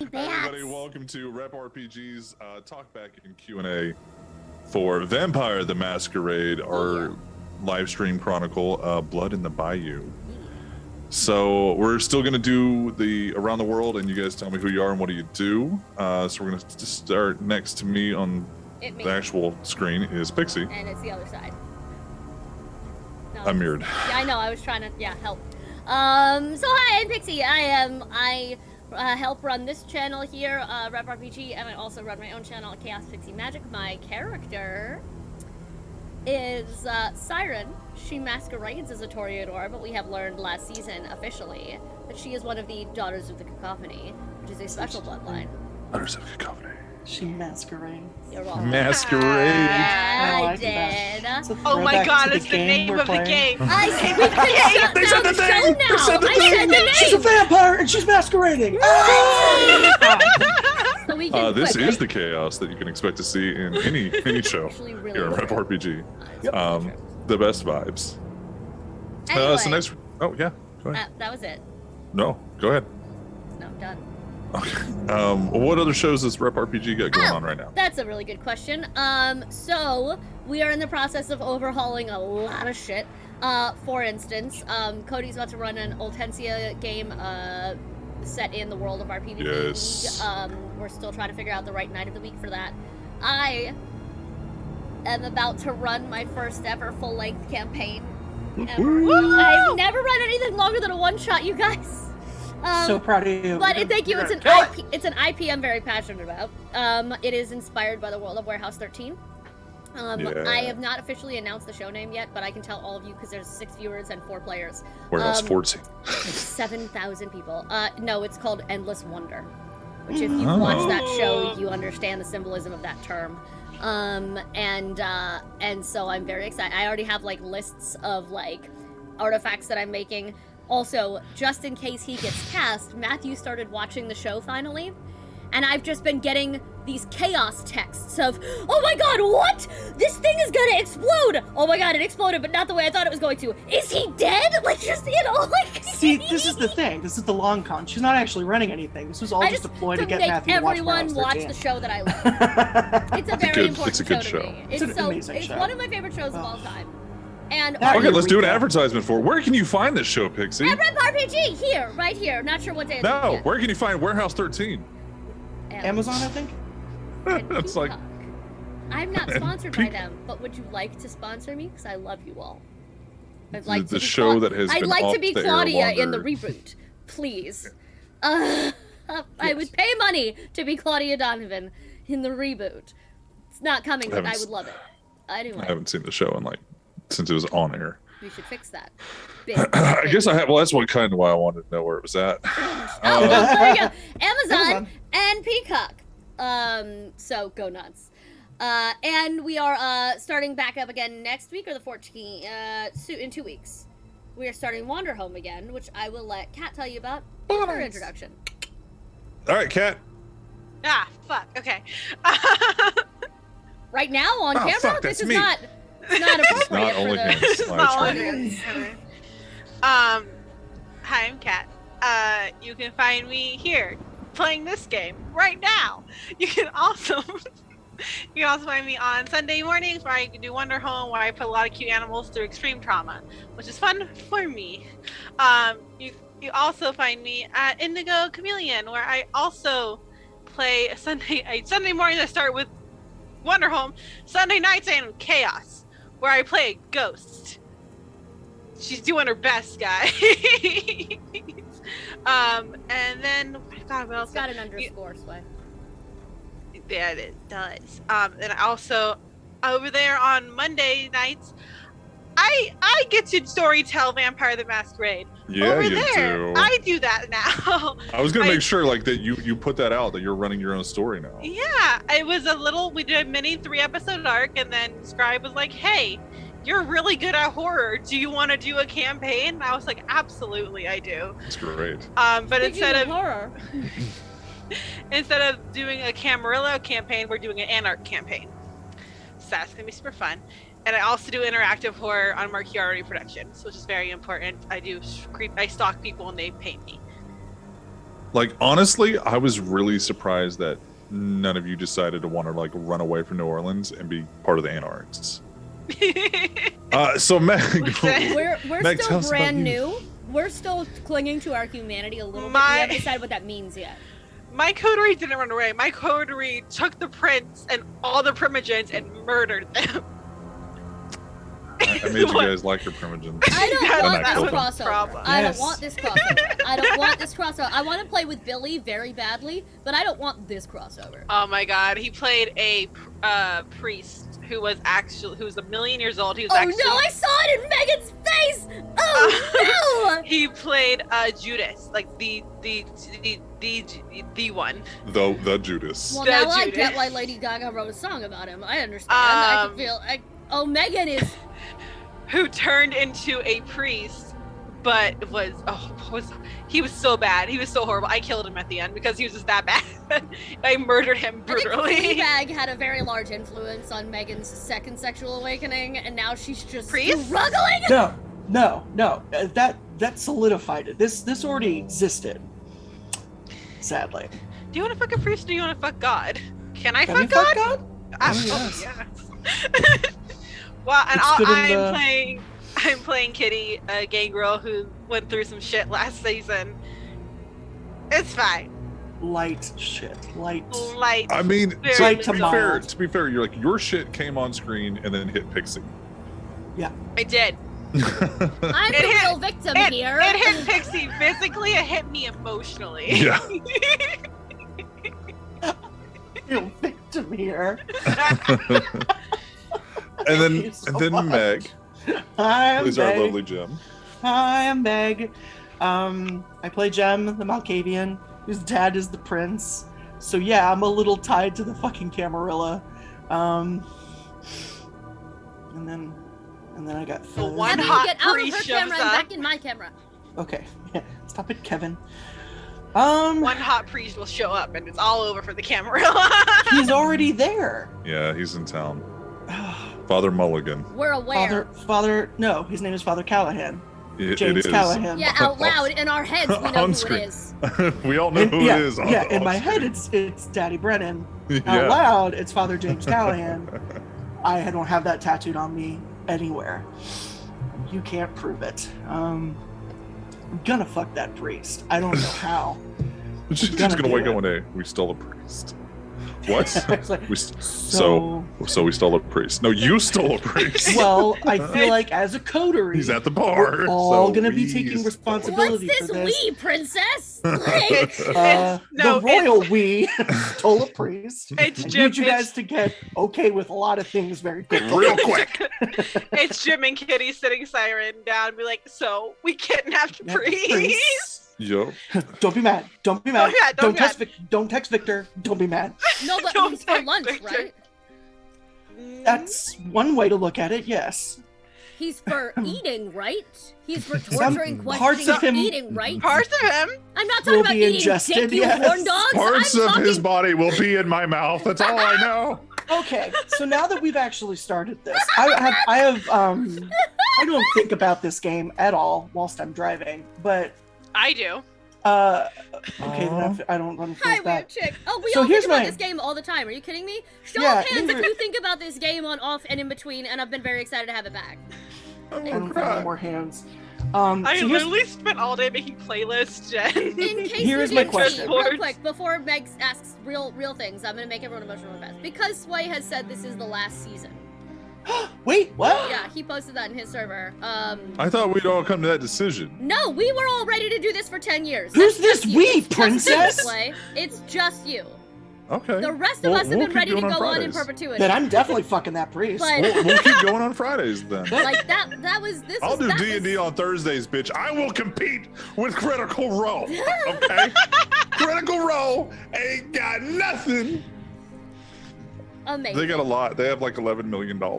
Everybody, welcome to Rep RPG's Talkback and Q&A for Vampire the Masquerade, our live stream chronicle, Blood in the Bayou. So we're still going to do the around the world, and you guys tell me who you are and what do you do. So we're going to start next to me on the actual screen is Pixie. And it's the other side. No, I'm mirrored. Yeah, I know. I was trying to, help. So hi, I'm Pixie. I help run this channel here, Rep RPG, and I also run my own channel, Chaos Pixie Magic. My character is Siren. She masquerades as a Toreador, but we have learned last season officially that she is one of the Daughters of the Cacophony, which is a special bloodline. Daughters of the Cacophony. She masquerades. You're welcome. Masquerade. Yeah, I did. Oh my god, it's the name of the game. I said we could shut They said down the the show name. now. They said the I said the name. She's a vampire and she's masquerading. So we can This quit, is right? the chaos that you can expect to see in any show Actually, really here on Rep true. RPG. The best vibes. Anyway, So next. Oh yeah. Go ahead. that was it. No. Go ahead. No, done. Okay. What other shows does Rep RPG got going on right now? That's a really good question. So we are in the process of overhauling a lot of shit. For instance, Cody's about to run an Oltensia game set in the world of our PvP. Yes. We're still trying to figure out the right night of the week for that. I am about to run my first ever full-length campaign ever. I've never run anything longer than a one-shot, you guys. So proud of you. But thank you. It's an IP. It's an IP I'm very passionate about. It is inspired by the world of Warehouse 13. I have not officially announced the show name yet, but I can tell all of you because there's 6 viewers and 4 players. Warehouse 14. 7,000 people. No, it's called Endless Wonder. Which, if you've watched that show, you understand the symbolism of that term. And so I'm very excited. I already have like lists of like artifacts that I'm making. Also, just in case he gets cast, Matthew started watching the show finally, and I've just been getting these chaos texts of, oh my god, what? This thing is gonna explode! Oh my god, it exploded, but not the way I thought it was going to. Is he dead? Like, just, like... See, this is the thing. This is the long con. She's not actually running anything. This was all just a ploy to get Matthew to watch everyone watch Warehouse the show that I love. It's a very important good show show. to me. It's an amazing show. One of my favorite shows of all time. And Okay, let's do an advertisement for it. Where can you find this show, Pixie? at Rep RPG, here, right here. Not sure what day it's No, where can you find Warehouse 13? Amazon, I think. It's like I'm not sponsored by them, but would you like to sponsor me? Because I love you all. I'd like the show that has I'd been like off to be the air Claudia in the longer. reboot, please. I would pay money to be Claudia Donovan in the reboot. It's not coming, but I would love it. Anyway, I haven't seen the show in since it was on air. we should fix that. I guess I have. Well, that's kind of why I wanted to know where it was at. Oh, well, there you go. Amazon and Peacock. So go nuts. And we are starting back up again next week or the 14th. In 2 weeks. We are starting Wander Home again, which I will let Kat tell you about in her introduction. All right, Kat. Ah, fuck. Okay. Right now on camera, fuck, this that's is me. not appropriate Not for only the. him. It's not audience. Hi, I'm Kat. You can find me here playing this game right now. You can also find me on Sunday mornings where I do Wonder Home, where I put a lot of cute animals through extreme trauma, which is fun for me. You also find me at Indigo Chameleon, where I also play Sunday mornings I start with Wonder Home, Sunday nights and Chaos, where I play a ghost. She's doing her best, guys. And then, God, what else? It's got an underscore, Sway. Yeah, it does. And also, over there on Monday nights, I get to storytell Vampire the Masquerade. Yeah, over you there, do. I do that now. I was gonna make sure that you put that out, that you're running your own story now. Yeah, it was we did a mini 3-episode arc, and then Scribe was like, hey, you're really good at horror. Do you want to do a campaign? And I was like, absolutely, I do. That's great. But instead of horror. instead of doing a Camarilla campaign, we're doing an Anarch campaign. So that's gonna be super fun. And I also do interactive horror on Marchiori Productions, which is very important. I stalk people and they pay me. Like, honestly, I was really surprised that none of you decided to want to like run away from New Orleans and be part of the Anarchs. So Meg, We're Meg, tell still us brand about you. new. We're still clinging to our humanity a little bit. We haven't decided what that means yet. My coterie didn't run away. My coterie took the prince and all the primogens and murdered them. I made you guys like your primogens. I don't That want this was the crossover. problem. I don't Yes. want this crossover. I don't want this crossover. I want to play with Billy very badly, but I don't want this crossover. Oh my god, he played a priest who was a million years old. He was Oh actually no, I saw it in Megan's face! Oh no! he played Judas, like the one. The Judas. Well, The now I Judas. get why Lady Gaga wrote a song about him. I understand. I can feel. Oh, Megan is. Who turned into a priest, but he was so bad. He was so horrible. I killed him at the end because he was just that bad. I murdered him brutally. I think Fleabag had a very large influence on Megan's second sexual awakening, and now she's just Priest? struggling. No. That solidified it. This already existed. Sadly. Do you want to fuck a priest or do you want to fuck God? Can I Have you fuck fucked God? God? Absolutely, yes. yes. Well, and It's good in I'm playing Kitty, a gay girl who went through some shit last season. It's fine. Light shit. Light. Light. I mean, Very so Light to to be fair, you're like your shit came on screen and then hit Pixie. I did. I'm It the hit- real victim here. It hit Pixie physically. It hit me emotionally. Yeah. Real victim here. And then Thank you so much. Meg, Hi, I'm who's our Meg. lovely Gem. Hi, I'm Meg. I play Jem, the Malkavian, whose dad is the prince. So yeah, I'm a little tied to the fucking Camarilla. And then I got The Fizz. one Kevin, hot get out of priest her shows camera and up. back in my camera. Okay, yeah, stop it, Kevin. One hot priest will show up and it's all over for the Camarilla. He's already there. Yeah, he's in town. Father Mulligan. We're aware. Father, no, his name is Father Callahan. It James is. Callahan. Yeah, out loud in our heads, we know On who screen. it is. We all know who yeah, it is. yeah, in my head it's Daddy Brennan. Out Yeah. loud, it's Father James Callahan. I don't have that tattooed on me anywhere. You can't prove it. I'm gonna fuck that priest. I don't know how. She's gonna just gonna do wake it. up one day. We stole a priest. What? It's like, So we stole a priest. No, you stole a priest. well, I feel like as a coterie, He's at the bar. we're all so gonna be we taking stole- What's responsibility this for this. we, princess? Like, The royal we stole a priest. It's I Jim. need you guys to get okay with a lot of things very quickly. Real quick. It's Jim and Kitty sitting Siren down and be like, so we kidnapped Yeah, priest. Yo. Don't be mad. Don't be mad. Don't be mad. Don't text Victor. Don't be mad. no, but Don't he's for text lunch, Victor. right? That's one way to look at it. Yes. He's for eating, right? He's for Some torturing, parts questioning, of him- eating, right? Parts of him. I'm not talking will about be eating ingested, dick, you yes. horn dogs. Parts I'm of talking... his body will be in my mouth. That's all I know. Okay. So now that we've actually started this, I don't think about this game at all whilst I'm driving. But I do. okay, then I don't run Hi, through weird that. chick. Oh, we So all think here's about my- this game all the time. Are you kidding me? Show Yeah, of hands if here- you think about this game on off and in between, and I've been very excited to have it back. I'm I gonna don't cry. have more hands. I So here's- literally spent all day making playlists, Jen. In case Here you is my didn't question. see, real quick, before Meg asks real things, I'm gonna make everyone emotional real fast. Because Sway has said this is the last season. Wait, what? Yeah, he posted that in his server. I thought we'd all come to that decision. No, we were all ready to do this for 10 years. Who's That's just this you. we, It's just you, princess? Sway. It's just you. Okay. The rest of We'll- us have we'll been keep ready to going go on in Fridays. perpetuity. Then I'm definitely fucking that priest. But We'll keep going on Fridays then. like that was this. I'll was, do that D&D was, on Thursdays, bitch. I will compete with Critical Role. Okay? Critical Role ain't got nothing. amazing. They got a lot. They have like $11 million back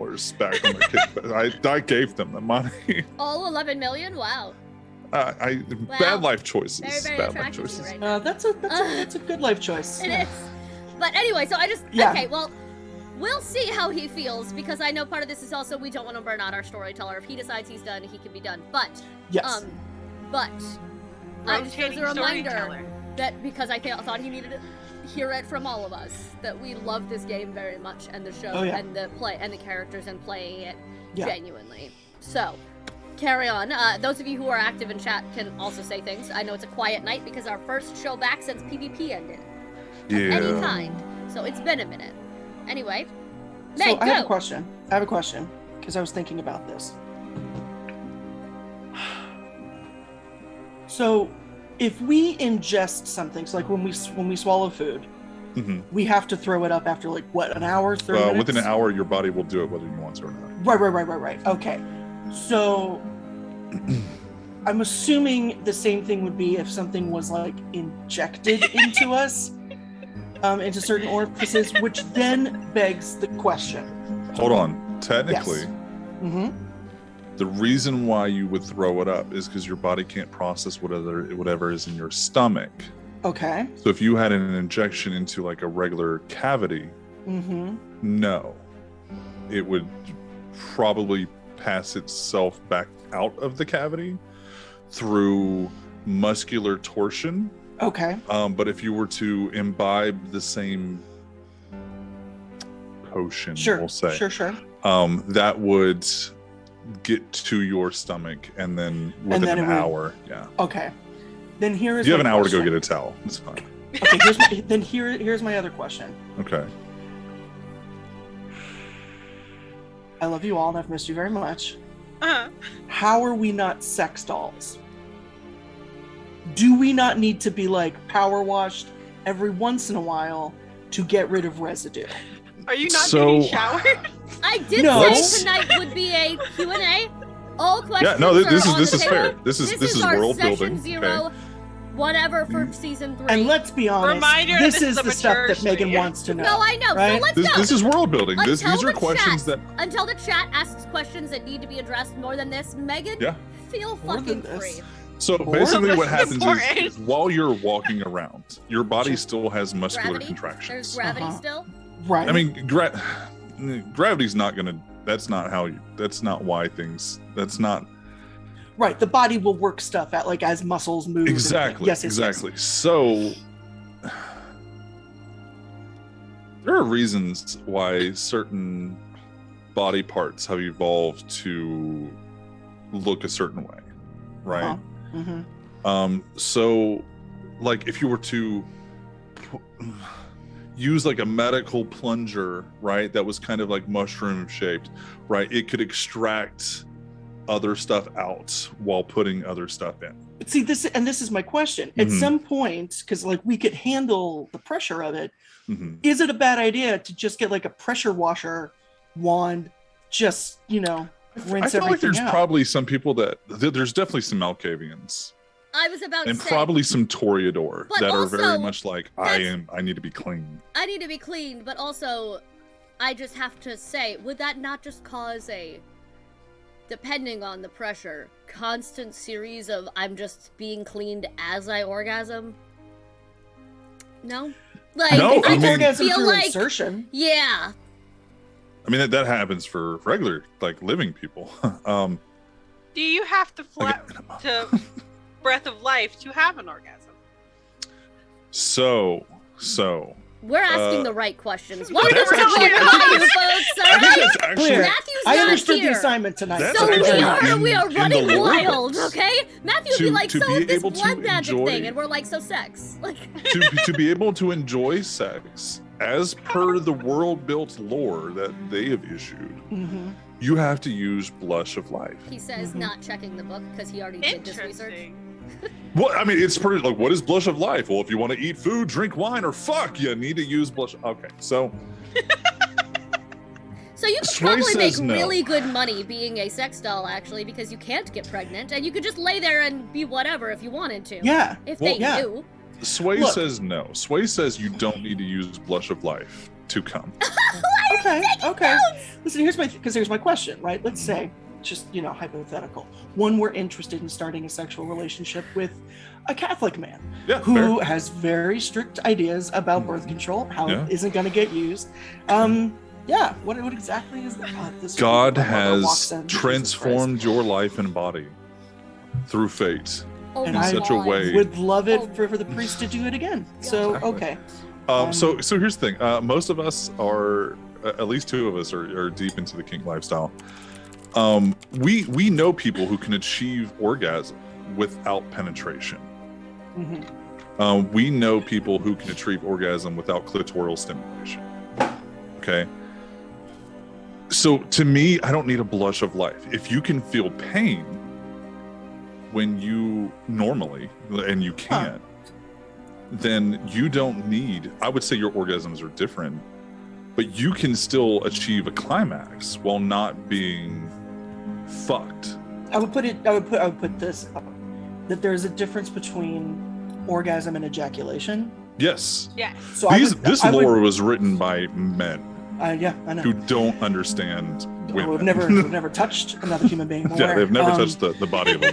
on their kickback. I gave them the money. All 11 million. Wow. Bad life choices. Very, very Bad life attractive to you choices. right now. That's a good life choice. It is. But anyway, so I just Yeah. okay. Well, we'll see how he feels because I know part of this is also we don't want to burn out our storyteller. If he decides he's done, he can be done. But Yes. but I just, as Rotating a reminder, storyteller. that because I thought he needed to hear it from all of us that we love this game very much and the show and the play and the characters and playing it genuinely. So, carry on. Those of you who are active in chat can also say things. I know it's a quiet night because our first show back since PvP ended. Of any kind. So it's been a minute. Anyway, Meg, I have a question. Because I was thinking about this. So, if we ingest something, so like when we swallow food, we have to throw it up after like what, an hour, 30 minutes? Within an hour, your body will do it whether you want to or not. Right. Okay. So, I'm assuming the same thing would be if something was like injected into us, into certain orifices, which then begs the question. Hold on. Technically, yes. The reason why you would throw it up is because your body can't process whatever is in your stomach. Okay. So if you had an injection into like a regular cavity, no, it would probably pass itself back out of the cavity through muscular torsion. Okay. But if you were to imbibe the same potion, we'll say, that would get to your stomach and then within an hour. Yeah. Okay. Then here is. You have an hour to go get a towel. It's fine. Okay. Here's my other question. Okay. I love you all, and I've missed you very much. Uh-huh. How are we not sex dolls? Do we not need to be like power washed every once in a while to get rid of residue? Are you not getting showered? I did say tonight would be a Q&A. All questions. Yeah, no, this are is fair. This is our world session building. Zero, whatever for season 3. And let's be honest, Reminder, this is a the stuff mature that Megan stream. wants to know. No, I know. Right? So let's go. This is world building. These are questions Until the chat asks questions that need to be addressed more than this, Megan, feel More fucking than this. free. So basically what happens important. is while you're walking around, your body still has muscular contractions. There's gravity still. Right. I mean, gravity's not gonna. That's not why things. That's not. Right. The body will work stuff out like as muscles move. Exactly. Yes. Exactly. So there are reasons why certain body parts have evolved to look a certain way, right? So like if you were to use like a medical plunger, right, that was kind of like mushroom shaped, right, it could extract other stuff out while putting other stuff in. But see, this is my question. At some point, because like we could handle the pressure of it, is it a bad idea to just get like a pressure washer wand, just rinse everything out? I feel like there's probably some people there's definitely some Malkavians. I was about to and say. probably some Toreador that are very also, much like I need to be clean. I need to be clean, but also I just have to say, would that not just cause a, depending on the pressure, constant series of I'm just being cleaned as I orgasm? No? Like, No, I mean, orgasm feel through like, insertion. Yeah. I mean, that happens for regular, like, living people. Do you have to to breath of life to have an orgasm? So We're asking the right questions. What that's is actually- you folks? All I think right? that's actually Clear. Matthew's I not understood here. the assignment tonight. That's So actually we are in running the lore wild, books. okay? Matthew would be like, to so be is this able to blood magic enjoy- thing, and we're like, so sex. Like, to be able to enjoy sex as per the world-built lore that they have issued, you have to use blush of life. he says, not checking the book because he already did this research. Interesting. Well, I mean, it's pretty like, what is blush of life? Well, if you want to eat food, drink wine, or fuck, you need to use blush. Okay, so So you could Sway probably make says no. really good money being a sex doll, actually, because you can't get pregnant, and you could just lay there and be whatever if you wanted to. Yeah. If Well, they yeah. knew. Sway Look. says no. Sway says you don't need to use blush of life to come. Okay. Listen, here's my question, right? Let's say, just hypothetical. One, we're interested in starting a sexual relationship with a Catholic man Yeah, who fair. has very strict ideas about birth control, how Yeah. it isn't going to get used. Yeah. What exactly is that? God My mother walks has in, Jesus transformed your life and body through fate Oh And in my such a God. way. Would love it for the priest to do it again. So Exactly. okay. So here's the thing. Most of us are, at least two of us are deep into the kink lifestyle. We know people who can achieve orgasm without penetration. Mhm. We know people who can achieve orgasm without clitoral stimulation. Okay. So to me, I don't need a blush of life. If you can feel pain when you normally, and you can't, then you don't need, I would say your orgasms are different, but you can still achieve a climax while not being fucked. I would put this up, that there's a difference between orgasm and ejaculation. Yes. Yes. So This lore was written by men yeah, I know. who don't understand women. Who have never touched another human being. Yeah, they've never touched the body of a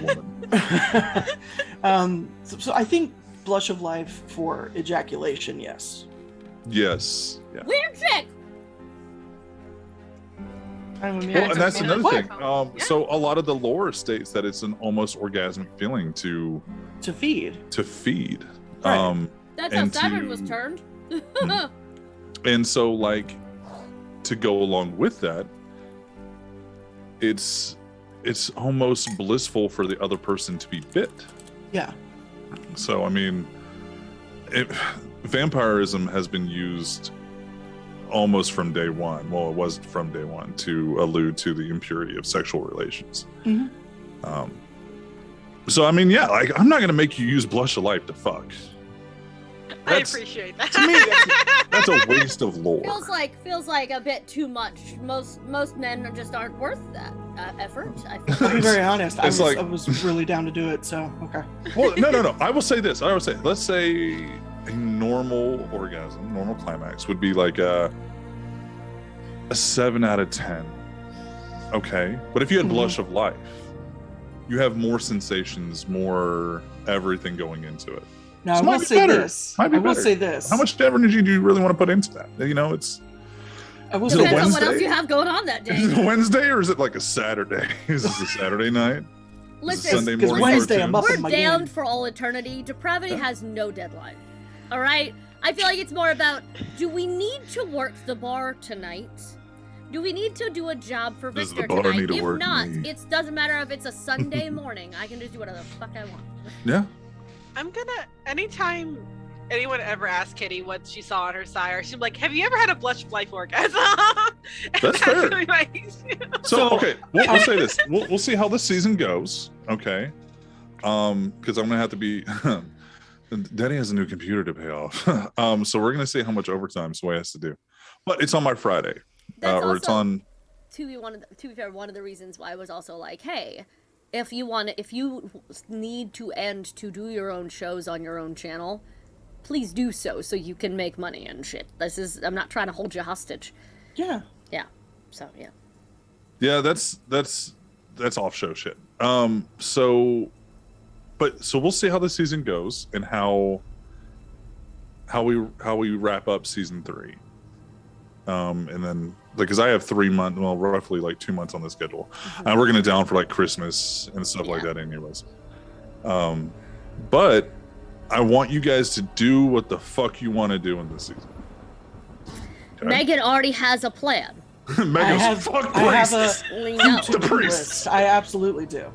woman. So I think blush of life for ejaculation, yes. Yes. Yeah. Weird chick. Well, and that's another thing. Yeah. So a lot of the lore states that it's an almost orgasmic feeling to feed. feed. Right. That's how And Saturn to- was turned. And so, like, to go along with that, it's almost blissful for the other person to be bit. Yeah. So I mean, vampirism has been used almost from day one. Well, it was from day one to allude to the impurity of sexual relations. Mhm. So I mean, yeah, like I'm not gonna make you use blush of life to fuck. I That's- appreciate that. To me, that's a waste of lore. feels like a bit too much. Most men just aren't worth that effort. I feel To be like. very honest, I It's was really down to do it. So okay. Well, no. I will say this. Let's say a normal orgasm, normal climax would be like a 7 out of 10. Okay, but if you had blush of life, you have more sensations, more everything going into it. Now This I might will be say better. this. Might be I will better. say this. How much energy do you really want to put into that? You know, it's I will Is it say a Depends on this. what else Wednesday? you have going on that is it day. a Wednesday or is it like a Saturday? Is this a Saturday night? Listen, Sunday Because morning Wednesday I'm cartoons? up in we're my damned game. for all eternity. Depravity Yeah. has no deadline. All right? I feel like it's more about, do we need to work the bar tonight? Do we need to do a job for Does the Victor bar tonight? need to If work not, me? it doesn't matter if it's a Sunday morning. I can just do whatever the fuck I want. Yeah. I'm gonna, anytime anyone ever asks Kitty what she saw on her sire, she's like, have you ever had a blush of life orgasm? And That's fair. really So okay, we'll say this. We'll see how this season goes. Okay, because I'm gonna have to be. Daddy has a new computer to pay off. So we're gonna see how much overtime Sway has to do, but it's on my Friday, That's or it's also- on. To be fair, one of the reasons why I was also like, hey, if you need to end to do your own shows on your own channel, please do so you can make money and shit. I'm not trying to hold you hostage. Yeah. Yeah. So yeah. Yeah, that's off show shit. So we'll see how the season goes and how we wrap up season 3. And then because I have 3 months, well, roughly like 2 months on the schedule, and we're gonna down for like Christmas and stuff like Yeah. that anyways. But I want you guys to do what the fuck you want to do in this season. Okay? Megan already has a plan. Megan's fuck I have priests. We know. The to-do priests. list. I absolutely do.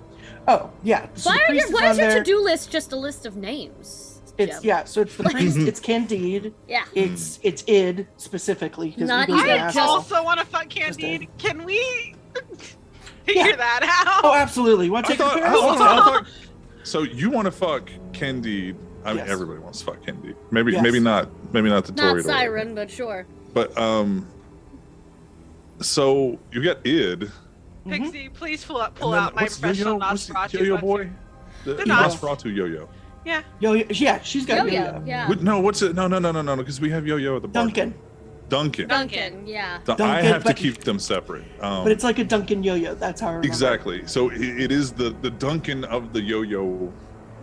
Oh yeah. So the Why priest is your on there. to-do list just a list of names? It's Jim? yeah. So it's the priest. It's Candide. Yeah. It's id specifically because Not Ida's an even I asshole. also want to fuck Candide. Can we figure Yeah. that out? Oh, absolutely. You want to I take a thought, comparison? so you want to fuck Candide? I mean, Yes. everybody wants to fuck Candide. Maybe, Yes. maybe not the Not Tory. Siren, but sure. But so you got Id. Pixie, please pull and out then my what's professional what's the Nosferatu. Yo-Yo book. boy? The The Nos. Nosferatu Yo-Yo. Yeah. Yo, yeah, she's got Yo-yo, yo-yo. yeah. No, what's it? No, because we have Yo-Yo at the bar. Duncan, Duncan. Duncan, yeah. I Duncan, have to but- keep them separate. but it's like a Duncan yo-yo. That's how I remember. Exactly. So it is the Duncan of the Yo-Yo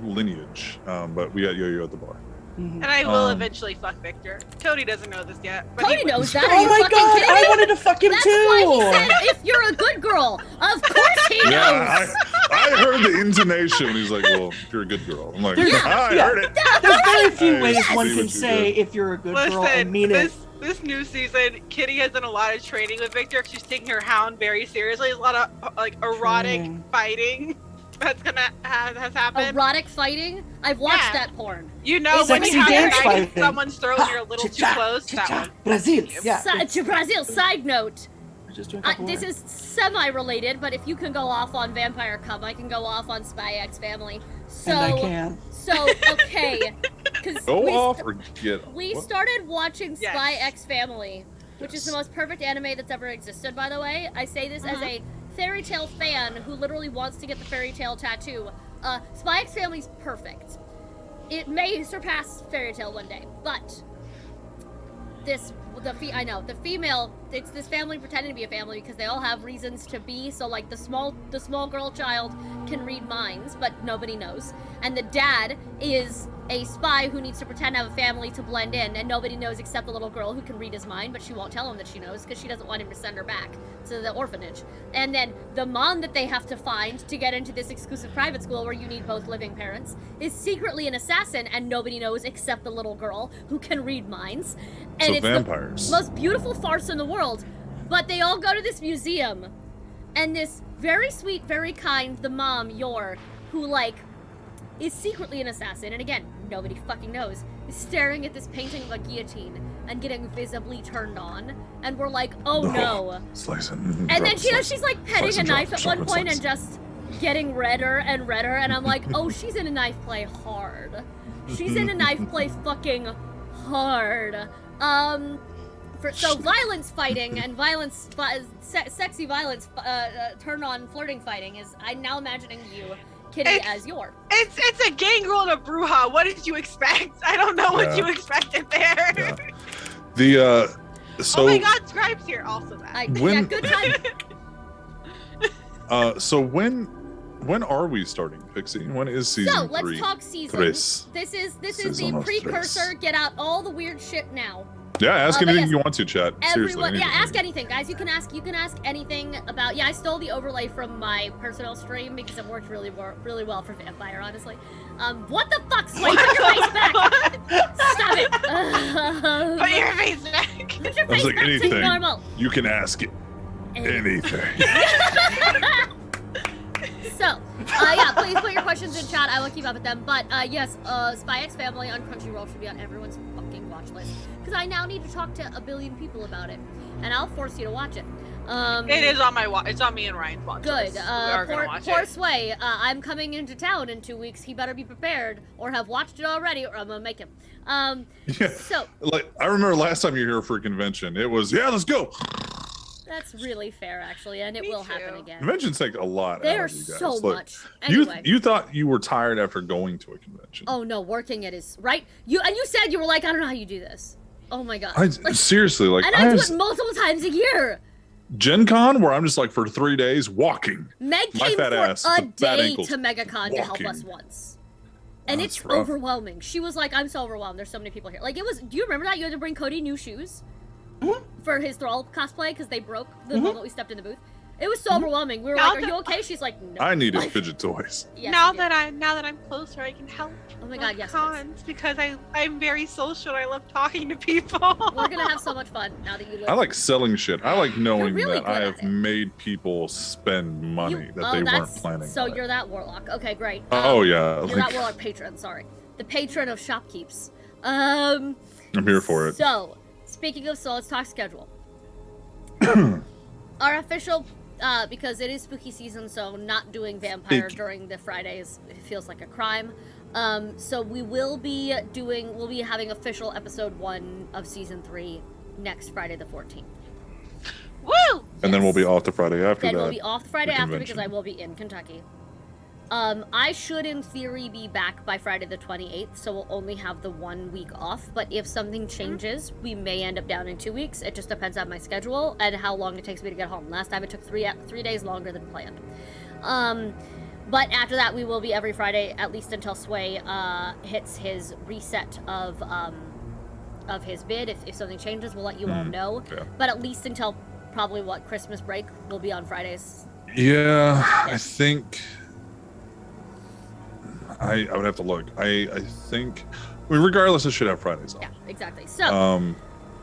lineage. But we got Yo-Yo at the bar. Mhm. And I will Um, evenally fuck Victor. Cody doesn't know this yet. But Cody he will. knows that. Are Oh you my fucking god, kidding I me? wanted to fuck him That's too. why he said, if you're a good girl. Of course he knows. Yeah, I I heard the intonation. He's like, well, if you're a good girl. I'm like, There's- I yeah. heard it. There's very few I ways see one what can you say did. if you're a good girl and Listen, mean it. this new season, Kitty has done a lot of training with Victor. She's taking her hound very seriously. There's a lot of like erotic Training. fighting that's gonna has happened. Erotic fighting? I've watched Yeah. that porn. You know when Sexy you have dance to guide fighting. someone's throat and you're a little too Cha-cha, close. That cha-cha. one. Brazil. Yeah. To Brazil, side note. We're just doing a couple This words. is semi-related, but if you can go off on Vampire Cum, I can go off on Spy X Family. So, And I can. So, okay. Because Go off or get. we what? started watching Yes. Spy X Family, which is the Yes. most perfect anime that's ever existed, by the way. I say this as a fairy tale fan who literally wants to get the fairy tale tattoo. Spy X Family's perfect. It may surpass fairy tale one day, but I know the female. It's this family pretending to be a family because they all have reasons to be. So like the small girl child can read minds, but nobody knows. And the dad is a spy who needs to pretend to have a family to blend in, and nobody knows except the little girl who can read his mind, but she won't tell him that she knows because she doesn't want him to send her back to the orphanage. And then the mom that they have to find to get into this exclusive private school where you need both living parents is secretly an assassin, and nobody knows except the little girl who can read minds. And So it's vampires. the most beautiful farce in the world. But they all go to this museum, and this very sweet, very kind, the mom, Yor, who like is secretly an assassin, and again, nobody fucking knows, is staring at this painting of a guillotine and getting visibly turned on, and we're like, oh no. Slicing. And then she's like petting Slice a and knife drop, at one chocolate point slice. and just getting redder and redder, and I'm like, oh, she's in a knife play hard. She's in a knife play fucking hard. So violence fighting and sexy violence, turn on flirting fighting is, I'm now imagining you, Kitty, as Yor. It's a gang girl and a bruja. What did you expect? I don't know what Yeah. you expected there. Yeah. The so Oh my God, Scribe's here. Also that. Yeah, When- good time. so when are we starting, Pixie? When is season So let's 3? talk season. Tres. This is the Season of precursor. tres. Get out all the weird shit now. Yeah, ask but anything yes, you want to, chat. Seriously. Everyone, yeah, anything. ask anything, guys. You can ask anything about. Yeah, I stole the overlay from my personal stream because it worked really well for Vampire, honestly. What the fuck, Sway? Put your face back. Stop it. Put your face back. Put your I was face like, back to anything. normal. You can ask it. Anything. So, yeah, please put your questions in chat. I will keep up with them. But yes, Spy X Family on Crunchyroll should be on everyone's fucking watch list because I now need to talk to a billion people about it, and I'll force you to watch it. It is on my watch. It's on me and Ryan's watch. Good. list. We are gonna watch Poor it. Sway. I'm coming into town in 2 weeks. He better be prepared or have watched it already, or I'm gonna make him. Yeah. So Like I remember last time you were here for a convention, it was let's go. that's really fair, actually, and it Me will happen too. again. Conventions take a lot. out There's of you guys. so Like, much. Anyway. You thought you were tired after going to a convention. Oh no, working it is right. You said you were like, I don't know how you do this. Oh my god. I seriously like and I I do have it multiple times a year. Gen Con where I'm just like for 3 days walking. Meg My came fat for ass, a the fat day ankles, to MegaCon to help walking. us once. And That's it's rough. overwhelming. She was like, I'm so overwhelmed. There's so many people here. Like, it was, do you remember that? You had to bring Cody new shoes for his Thrall cosplay because they broke the moment we stepped in the booth. It was so overwhelming. We were Now like, are that- you okay? She's like, no. I needed Like, fidget toys. yes, now you did. that I'm closer, I can help. Oh my god, yes, please. cons because I'm very social. I love talking to people. We're gonna have so much fun now that you live. I like selling shit. I like knowing really that I good have at it. made people spend money that they weren't planning. So on it. you're that warlock. Okay, great. Oh yeah, You're like, that warlock patron, sorry. The patron of shopkeeps. I'm here for it. So, speaking of, so let's talk schedule. Our official, because it is spooky season, so not doing vampire Spooky. during the Fridays it feels like a crime. So we'll be having official episode 1 of season 3 next Friday the 14th. Woo! And then we'll be off the Friday after Then that. we'll be off the Friday the after because convention. I will be in Kentucky. I should, in theory, be back by Friday the 28th, so we'll only have the 1 week off. But if something changes, we may end up down in 2 weeks. It just depends on my schedule and how long it takes me to get home. Last time it took 3 days longer than planned. But after that, we will be every Friday, at least until Sway hits his reset of his bid. If something changes, we'll let you all know. yeah. But at least until probably Christmas break, we'll be on Fridays. Yeah, I think I would have to look. I think, I mean, regardless, I should have Fridays off. Yeah, exactly. So,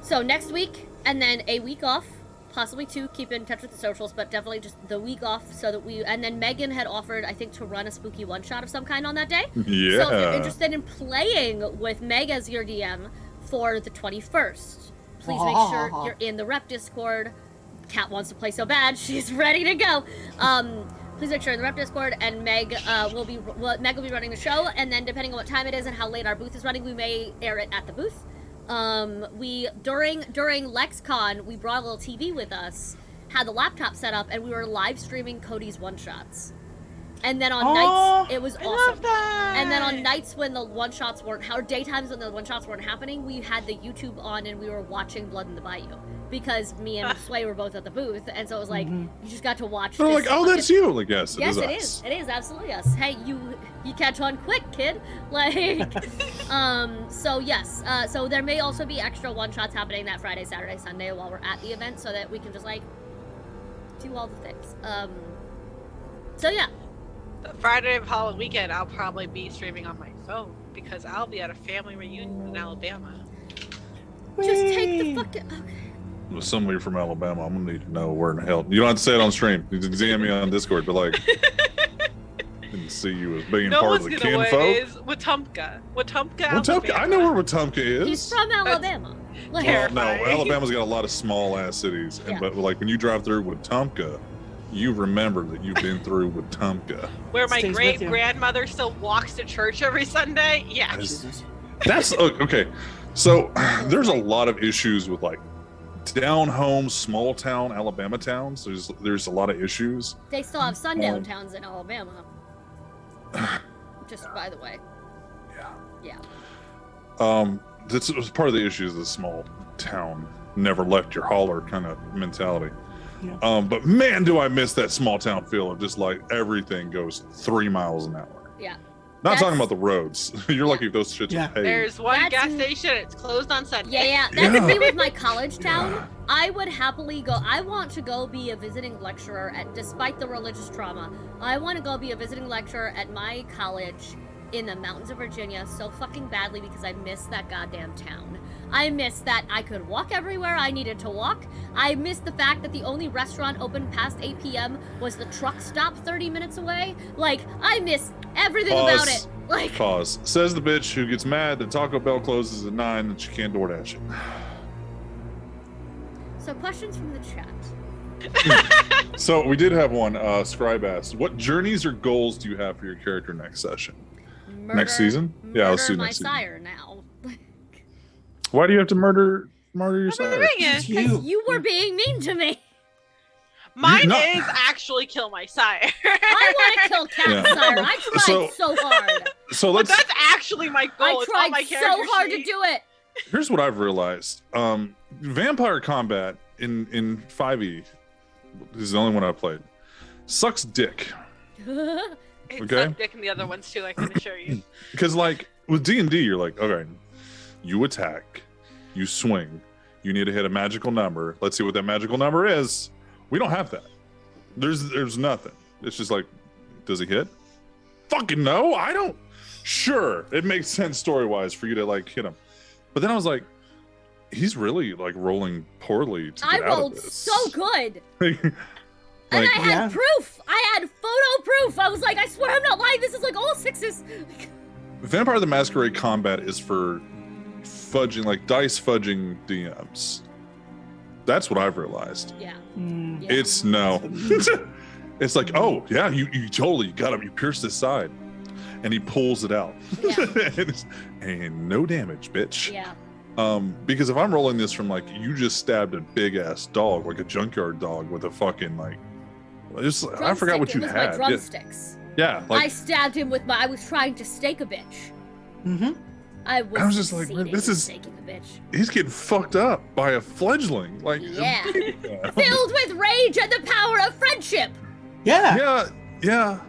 so next week, and then a week off, possibly 2. Keep in touch with the socials, but definitely just the week off, so that we. And then Megan had offered, I think, to run a spooky one-shot of some kind on that day. Yeah. So if you're interested in playing with Meg as your DM for the 21st, please make sure you're in the rep Discord. Kat wants to play so bad, she's ready to go. Please make sure in the rep Discord, and Meg will be running the show, and then depending on what time it is and how late our booth is running, we may air it at the booth. We during LexCon, we brought a little TV with us, had the laptop set up, and we were live streaming Cody's one-shots. And then on nights, it was awesome. I love that. And then on nights when the one-shots weren't, or daytimes when the one-shots weren't happening, we had the YouTube on and we were watching Blood in the Bayou. Because me and Sway were both at the booth, and so it was like, you just got to watch They're this like, oh, that's you. Like, yes, yes, it it is. is. It is absolutely us. Hey, you catch on quick, kid. Like, so yes. So there may also be extra one-shots happening that Friday, Saturday, Sunday while we're at the event, so that we can just like do all the things. So yeah. The Friday of Halloween weekend, I'll probably be streaming on my phone because I'll be at a family reunion in Alabama. Just take the fucking. Okay. With somebody from Alabama, I'm gonna need to know where in the hell. You don't have to say it on stream. You can DM me on Discord, but like, didn't see you as being No part one's of the gonna know what kinfolk. it is. Wetumpka. Wetumpka, Alabama. I know where Wetumpka is. He's from Alabama. Like, Well, no, terrifying. Alabama's got a lot of small ass cities, and Yeah. but like when you drive through Wetumpka, you remember that you've been through Wetumpka. Where my Stays with great you. grandmother still walks to church every Sunday. Yeah. Jesus. That's okay. So there's a lot of issues with like down home, small town Alabama towns. There's a lot of issues. they still have sundown towns in Alabama. Just by the way. Yeah. Yeah. This was part of the issues of the small town never left your holler kind of mentality. Yeah. But man, do I miss that small town feel of just like everything goes 3 miles an hour. Yeah. Not talking That's- about the roads. You're lucky if those shits Yeah. are paved. There's one That's- gas station. It's closed on Sunday. Yeah. That's Yeah. me with my college town. Yeah. I would happily go. I want to go be a visiting lecturer despite the religious trauma. I want to go be a visiting lecturer at my college in the mountains of Virginia so fucking badly because I miss that goddamn town. I miss that I could walk everywhere I needed to walk. I miss the fact that the only restaurant open past 8 p.m. was the truck stop 30 minutes away. Like, I miss everything about it. Like, Pause. Says the bitch who gets mad that Taco Bell closes at 9 and she can't DoorDash it. so questions from the chat. So we did have one. Scribe asked, "What journeys or goals do you have for your character next session? Next season? Yeah, let's do my next season. sire now. Why do you have to murder your sire? It's Because you. you were being mean to me. Mine No. is actually kill my sire. I want to kill Cat Yeah. Sire. I tried so hard. So But let's. that's actually my goal. I It's on my tried so character hard to sheet. do it. Here's what I've realized. Vampire combat in 5e this is the only one I've played. Sucks dick. It's Okay. not dick and the other ones too, I can assure you. Because like with D&D, you're like, okay, you attack, you swing, you need to hit a magical number. Let's see what that magical number is. We don't have that. There's nothing. It's just like, does he hit? Fucking no, I don't. Sure, it makes sense story-wise for you to like hit him. But then I was like, he's really like rolling poorly to I get out of rolled this. so good. Like, And I had Yeah. proof. I had photo proof. I was like, I swear I'm not lying. This is like all sixes. Vampire the Masquerade combat is for fudging, like dice fudging DMs. That's what I've realized. Yeah. Mm. Yeah. It's no. It's like, oh yeah, you totally got him. You pierced his side, and he pulls it out, Yeah. and no damage, bitch. Yeah. Because if I'm rolling this from like you just stabbed a big ass dog, like a junkyard dog with a fucking like, I forgot what you It was had. my drumsticks. Yeah, I like stabbed him with I was trying to stake a bitch. Mm-hmm. I was just like, succeeding this in is- staking a bitch. he's getting fucked up by a fledgling. Like, Yeah. Filled with rage and the power of friendship. Yeah. yeah.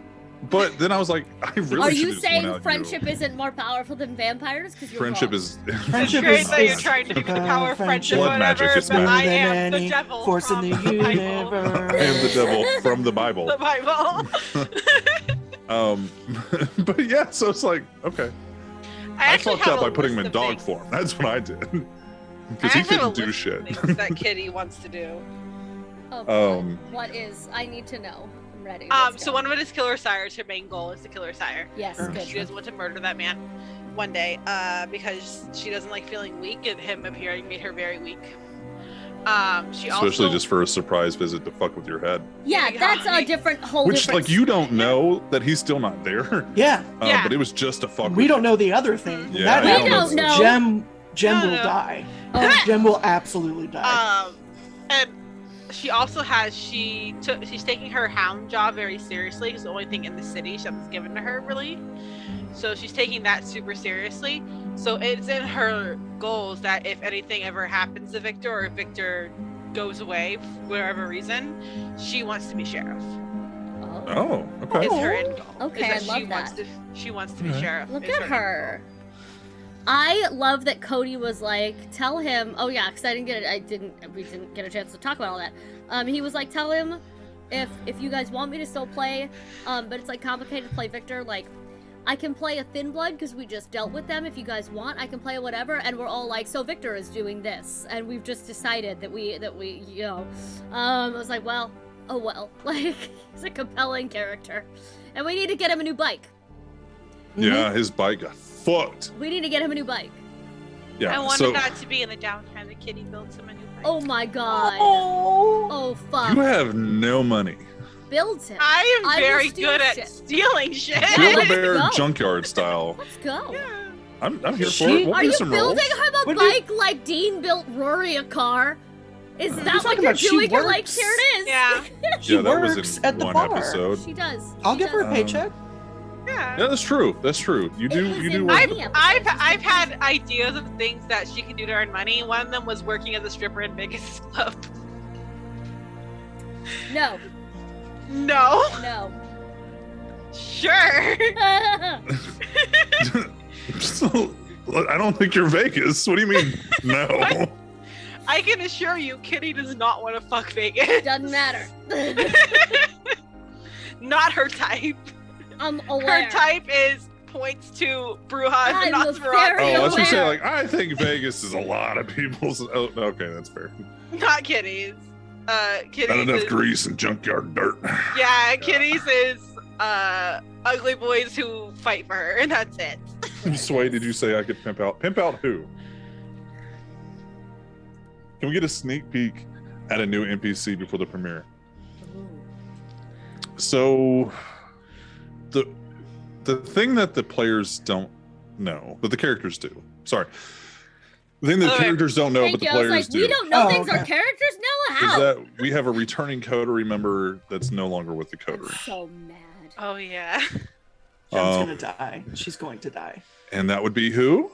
But then I was like, I really Are should you just went saying out friendship isn't more powerful than vampires? Because Friendship is Friendship Great is- that you're is trying to give me the power of friendship, Blood whatever, magic is but I magic. am the Any devil force in from the the Bible. universe. I am the devil from the Bible. The Bible. But yeah, so it's like, okay. I actually fucked have up by a putting him in list of dog things- form. That's what I did. I Because he actually have a couldn't do list shit. of things that Kitty wants to do. Oh, boy. Um, What is? I need to know. I'm ready. So one of it is kill her sire. Her main goal is to kill her sire. Yes, Sure. good. She doesn't want to murder that man one day, because she doesn't like feeling weak, and him appearing made her very weak. She especially also just for a surprise visit to fuck with your head. Yeah, that's a different whole Which, different like, you don't know that he's still not there. Yeah, Yeah. But it was just a fuck. we with don't you. know the other thing. When Yeah, that We happens, don't know. Jem No, will no. die. Oh, Jem will absolutely die. And she also has she's taking her hound job very seriously. It's the only thing in the city that's given to her, really. So she's taking that super seriously. So it's in her goals that if anything ever happens to Victor, or if Victor goes away for whatever reason, she wants to be sheriff. oh. Oh, okay. Is her end goal. Okay, is I she love wants that. she wants to be Alright. sheriff. Look is at end her. I love that Cody was like, tell him. Oh yeah, because we didn't get a chance to talk about all that. He was like, tell him if you guys want me to still play, but it's like complicated to play Victor. Like, I can play a Thin Blood because we just dealt with them. If you guys want, I can play whatever. And we're all like, so Victor is doing this, and we've just decided that we you know. I was like, well, oh well. Like, he's a compelling character, and we need to get him a new bike. Yeah, his bike got fucked. We need to get him a new bike. Yeah. I wanted so that to be in the downtime that Kitty builds him a new bike. Oh my god. Oh. Oh fuck. you have no money. Builds him. I am I will very steal good at shit. stealing shit. Yeah, Build a let's bear go. junkyard style. Let's go. Yeah. I'm here for She- it. We'll Are do you some building rolls. him a What do you- bike like Dean built Rory a car? Is that talking what you're about? She doing? You're like, works. here it is. Yeah. She Yeah, that was works in at the one bar. episode. She does. I'll She give her a does. paycheck. Yeah. Yeah, that's true. That's true. You do. was You in do. my- work. I've had ideas of things that she can do to earn money. One of them was working as a stripper in Vegas club. No. No. No. Sure. So, I don't think you're Vegas. What do you mean? No. I can assure you, Kitty does not want to fuck Vegas. Doesn't matter. Not her type. I'm aware. Her type is points to Brujas I'm and a Nosferatu. very Oh, let's just say, aware. like, I think Vegas is a lot of people's. Oh, okay, that's fair. Not Kitty's. Kitty's Not enough is, grease and junkyard dirt. Yeah, Kitty's is ugly boys who fight for her, and that's it. Sway, did you say I could pimp out? Pimp out who? Can we get a sneak peek at a new NPC before the premiere? So, the thing that the players don't know, but the characters do. Sorry. The thing that the Okay. characters don't know, Thank but the you. I was players like, do, we don't know Oh, things our okay. characters know. is How? that we have a returning coterie member that's no longer with the I'm coterie. so mad. Oh yeah. Jem's gonna die. She's going to die. And that would be who?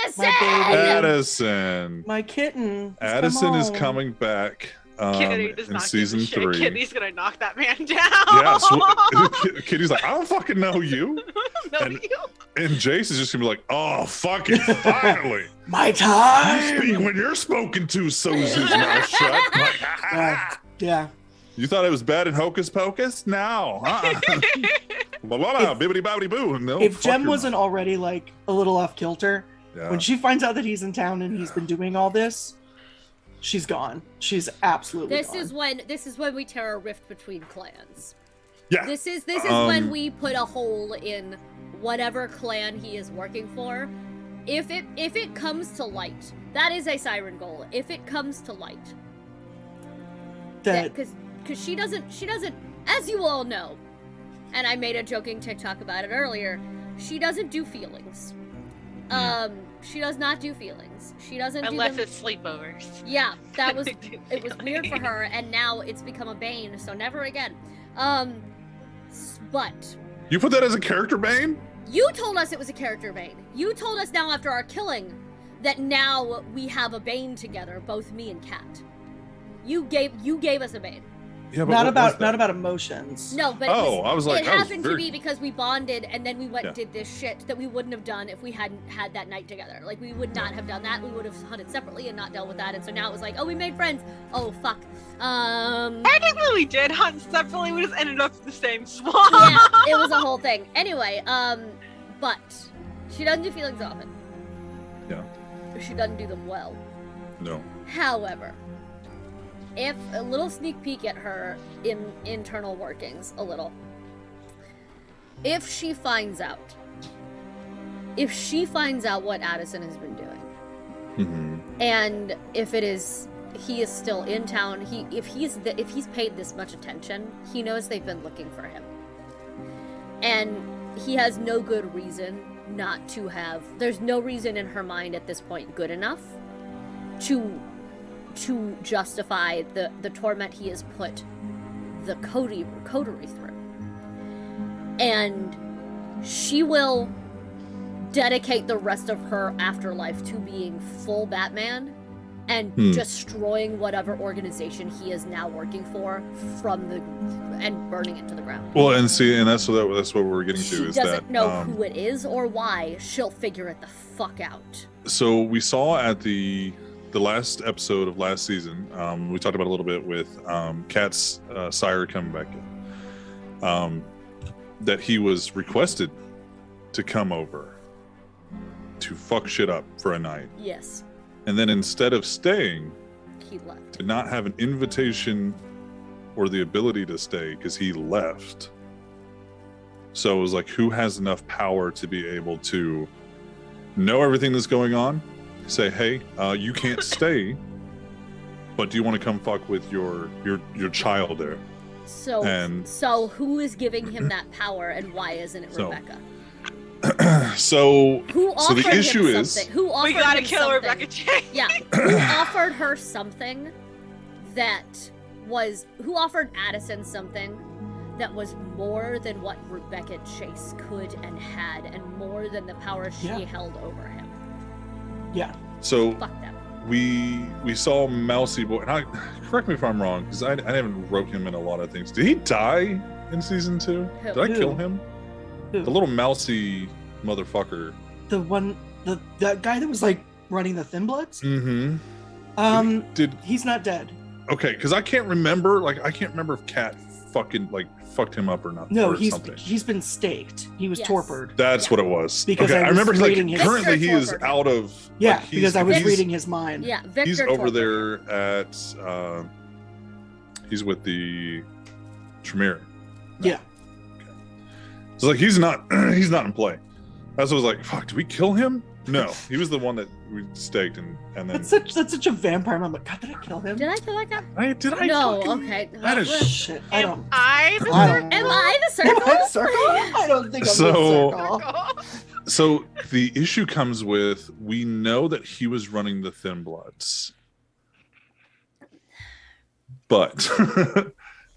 Addison! My baby. Addison. My kitten. has Addison come is home. coming back Kitty does in not season give a shit. 3. Kitty's gonna knock that man down. Yeah, Kitty's like, I don't fucking know you. No, and- you. And Jace is just gonna be like, oh, fucking finally. My You time. speak when you're spoken to, so's his mouth shut. Like, Yeah. you thought it was bad in Hocus Pocus? No. Blah, blah, blah, bibbity bobbity boo. No, If fuck Jem your wasn't already like a little off kilter, mouth. when she finds out that he's in town and he's been doing all this, she's gone. She's absolutely This gone. is when we tear a rift between clans. Yeah. This is when we put a hole in whatever clan he is working for. If it comes to light, that is a siren goal. If it comes to light, that because she doesn't, as you all know, and I made a joking TikTok about it earlier. She doesn't do feelings. She does not do feelings. She doesn't Unless do them. it's sleepovers. Yeah, that was it was weird for her, and now it's become a bane. So never again. But You put that as a character bane? you told us it was a character bane. You told us now after our killing that now we have a bane together, both me and Kat. You gave us a bane. Yeah, not what was about that? not about emotions. No, but Oh, I was like, it that was happened to very- be because we bonded, and then we went Yeah. and did this shit that we wouldn't have done if we hadn't had that night together. Like, we would not have done that. We would have hunted separately and not dealt with that. And so now it was like, oh, we made friends. Oh, fuck. Technically, we did hunt separately. We just ended up in the same swamp. Yeah, it was a whole thing. Anyway, but she doesn't do feelings often. Yeah. She doesn't do them well. No. However, if a little sneak peek at her internal workings, a little. If she finds out what Addison has been doing, and if he is still in town, if he's paid this much attention, he knows they've been looking for him, and he has no good reason not to have. There's no reason in her mind at this point good enough to justify the torment he has put the coterie through, and she will dedicate the rest of her afterlife to being full Batman and destroying whatever organization he is now working for and burning it to the ground. Well, and that's what we're getting to. She is doesn't that, know who it is or why. She'll figure it the fuck out. So we saw at the last episode of last season, we talked about a little bit with Kat's sire coming back in, that he was requested to come over to fuck shit up for a night. Yes. And then instead of staying, He left. did not have an invitation or the ability to stay because he left. So it was like, who has enough power to be able to know everything that's going on? Say, hey, you can't stay, but do you want to come fuck with your child there? So who is giving him that power, and why isn't it Rebecca? So Who offered the issue him is something? Who offered We gotta him kill something? Rebecca Chase. Yeah, who offered her something who offered Addison something that was more than what Rebecca Chase could and had, and more than the power she held over him. Yeah. So Fuck them. we saw Mousy Boy, and correct me if I'm wrong, because I haven't wrote him in a lot of things. Did he die in season 2? Who? Did I kill him? Who? The little mousy motherfucker. The guy that was like running the Thin Bloods? Did He's not dead. okay, because I can't remember if Kat fucked him up or not. No, or he's something. been staked. He was Yes. tortured. That's what it was. Because okay, I I was remember reading his- currently he is Victor out of Yeah, like, because I was he's- reading his mind. Yeah, Victor. He's over Torber. there at he's with the Tremere. Yeah. So like he's not in play. That's what I was like, fuck, did we kill him? No. He was the one that we staked and then That's such a vampire moment. God, did I kill him? Did I kill that guy? did I No. fucking- Okay. That is Shit, I don't. I the I don't Am know. I the Am circle? I the circle? I don't think I'm So- the circle. circle. So the issue comes with, we know that he was running the Thin Bloods. But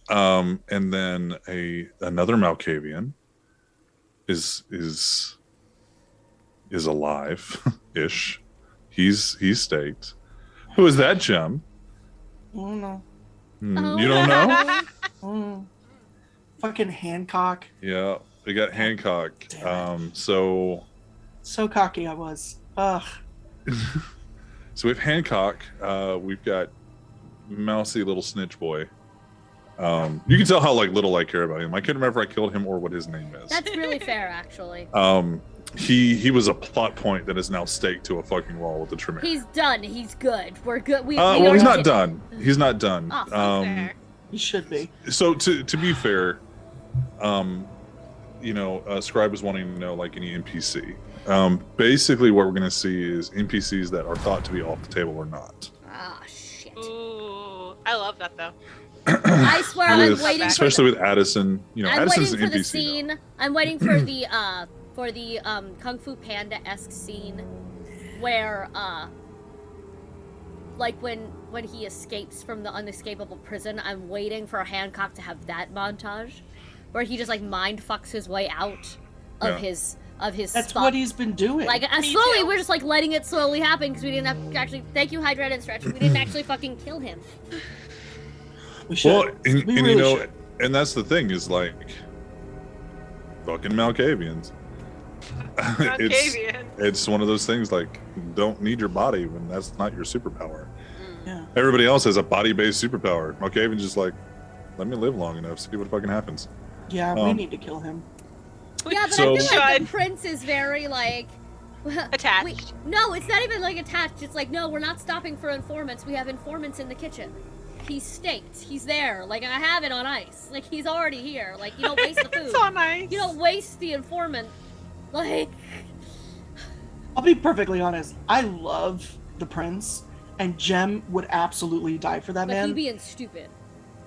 and then another Malkavian is alive-ish. He's staked. Who is that, Jem? I don't know. Oh. You don't know? Mm. Fucking Hancock. Yeah, we got Hancock. Damn So cocky I was. Ugh. we have Hancock. We've got mousy little snitch boy. You can tell how little I care about him. I couldn't remember if I killed him or what his name is. That's really fair, actually. He was a plot point that is now staked to a fucking wall with the Tremere. He's done. He's good. We're good. We Well, are he's not good. done. He's not done. Oh, fuck Fair. He should be. So to be fair, Scribe was wanting to know any NPC. Basically, what we're going to see is NPCs that are thought to be off the table or not. Ah, shit. Ooh, I love that though. I swear I'm waiting for especially with Addison. I'm Addison's waiting an for the NPC scene. now. I'm waiting for the Kung Fu Panda-esque scene where when he escapes from the unescapable prison. I'm waiting for Hancock to have that montage where he just mind fucks his way out of his That's spot. what he's been doing. Slowly, too. we're just letting it slowly happen because we didn't have to actually. Thank you, Hydra and Stretch. We didn't actually fucking kill him. We should. Well, and We really should. and that's the thing is fucking Malkavians. Octavian. It's one of those things you don't need your body when that's not your superpower. Yeah. Everybody else has a body-based superpower. Malkavian's just let me live long enough, see what fucking happens. Yeah, we need to kill him. Yeah, but So- I feel like the Should. prince is very like Attached. no, it's not even like attached. It's like, no, we're not stopping for informants. We have informants in the kitchen. He's staked. He's there. Like, I have it on ice. Like, he's already here. Like, you don't waste the food. It's so nice. You don't waste the informant. Like, I'll be perfectly honest. I love the prince, and Jem would absolutely die for that but man. he being stupid.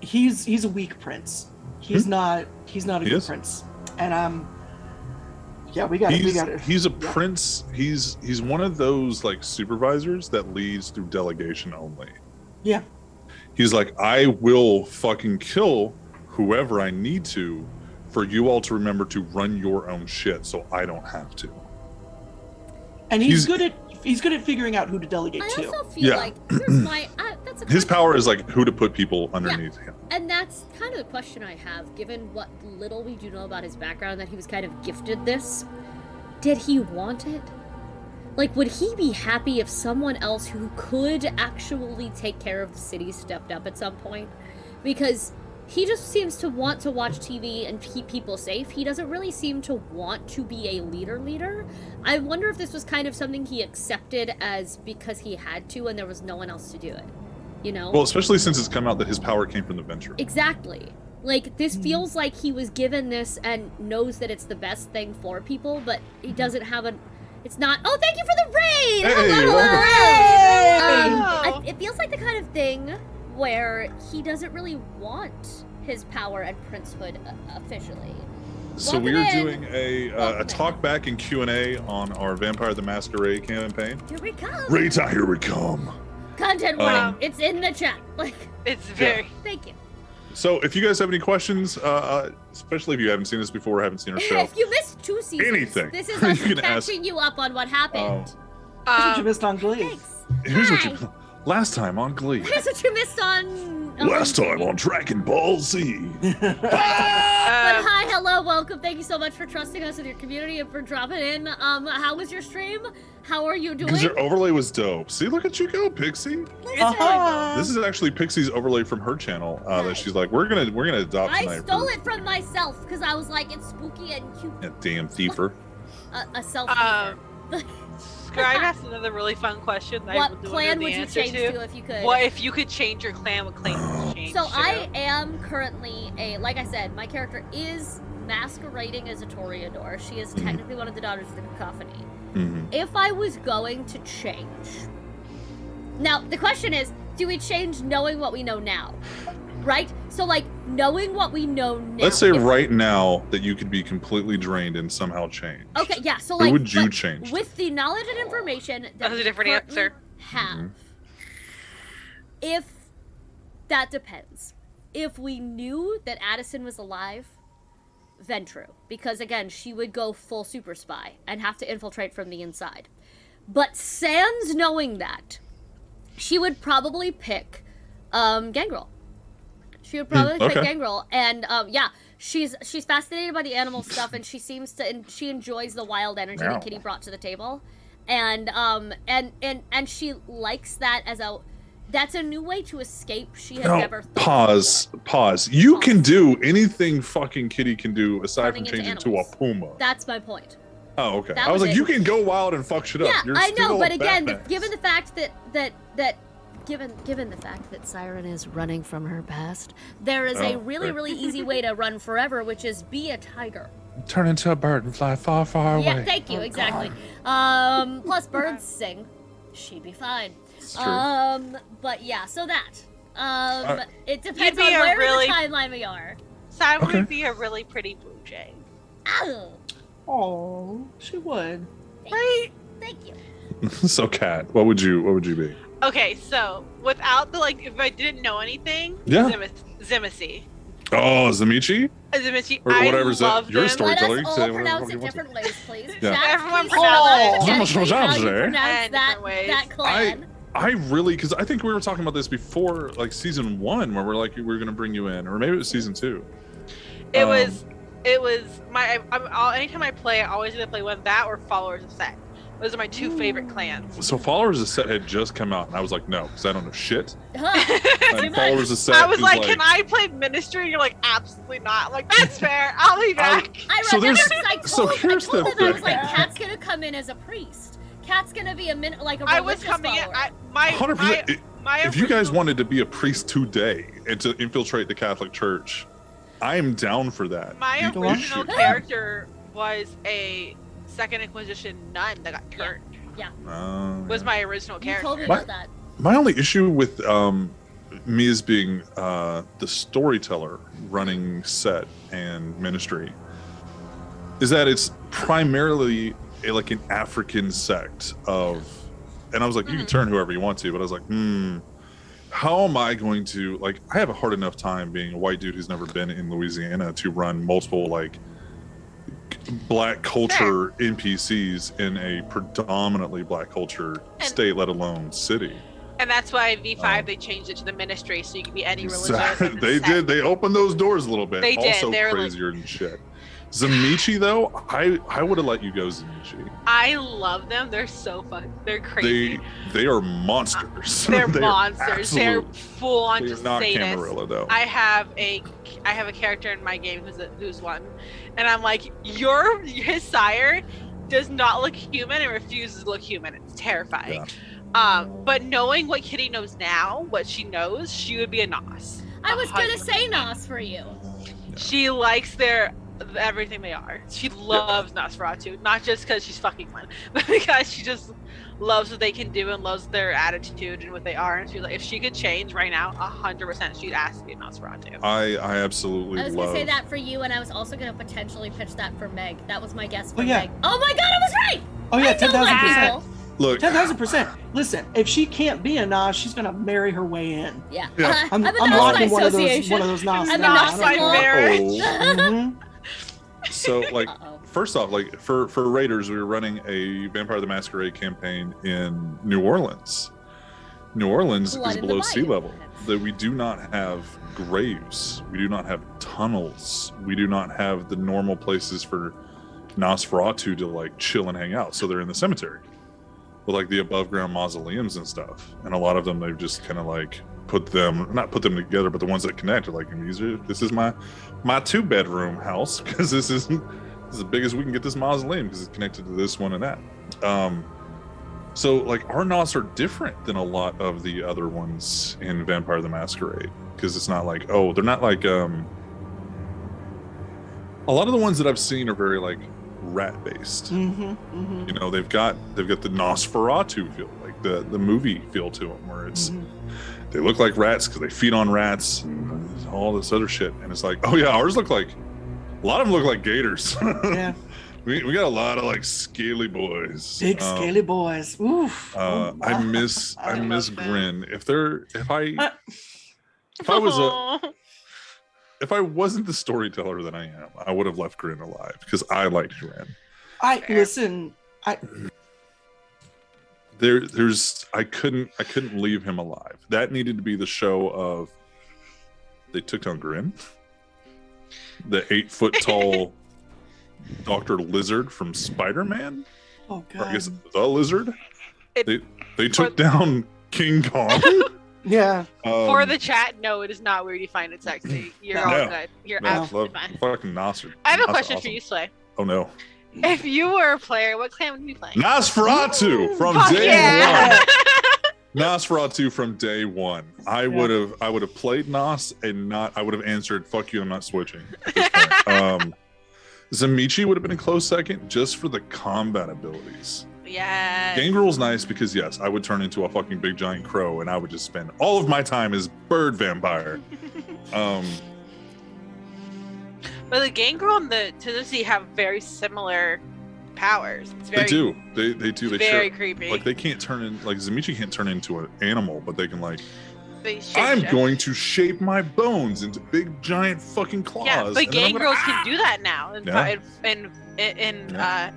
He's a weak prince. He's not a He good is. prince. And yeah, we got it. He's a prince. He's one of those like supervisors that leads through delegation only. Yeah. He's like, I will fucking kill whoever I need to for you all to remember to run your own shit so I don't have to. And he's good at figuring out who to delegate I to. also feel Yeah. like here's my that's a His question. power is like who to put people underneath him. And that's kind of the question I have, given what little we do know about his background, that he was kind of gifted this. Did he want it? Like, would he be happy if someone else who could actually take care of the city stepped up at some point? Because he just seems to want to watch TV and keep people safe. He doesn't really seem to want to be a leader. I wonder if this was kind of something he accepted as because he had to and there was no one else to do it. You know? Well, especially since it's come out that his power came from the Venture. Exactly. Like, this feels like he was given this and knows that it's the best thing for people, but he doesn't have a... It's not... Oh, thank you for the raid! Hey, Hello! welcome. It feels like the kind of thing where he doesn't really want his power and princehood officially. So Welcome we're in. doing a Welcome in. talkback and Q&A on our Vampire the Masquerade campaign. Here we come! Rita, here we come. Content warning. Um, It's in the chat. Like, It's very. thank you. So if you guys have any questions, especially if you haven't seen this before or haven't seen our show, If you missed 2 seasons, Anything. this is You us can ask. catching you up on what happened. That's what you missed on Glee. Thanks. here's what Hi. you last time on Glee. Here's what you missed on... Last time on Dragon Ball Z. But Uh, hi, hello, welcome. Thank you so much for trusting us in your community and for dropping in. How was your stream? How are you doing? Because your overlay was dope. See, look at you go, Pixie. Uh-huh. This is actually Pixie's overlay from her channel. That she's like, we're gonna adopt I tonight. stole it from myself because I was like, it's spooky and cute. Yeah, damn thiefer. A self. Scribe asked another really fun question that I What would clan wonder the would you answer change to if you could? What if you could change your clan? What clan would you change So to? I am currently like I said, my character is masquerading as a Toreador. She is technically one of the daughters of the Cacophony. Mhm. If I was going to change, now the question is, do we change knowing what we know now? Right? So like knowing what we know now. Let's say if- right now that you could be completely drained and somehow change. Okay, yeah. So Who like, would you but change? with the knowledge and information that That's a we different currently answer. have? If that depends. If we knew that Addison was alive, then true, because again, she would go full super spy and have to infiltrate from the inside. But sans knowing that, she would probably pick Gangrel. She would probably pick okay. Gangrel, and yeah, she's fascinated by the animal stuff, and she seems to, and she enjoys the wild energy Meow. that Kitty brought to the table, and she likes that as that's a new way to escape. She had No, never thought pause. You can do anything fucking Kitty can do aside Turning from into changing to a animals. puma. That's my point. Oh, okay. that I was was like, it. you can go wild and fuck shit up. Yeah, You're I know, still but a again, Batman. given the fact given the fact that Siren is running from her past, there is a Oh, really, right. really easy way to run forever, which is be a tiger. Turn into a bird and fly far, far away. Yeah, thank you, exactly. Plus birds sing. She'd be fine. It's true. But yeah, so that. It depends You'd be on a where really- in the timeline we are. Simon Okay. would be a really pretty blue jay. Oh, Oh, she would. Right? thank you. So, Kat, what would you be? Okay, so without the if I didn't know anything, Yeah. Zimissi. Oh, Zamichi? Zimissi, Or I whatever's love that- your them. story. Let Storyteller, us say all whatever pronounce you it want to. different ways, please. Yeah. Chat, Everyone please pronounce tell it us different exactly how you ways. pronounce Different ways. that clan. I really, because I think we were talking about this before, like season 1, where we're like, we were gonna bring you in, or maybe it was season 2. It was my. Anytime I play, I always gonna play one that or Followers of Set. Those are my two favorite clans. So Followers of Set had just come out, and I was like, no, because I don't know shit. Huh. And Followers of Set I was is like, can I play Ministry? And you're like, absolutely not. I'm like, that's fair. I'll be back. I So remember there's- because so I here's told the them, I was thing. like, Kat's gonna come in as a priest. Kat's gonna be a like a I was religious coming in. follower. 100%. My If you guys original- wanted to be a priest today and to infiltrate the Catholic Church, I am down for that. My You go on. original character was a Second Inquisition nun that got turned. Was Yeah. my original You character. told me What? about that. My only issue with me as being the storyteller running Set and Ministry is that it's primarily like an African sect of, and I was like, you can turn whoever you want to, but I was like, how am I going to, like, I have a hard enough time being a white dude who's never been in Louisiana to run multiple like black culture NPCs in a predominantly black culture state, let alone city. And that's why V5 they changed it to the Ministry, so you can be any religion. They did. They opened those doors a little bit. They did. Also They're crazier than shit. Zamichi though, I would have let you go Zamichi. I love them. They're so fun. They're crazy. They are monsters. They're They are monsters. They're absolute- full on They're just not sadists. Camarilla though. I have a character in my game who's one, and I'm like, his sire does not look human and refuses to look human. It's terrifying. But knowing what Kitty knows now, what she knows, she would be a Nos. I was gonna 100%. say Nos for you. She likes everything they are. She loves Nosferatu, not just because she's fucking one, but because she just loves what they can do and loves their attitude and what they are. And she's like, if she could change right now, 100%, she'd ask to be a Nosferatu. I absolutely I was love. gonna say that for you, and I was also gonna potentially pitch that for Meg. That was my guess for Oh, yeah. Meg. Oh my god, I was right! Oh yeah, I know that 10,000%. people. Look, 10,000%. Listen, if she can't be a Nas, she's gonna marry her way in. Yeah. Yeah. I'm a Nos by locking one of association. those Nas. I'm a now. Nos I don't by care. marriage. Mhm. so like Uh-oh. first off, like for Raiders, we were running a Vampire the Masquerade campaign in New Orleans. New Orleans Blood is in the below sea bayou. level. That we do not have graves. We do not have tunnels. We do not have the normal places for Nosferatu to like chill and hang out. So they're in the cemetery with like the above ground mausoleums and stuff. And a lot of them, they've just kind of like not put them together, but the ones that connect are like, this is my 2-bedroom house because this is as big as we can get this mausoleum because it's connected to this one and that. So like our Nos are different than a lot of the other ones in Vampire the Masquerade because it's not like, oh, they're not like a lot of the ones that I've seen are very like rat based. You know, they've got the Nosferatu feel, like the movie feel to them, where it's they look like rats because they feed on rats and all this other shit. And it's like, oh yeah, ours look like a lot of them look like gators. Yeah. we got a lot of like scaly boys, Big scaly boys. Oof. I miss love Grin. If I Aw. wasn't the storyteller that I am, I would have left Grin alive because I liked Grin. Listen. I couldn't leave him alive. That needed to be the show of they took down Grin, the 8-foot tall Dr. Lizard from Spider-Man. Oh Or I guess god. the Lizard. It- They took down King Kong. Yeah. For the chat, no, it is not weird you find it sexy. You're all No. good. You're No, absolutely love fine. fucking Nosfer. I have a Nos question awesome. for you, Slay. Oh no. If you were a player, what clan would you be playing? Nosferatu from Fuck day yeah! one. Nosferatu from day one. I would have played Nos and I would have answered, fuck you, I'm not switching at this point. Zamichi would have been a close second just for the combat abilities. Yes. Gangrel's nice because yes, I would turn into a fucking big giant crow and I would just spend all of my time as bird vampire. But the Gangrel and the Tennessee have very similar powers. It's very, They do. They do. They very share. creepy. Like they can't turn in. Like Zamichi can't turn into an animal, but they can like. They I'm shape-shift. going to shape my bones into big giant fucking claws. Yeah, but and then I'm gonna- Gangrels can do that now. Yeah.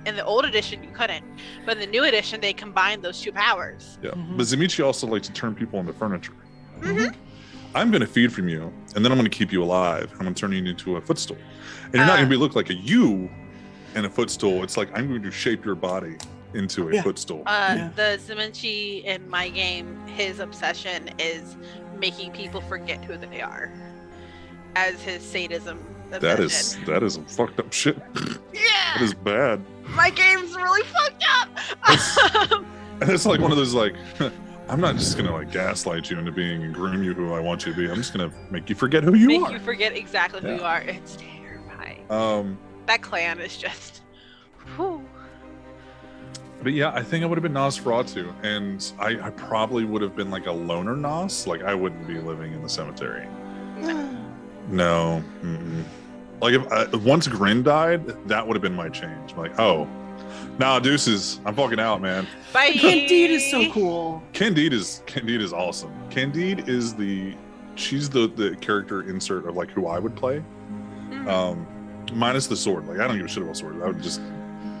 In the old edition, you couldn't. But in the new edition, they combined those two powers. Yeah, Mhm. but Zamichi also likes to turn people into furniture. Mhm. I'm going to feed from you, and then I'm going to keep you alive. I'm going to turn you into a footstool, and you're not going to look like a you and a footstool. It's like I'm going to shape your body into a Yeah. footstool. Yeah. The Zemenchi in my game, his obsession is making people forget who they are, as his sadism obsession. That is some fucked up shit. Yeah, That is bad. my game's really fucked up. And it's like one of those like, I'm not just gonna like gaslight you into being and groom you who I want you to be. I'm just gonna make you forget who you Make are. you forget exactly who Yeah. you are. It's terrifying. That clan is just. Whew. But yeah, I think I would have been Nosferatu, and I probably would have been like a loner Nos. Like I wouldn't be living in the cemetery. No. Mm-mm. Like if once Grin died, that would have been my change. Like, oh, nah, deuces. I'm fucking out, man. Bye. Candide is so cool. Candide is awesome. Candide is she's the character insert of like who I would play. Minus the sword. Like I don't give a shit about swords.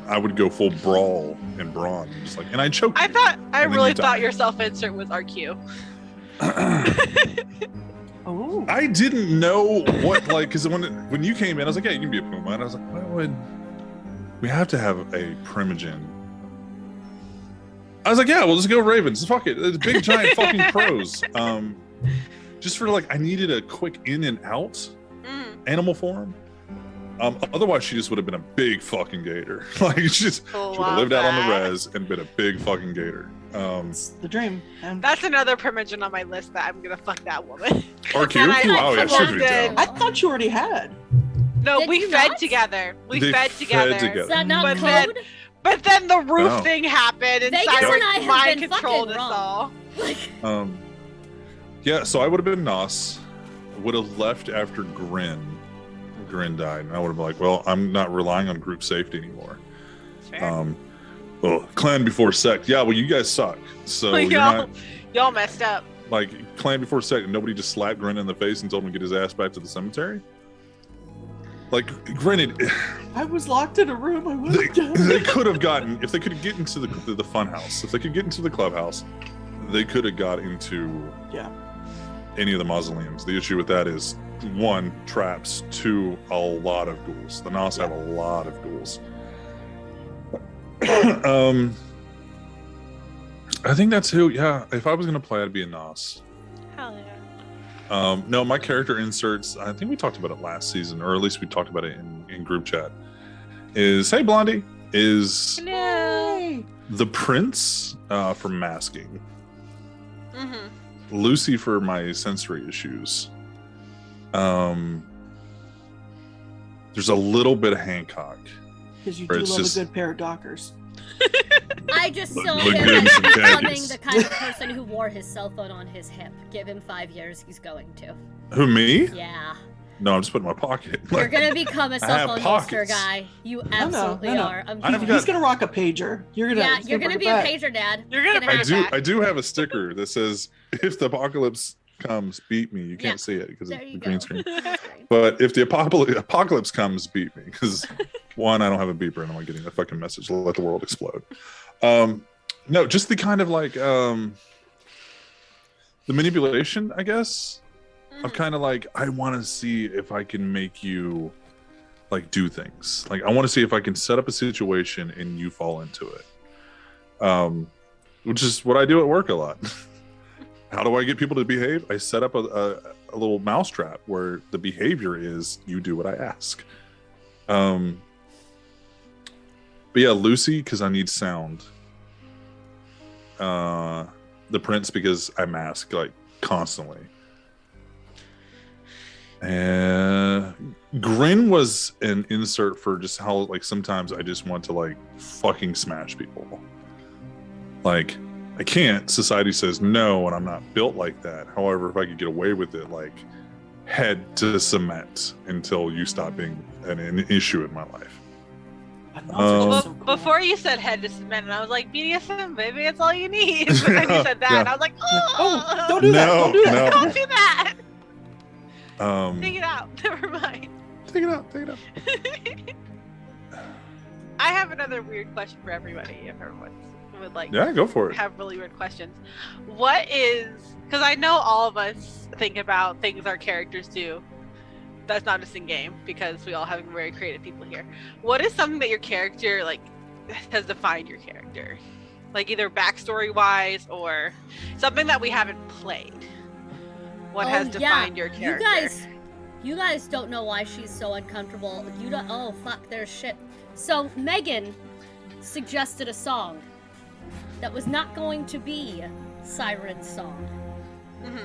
I would go full brawl and brawn. Just like, and I choke. I then really you die. thought your self insert was RQ. Oh. I didn't know what like because when you came in, I was like, yeah, you can be a Puma, and I was like, why would we have to have a Primogen? I was like, yeah, we'll just go Ravens. Fuck it, it's big giant fucking crows. Just for like, I needed a quick in and out animal form. Otherwise, she just would have been a big fucking gator. Like she would have lived out on the res and been a big fucking gator. It's the dream. That's another Primogen on my list that I'm gonna fuck that woman. RQ? And I Oh yeah, she'd be down. I thought you already had. No, Did we you fed not? together. We They fed fed together. together. Is that not But code? But then the roof Oh. thing happened, and Vegas Cyrus and I have mind been controlled us fucking wrong. all. Yeah, so I would have been Nos. Would have left after Grin died, and I would have been like, well, I'm not relying on group safety anymore. Fair. Well, clan before sect. Yeah, well, you guys suck. So you're not y'all messed up. like clan before sect, and nobody just slapped Grin in the face and told him to get his ass back to the cemetery. Like, granted, I was locked in a room. I would they, have done they it. could have gotten, if they could get into the fun house, if they could get into the clubhouse, they could have got into any of the mausoleums. The issue with that is 1, traps, 2, a lot of ghouls. The Nos have a lot of ghouls. I think that's who. Yeah, if I was gonna play, I'd be a Nos. Hell yeah. No, my character inserts. I think we talked about it last season, or at least we talked about it in group chat. Is hey Blondie is No. the prince from masking. Mm-hmm. Lucy for my sensory issues. There's a little bit of Hancock. Because you Or do it's love just- a good pair of Dockers. I just saw Look him good in some becoming khakis. the kind of person who wore his cell phone on his hip. Give him 5 years, he's going to. Who, me? Yeah. No, I'm just putting it in my pocket. You're gonna become a I cell have phone holster pockets. guy. You No, absolutely no. are. I'm I've kidding. got- He's gonna rock a pager. You're gonna. Yeah, he's you're gonna bring be it a back. pager dad. You're gonna It's bring it happen. I do have a sticker that says, if the apocalypse comes, beat me. You can't Yeah. see it because of There the you green go. screen. That's great. But if the apocalypse comes, beat me. Because 1, I don't have a beeper and I'm not getting a fucking message to let the world explode. No, just the kind of like the manipulation, I guess. Of kind of like, I want to see if I can make you like do things. Like I want to see if I can set up a situation and you fall into it. Which is what I do at work a lot. How do I get people to behave? I set up a little mousetrap where the behavior is you do what I ask. But yeah, Lucy, because I need sound. The prince, because I mask like constantly. And Grin was an insert for just how like sometimes I just want to like fucking smash people. Like I can't. Society says no, and I'm not built like that. However, if I could get away with it, like head to cement until you stop being an issue in my life. But Nos are just so cool. Before you said head to cement, and I was like, BDSM, baby, it's all you need. But then you said that, Yeah. and I was like, Oh, don't do that. No, Don't do that. no. Don't do that. Take Take it out. Never mind. it out. Take it out. I have another weird question for everybody. If everyone would like Yeah, go for it. have really weird questions. What is, because I know all of us think about things our characters do. That's not just in game, because we all have very creative people here. What is something that your character like has defined your character? Like either backstory wise or something that we haven't played. What has defined your character? You guys don't know why she's so uncomfortable. You don't. Oh fuck, there's shit. So Megan suggested a song that was not going to be Siren's song.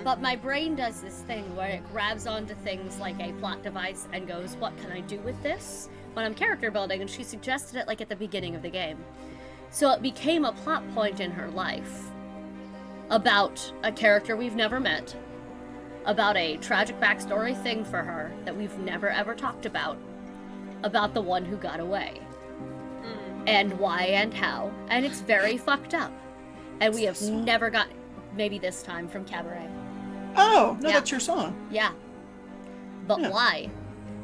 But my brain does this thing where it grabs onto things like a plot device and goes, what can I do with this? When I'm character building, and she suggested it like at the beginning of the game. So it became a plot point in her life about a character we've never met, about a tragic backstory thing for her that we've never ever talked about the one who got away. And why and how. And it's very fucked up. And we have never got, maybe this time, from Cabaret. Oh, no, Yeah. that's your song. Yeah. But Yeah. why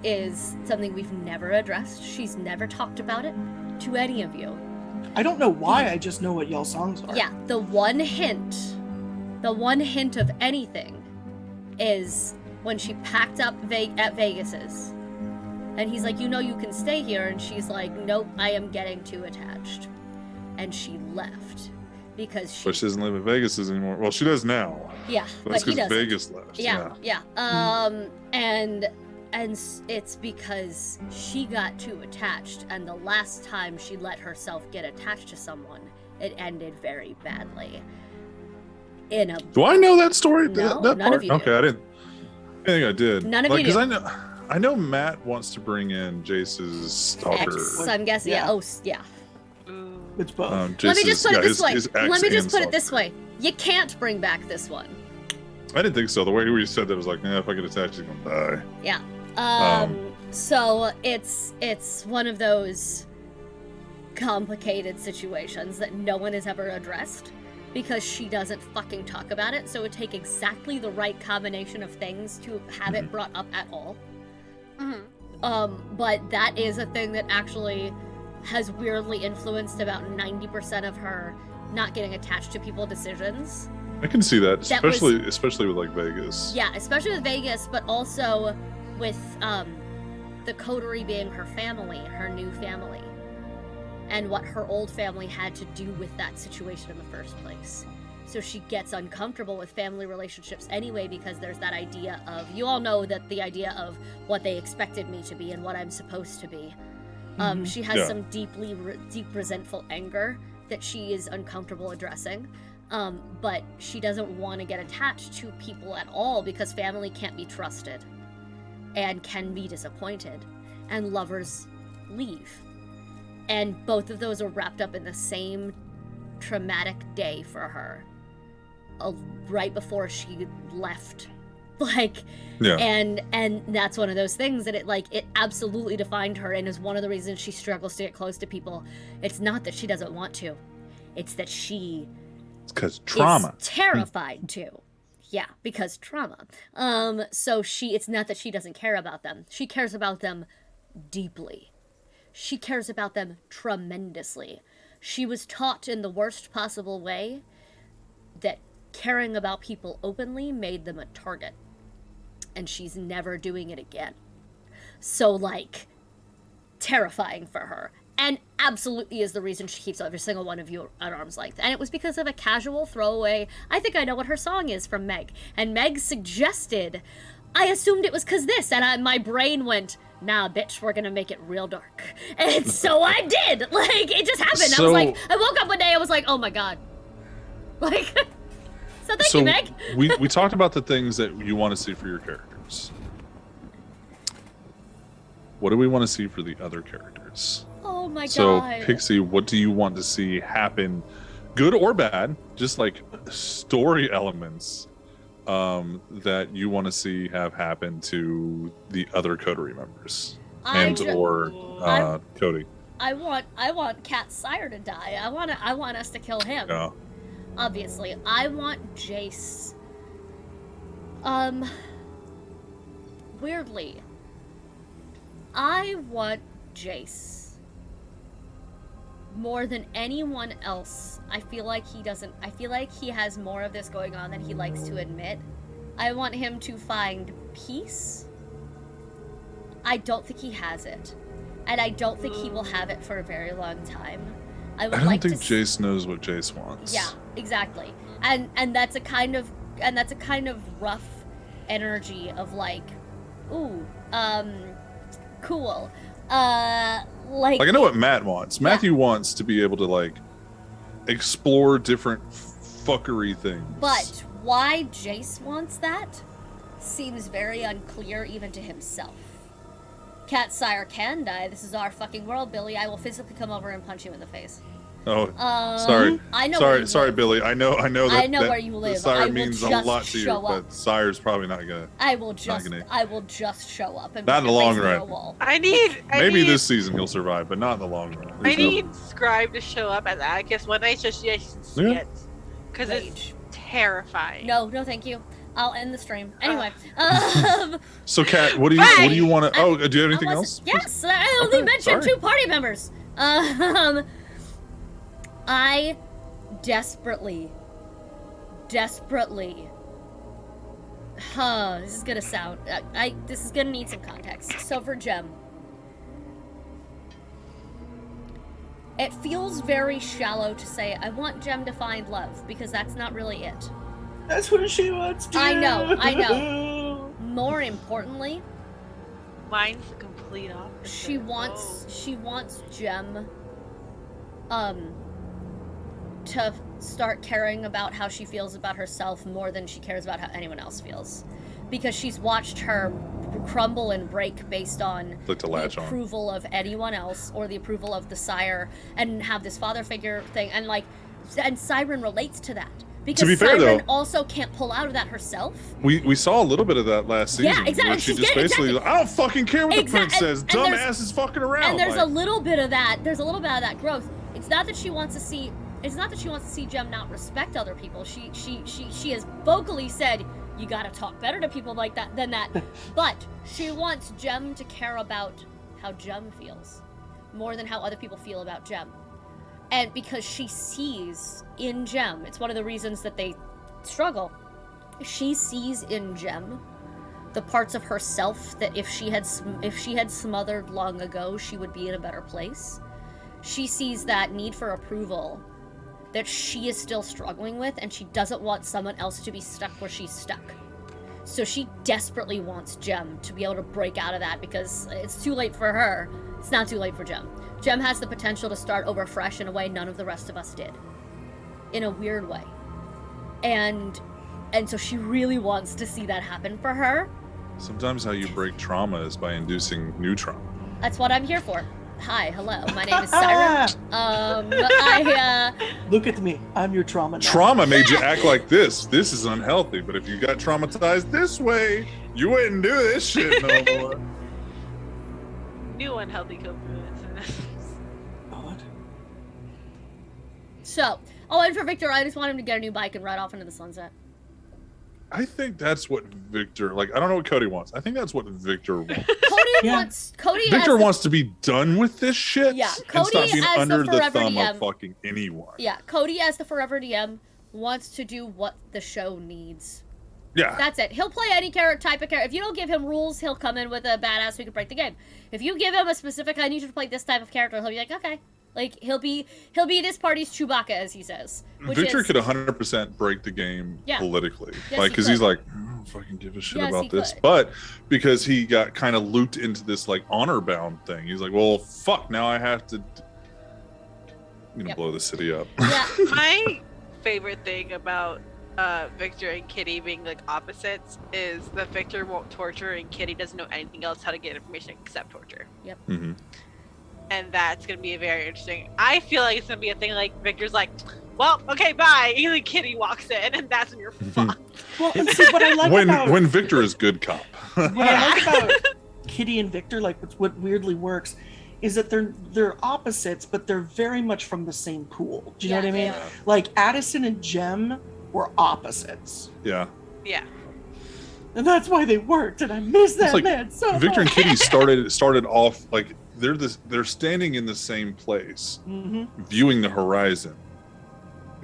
is something we've never addressed. She's never talked about it to any of you. I don't know why, I just know what y'all songs are. Yeah, the one hint of anything is when she packed up at Vegas's. And he's like, you know you can stay here. And she's like, nope, I am getting too attached. And she left. Because she... But she doesn't live in Vegas anymore. Well, she does now. Yeah, That's but he because doesn't. Vegas left. Yeah. And it's because she got too attached, and the last time she let herself get attached to someone, it ended very badly. Do I know that story? No, that none part? of you do. Okay, I didn't. I think I did. None of you do. Because I know Matt wants to bring in Jace's stalker. Ex, I'm guessing. Yeah. Yeah. Oh, yeah. It's both. Let me just put it this way. his ex Let me just and put it this stalker. way. You can't bring back this one. I didn't think so. The way you said that was like, if I get attached, he's gonna die. Yeah. Um, So it's one of those complicated situations that no one has ever addressed because she doesn't fucking talk about it. So it would take exactly the right combination of things to have it brought up at all. But that is a thing that actually has weirdly influenced about 90% of her not getting attached to people decisions. I can see that, That was- especially with like Vegas. Yeah, especially with Vegas, but also with the coterie being her family, her new family, and what her old family had to do with that situation in the first place. So she gets uncomfortable with family relationships anyway because there's that idea of, you all know that the idea of what they expected me to be and what I'm supposed to be. She has Yeah. some deep resentful anger that she is uncomfortable addressing. But she doesn't want to get attached to people at all because family can't be trusted and can be disappointed, and lovers leave. And both of those are wrapped up in the same traumatic day for her, right before she left. Yeah. And that's one of those things that it absolutely defined her and is one of the reasons she struggles to get close to people. It's not that she doesn't want to, it's that she It's because trauma. is terrified too. Yeah, because trauma. So it's not that she doesn't care about them. She cares about them deeply. She cares about them tremendously. She was taught in the worst possible way that caring about people openly made them a target. And she's never doing it again. So, terrifying for her. And absolutely is the reason she keeps every single one of you at arm's length. And it was because of a casual throwaway, I think I know what her song is, from Meg. And Meg suggested, I assumed it was because this, and my brain went, nah, bitch, we're gonna make it real dark. And so I did! It just happened. I was like, I woke up one day, I was like, oh my god. So thank you, Meg. we talked about the things that you want to see for your characters. What do we want to see for the other characters? Oh my So, god. Pixie, what do you want to see happen, good or bad, just like story elements that you want to see have happen to the other coterie members or Cody? I want Cat Sire to die. I want us to kill him. Yeah. Obviously. I want Jace. Weirdly, I want Jace more than anyone else. I feel like he has more of this going on than he likes to admit. I want him to find peace. I don't think he has it. And I don't think he will have it for a very long time. I would I don't like think to Jace knows what Jace wants. Yeah, exactly. And that's a kind of rough energy of like, ooh, cool. Like I know what Matt wants. Yeah. Matthew wants to be able to like explore different fuckery things. But why Jace wants that seems very unclear even to himself. Cat sire can die. This is our fucking world, Billy. I will physically come over and punch you in the face. Oh, sorry. I know. Where you Sorry, live. Billy. I know that. I know that where you live. Sire I will means a just lot to you, show up. but Sire's probably not gonna. I will just show up and Not in the put your long face through run. a wall. I need This season he'll survive, but not in the long run. I There's no- need Scribe to show up at Atticus one night just yes, Yeah. because it's Rage. terrifying. No, thank you. I'll end the stream. Anyway, So, Kat, what do you want to? Oh, do you have anything else? Yes, I only Okay, mentioned sorry. 2 party members. I desperately. This is gonna sound. This is gonna need some context. So for Gem, it feels very shallow to say I want Gem to find love because that's not really it. That's what she wants to. I know. More importantly, Mine's the complete opposite. she wants Gem to start caring about how she feels about herself more than she cares about how anyone else feels, because she's watched her crumble and break based on Like to the latch on. approval of anyone else or the approval of the sire, and have this father figure thing, and Siren relates to that because be fair, Siren though, also can't pull out of that herself. We saw a little bit of that last season. Yeah, exactly. Where she She's just getting- basically, exactly. I don't fucking care what the prince says. And there's- Dumbass is fucking around. And there's like, a little bit of that. There's a little bit of that growth. It's not that she wants to see Gem not respect other people. She has vocally said, you gotta talk better to people like that than that. But she wants Gem to care about how Gem feels more than how other people feel about Gem. And because she sees in Gem, it's one of the reasons that they struggle. She sees in Gem the parts of herself that if she had smothered long ago, she would be in a better place. She sees that need for approval that she is still struggling with, and she doesn't want someone else to be stuck where she's stuck. So she desperately wants Gem to be able to break out of that, because it's too late for her. It's not too late for Gem. Gem has the potential to start over fresh in a way none of the rest of us did. In a weird way. And so she really wants to see that happen for her. Sometimes how you break trauma is by inducing new trauma. That's what I'm here for. Hi, hello. My name is Siren. Look at me. I'm your trauma now. Trauma made you act like this. This is unhealthy. But if you got traumatized this way, you wouldn't do this shit no more. New unhealthy co-influence. God. So, and for Victor, I just want him to get a new bike and ride off into the sunset. I think that's what Victor, I don't know what Cody wants. I think that's what Victor wants. Victor wants to be done with this shit. Yeah, and Cody stop being as the under the forever thumb DM. of fucking anyone. Yeah, Cody as the forever DM wants to do what the show needs. Yeah. That's it. He'll play any type of character. If you don't give him rules, he'll come in with a badass who can break the game. If you give him a specific, I need you to play this type of character, he'll be like, okay. Like, he'll be this party's Chewbacca, as he says. Victor could 100% break the game politically. Yes, because he he's could. like, I don't fucking give a shit Yes, about he this. could. But because he got kind of looped into this honor bound thing, he's like, well, fuck, now I have to blow the city up. Yeah. My favorite thing about Victor and Kitty being opposites is that Victor won't torture and Kitty doesn't know anything else how to get information except torture. Yep. Mm-hmm. And that's gonna be very interesting. I feel like it's gonna be a thing Victor's like, well, okay, bye. And then Kitty walks in, and that's when you're fucked. Well, and see, what I like when Victor is good cop. What I like about Kitty and Victor, what weirdly works, is that they're opposites, but they're very much from the same pool. Do you know what I mean? Yeah. Like Addison and Jem were opposites. Yeah. Yeah. And that's why they worked, and I miss that man so much. Victor and Kitty started off they're standing in the same place, viewing the horizon,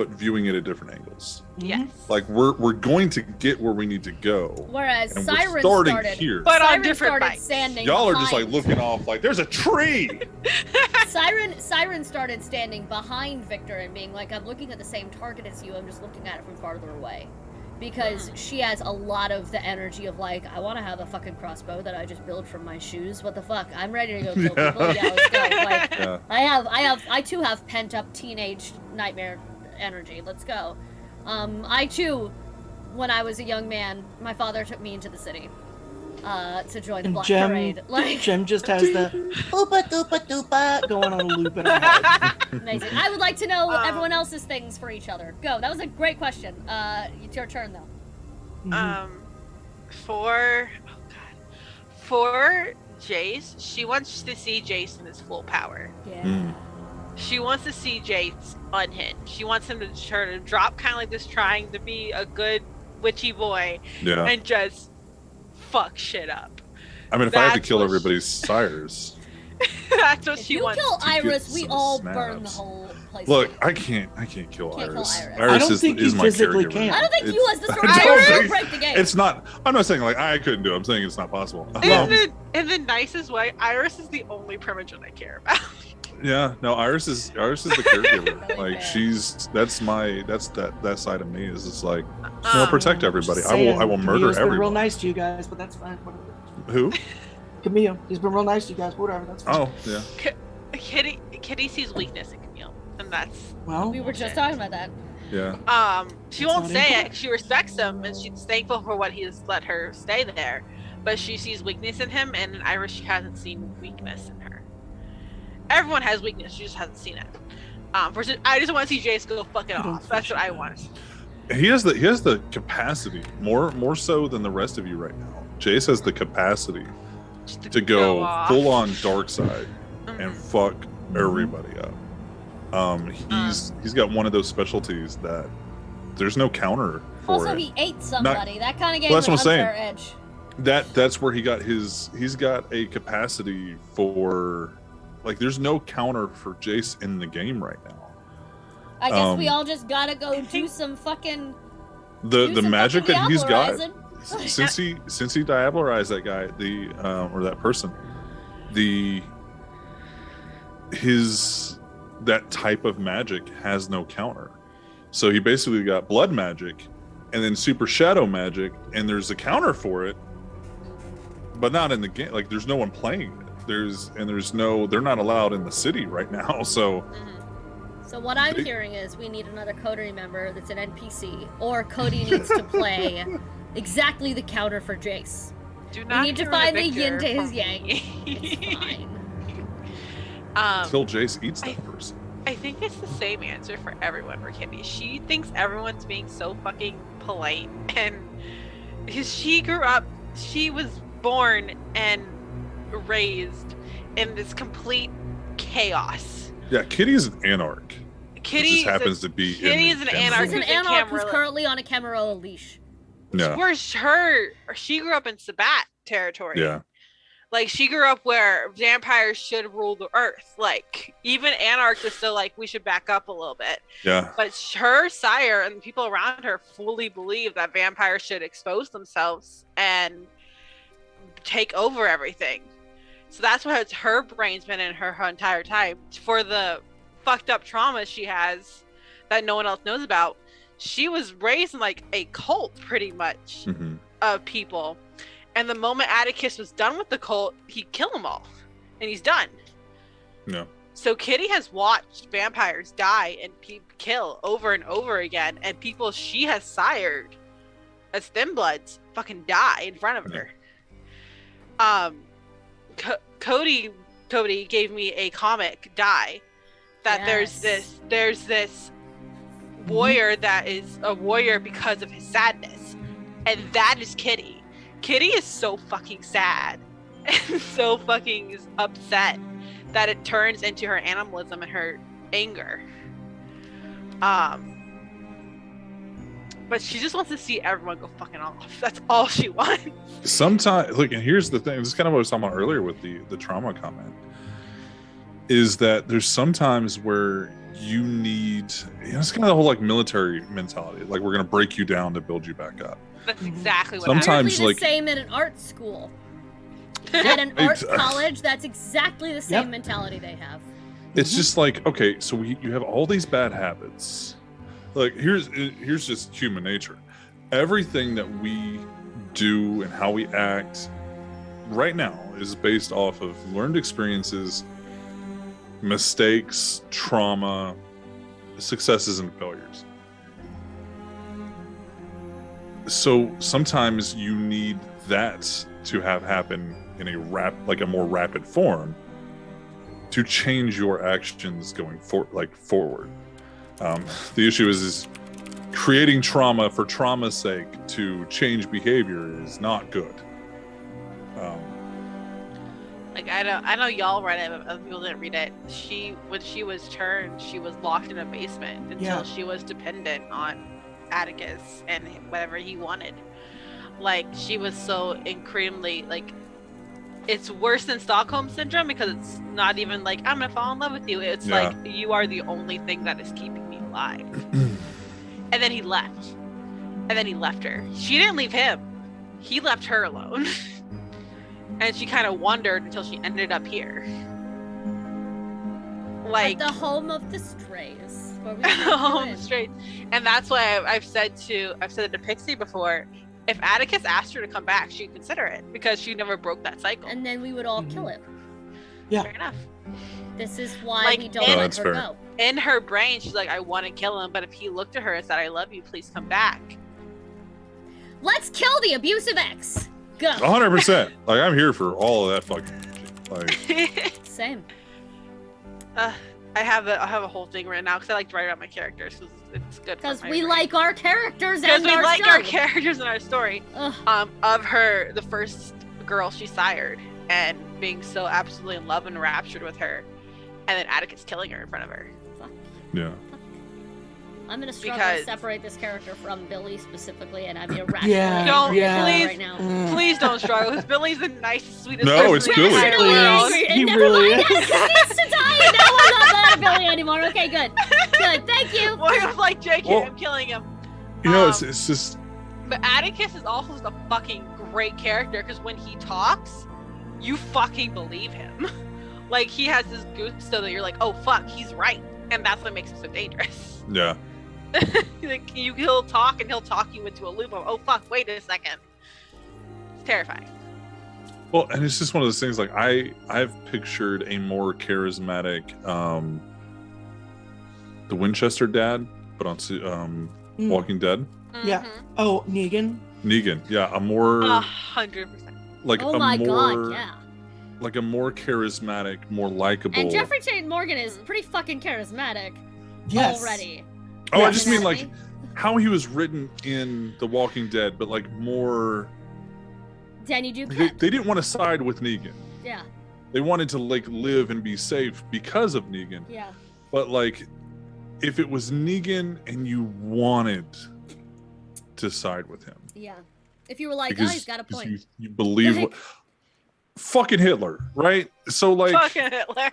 but viewing it at different angles. Yes. Like we're going to get where we need to go. Whereas And Siren we're starting started here. But on Siren different started bikes. standing Y'all are just like behind- looking off like there's a tree. Siren started standing behind Victor and being like, I'm looking at the same target as you, I'm just looking at it from farther away. Because she has a lot of the energy of like, I want to have a fucking crossbow that I just build from my shoes. What the fuck? I'm ready to go kill people. Yeah, let's go. Like, Yeah. I too have pent up teenage nightmare energy. Let's go. I too, when I was a young man, my father took me into the city to join the And Black Jem, Parade. Like, Jem just has the oopa doopa doopa going on a loop in her head. amazing. I would like to know everyone else's things for each other. Go. That was a great question. It's your turn though. For Jace, she wants to see Jace in his full power. Yeah. She wants to see Jace unhinged. She wants him to try to drop, kind of like this, trying to be a good witchy boy Yeah. and just fuck shit up. I mean, if I had to That's kill what everybody's sires, That's what If she you wants. kill to get Iris, we some all snaps. burn the whole place. look, down. I can't kill Can't kill Iris. Iris. I don't is, think is you my physically caregiver. can. I don't think you It's- as the I storyteller don't will think- break the game. It's not. I'm not saying like I couldn't do it. I'm saying it's not possible. In the nicest way, Iris is the only primogen I care about. Yeah, no, Iris is the caregiver. Really Like fair. that's that side of me is just like protect everybody. Just I will saying, murder Camille's been real everyone. nice to you guys, but that's fine. Whatever. Who? Camille, he's been real nice to you guys. Whatever, that's fine. Oh, yeah. Kitty sees weakness in Camille, and that's Well, We were just talking about that. Yeah. she That's won't not say it. important. She respects him, and she's thankful for what he has let her stay there. But she sees weakness in him, and in Iris, she hasn't seen weakness in her. Everyone has weakness, she just hasn't seen it. I just want to see Jace go fucking I don't off. That's what I appreciate want. He has the capacity more so than the rest of you right now. Jace has the capacity Just to go off. full on dark side and Mhm. fuck everybody up. He's got one of those specialties that there's no counter for Also, it. he ate somebody. That kind of gave Well, that's him an what I'm unfair edge. That's where he's got a capacity for, like, there's no counter for Jace in the game right now. I guess we Um, all just gotta go do some fucking. The do some magic fucking that he's got Diablerizing. since he diablerized that guy, or that person, that type of magic has no counter. So he basically got blood magic and then super shadow magic, and there's a counter for it, but not in the game. Like, there's no one playing it. They're not allowed in the city right now. So Mhm. So what I'm hearing is we need another Coterie member that's an NPC, or Cody needs to play exactly the counter for Jace. Do not need to get rid of find the Victor yin to his from yang. me. It's fine. until Jace eats that person. I think it's the same answer for everyone for Kimmy. She thinks everyone's being so fucking polite, and because she was born and raised in this complete chaos. Yeah, Kitty's an anarch. Kitty just happens to be in Kitty is the an camera. anarch. She's an who's in anarch who's Camarilla. currently on a Camarilla leash. Yeah, She grew up in Sabat territory. yeah. Like, she grew up where vampires should rule the earth. Like, even anarchs are still like, we should back up a little bit. Yeah. But her sire and the people around her fully believe that vampires should expose themselves and take over everything. So that's what her brain's been in her entire time. For the fucked up trauma she has that no one else knows about, she was raised in like a cult, pretty much, Hmm. of people. And the moment Atticus was done with the cult, he'd kill them all. And he's done. No. So Kitty has watched vampires die and kill over and over again, and people she has sired as thin bloods fucking die in front of her. Cody gave me a comic die that Yes. there's this warrior that is a warrior because of his sadness, and that is Kitty. Kitty is so fucking sad and so fucking upset that it turns into her animalism and her anger. But she just wants to see everyone go fucking off. That's all she wants. Sometimes, look, and here's the thing. This is kind of what I was talking about earlier with the trauma comment. Is that there's sometimes where you need, it's kind of the whole like military mentality. Like we're gonna break you down to build you back up. That's exactly what Sometimes, happened. Apparently like- the same at an art school. At an art college, that's exactly the same Yep. mentality they have. It's just like, okay, so you have all these bad habits. Like here's just human nature. Everything that we do and how we act right now is based off of learned experiences, mistakes, trauma, successes, and failures. So sometimes you need that to have happen in a more rapid form to change your actions going forward. The issue is creating trauma for trauma's sake to change behavior is not good. Like I know y'all read it, but other people didn't read it. When she was turned, she was locked in a basement until she was dependent on Atticus and whatever he wanted. Like she was so incredibly like, it's worse than Stockholm syndrome because it's not even like I'm gonna fall in love with you. It's like you are the only thing that is keeping me alive. And then he left. And then he left her. She didn't leave him. He left her alone. And she kind of wondered until she ended up here. Like At the home of the strays. Where we home in. straight. And that's why I've said it to Pixie before. If Atticus asked her to come back, she'd consider it because she never broke that cycle. And then we would all kill him. Yeah. Fair enough. This is why Like, we don't No, let that's her fair. go. In her brain, she's like, I want to kill him. But if he looked at her and said, I love you, please come back. Let's kill the abusive ex. Go. 100%. Like I'm here for all of that fucking shit. Like Same. I have a whole thing written out because I like to write about my characters because it's good. Because we like our characters because and we our like story. our characters and our story. Ugh. Of her, the first girl she sired, and being so absolutely in love and raptured with her, and then Atticus killing her in front of her. Fuck. yeah. I'm gonna struggle Because- to separate this character from Billy specifically, and I'm irrationally Yeah, angry Don't- yeah. at Billy please. right now. Please don't struggle because Billy's the nicest, sweetest No, person it's in Billy. the entire Rationally world. angry, and He never really mind, is. Atticus needs to die, and now I'm not mad at Billy anymore. Okay, good. Good, thank you. Well, it was like JK, Well, I'm killing him. You know, Um, it's just But Atticus is also just a fucking great character because when he talks, you fucking believe him. Like he has this gusto that you're like, oh fuck, he's right, and that's what makes him so dangerous. yeah. Like he'll talk and he'll talk you into a loop of, oh fuck, wait a second. It's terrifying. Well, and it's just one of those things. Like I've pictured a more charismatic, the Winchester dad, but on Walking Dead, Yeah. Oh, Negan. Negan. Yeah, a more 100%. like Oh a my more god, yeah. like a more charismatic, more likable. And Jeffrey Tate Morgan is pretty fucking charismatic Yes. already. Oh, I Yes. just mean like Definitely. how he was written in The Walking Dead, but like more. Danny Duquette. They didn't want to side with Negan. Yeah, They wanted to like live and be safe because of Negan. yeah. But like, if it was Negan and you wanted to side with him, Yeah. If you were like, oh, because, he's got a because point. you believe what, fucking Hitler, right? So like, Fucking Hitler.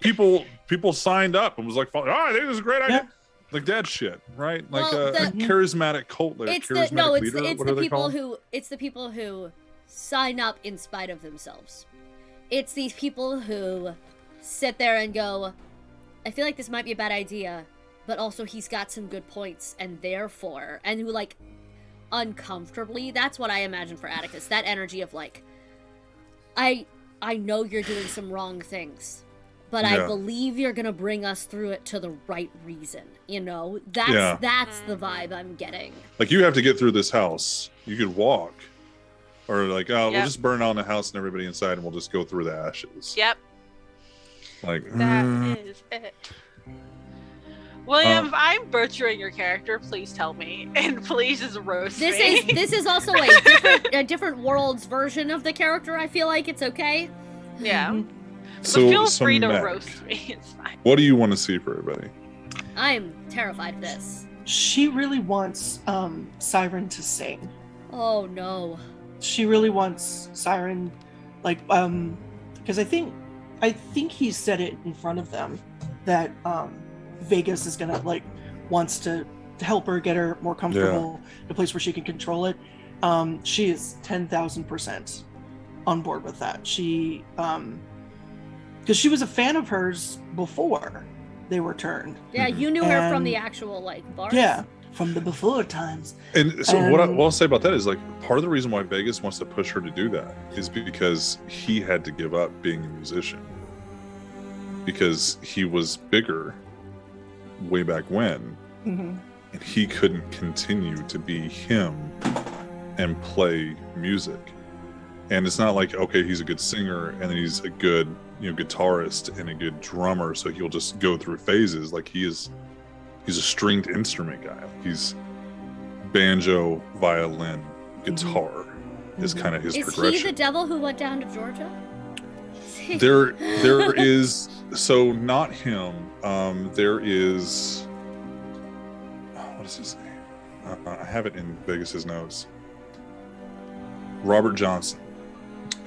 people signed up and was like, oh, I think this is a great idea. Yeah. Like that shit, right? Like Well, a the- charismatic cult leader. It's the charismatic no, it's leader, the, it's what the are they people called? who it's the people who sign up in spite of themselves. It's these people who sit there and go, I feel like this might be a bad idea, but also he's got some good points, and therefore, and who like uncomfortably, that's what I imagine for Atticus. That energy of like, I know you're doing some wrong things, but I Yeah. believe you're gonna bring us through it to the right reason. You know, that's Yeah. that's the vibe I'm getting. Like you have to get through this house. You could walk, or like, oh, we'll Yep. just burn down the house and everybody inside, and we'll just go through the ashes. Yep, Like that is it. William, if I'm butchering your character, please tell me, and please just roast This me. is also a different world's version of the character. I feel like it's okay. Yeah. Mhm. But so. feel so free to Meg, roast me. It's fine. What do you want to see for everybody? I'm terrified of this. She really wants Siren to sing. Oh no. She really wants Siren, like because I think he said it in front of them that Vegas is gonna wants to help her get her more comfortable in a place where she can control it. She is 10,000% on board with that. She because she was a fan of hers before they were turned. Yeah, you knew her from the actual bars. Yeah, from the before times. And so what I'll say about that is part of the reason why Vegas wants to push her to do that is because he had to give up being a musician because he was bigger way back when, and he couldn't continue to be him and play music. And it's not like, okay, he's a good singer and then he's a good guitarist and a good drummer, so he'll just go through phases. He's a stringed instrument guy. He's banjo, violin, guitar is kind of his progression. Is he the devil who went down to Georgia? There is, so not him. There is, what is his name? I have it in Vegas's notes. Robert Johnson.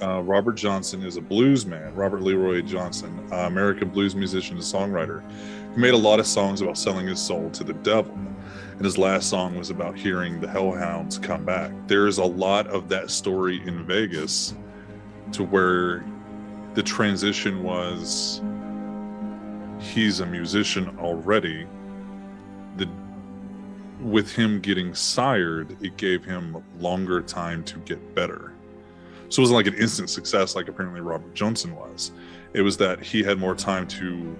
Robert Johnson is a blues man. Robert Leroy Johnson, American blues musician and songwriter, who made a lot of songs about selling his soul to the devil. And his last song was about hearing the hellhounds come back. There's a lot of that story in Vegas to where the transition was, he's a musician already. With him getting sired, it gave him longer time to get better. So it wasn't like an instant success like apparently Robert Johnson was. It was that he had more time to...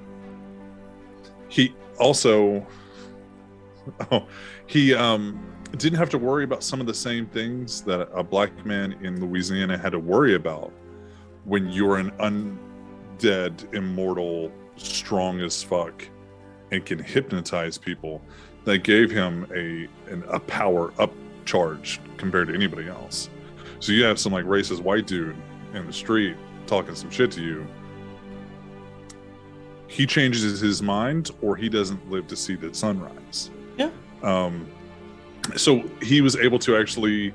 He also... he didn't have to worry about some of the same things that a black man in Louisiana had to worry about when you're an undead, immortal, strong as fuck, and can hypnotize people. That gave him a power up charge compared to anybody else. So you have some racist white dude in the street talking some shit to you. He changes his mind, or he doesn't live to see the sunrise. Yeah. So he was able to actually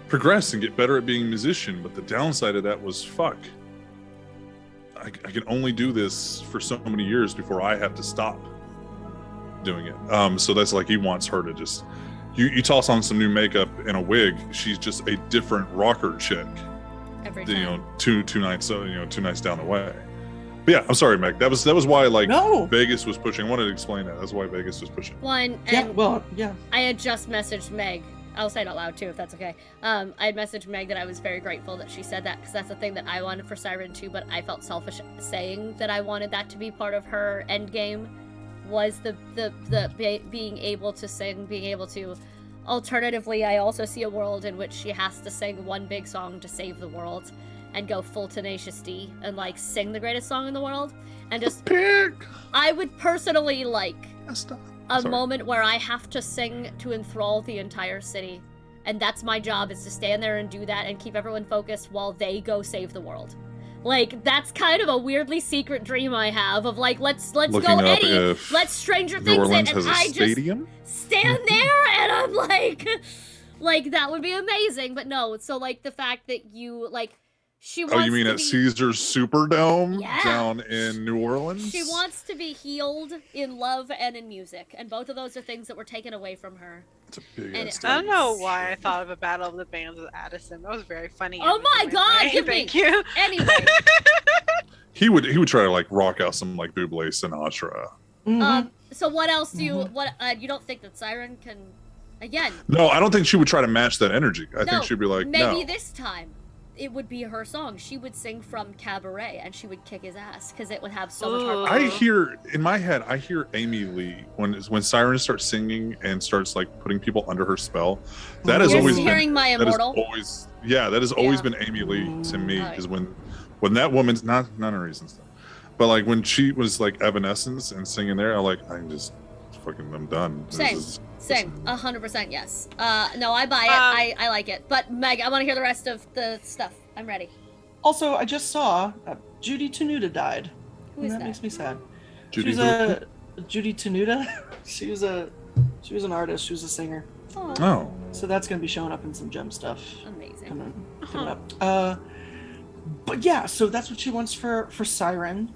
progress and get better at being a musician, but the downside of that was, fuck, I can only do this for so many years before I have to stop doing it. So that's he wants her to just, you toss on some new makeup and a wig, she's just a different rocker chick every time. Two nights down the way. But yeah, I'm sorry, Meg. That was why No. Vegas was pushing. I wanted to explain that. That's why Vegas was pushing. One. Yeah. I had just messaged Meg. I'll say it out loud too, if that's okay. I had messaged Meg that I was very grateful that she said that, because that's the thing that I wanted for Siren too. But I felt selfish saying that I wanted that to be part of her end game. Was the being able to sing, being able to. Alternatively, I also see a world in which she has to sing one big song to save the world, and go full Tenacious D and sing the greatest song in the world, and just. I would personally a moment where I have to sing to enthrall the entire city, and that's my job, is to stand there and do that and keep everyone focused while they go save the world. That's kind of a weirdly secret dream I have of let's go Eddie, let's Stranger Things it, and I stadium? Just stand there and I'm that would be amazing. But no, so the fact that you she wants you mean to at be, Caesars Superdome down in New Orleans? She wants to be healed in love and in music, and both of those are things that were taken away from her. It's a big ass I don't know why I thought of a Battle of the Bands with Addison. That was very funny. Oh my god, give Thank me. you. Anyway. He would try to rock out some Buble Sinatra. So what else do you you don't think that Siren can again? No, I don't think she would try to match that energy. I think she'd be maybe this time it would be her song. She would sing from Cabaret and she would kick his ass because it would have so much heart. I hear in my head, I hear Amy Lee when Siren starts singing and starts putting people under her spell. That has always hearing My Immortal. That has always been Amy Lee to me, because when that woman's not a reason stuff, but when she was Evanescence and singing there, I'm just fucking, I'm done. Same, 100% yes. No, I buy it. I like it. But Meg, I want to hear the rest of the stuff. I'm ready. Also, I just saw Judy Tenuta died. Who is that? That Makes me sad. Judy Tenuta. She was an artist. She was a singer. Oh. So that's gonna be showing up in some gem stuff. Amazing. Coming up. But yeah, so that's what she wants for Siren.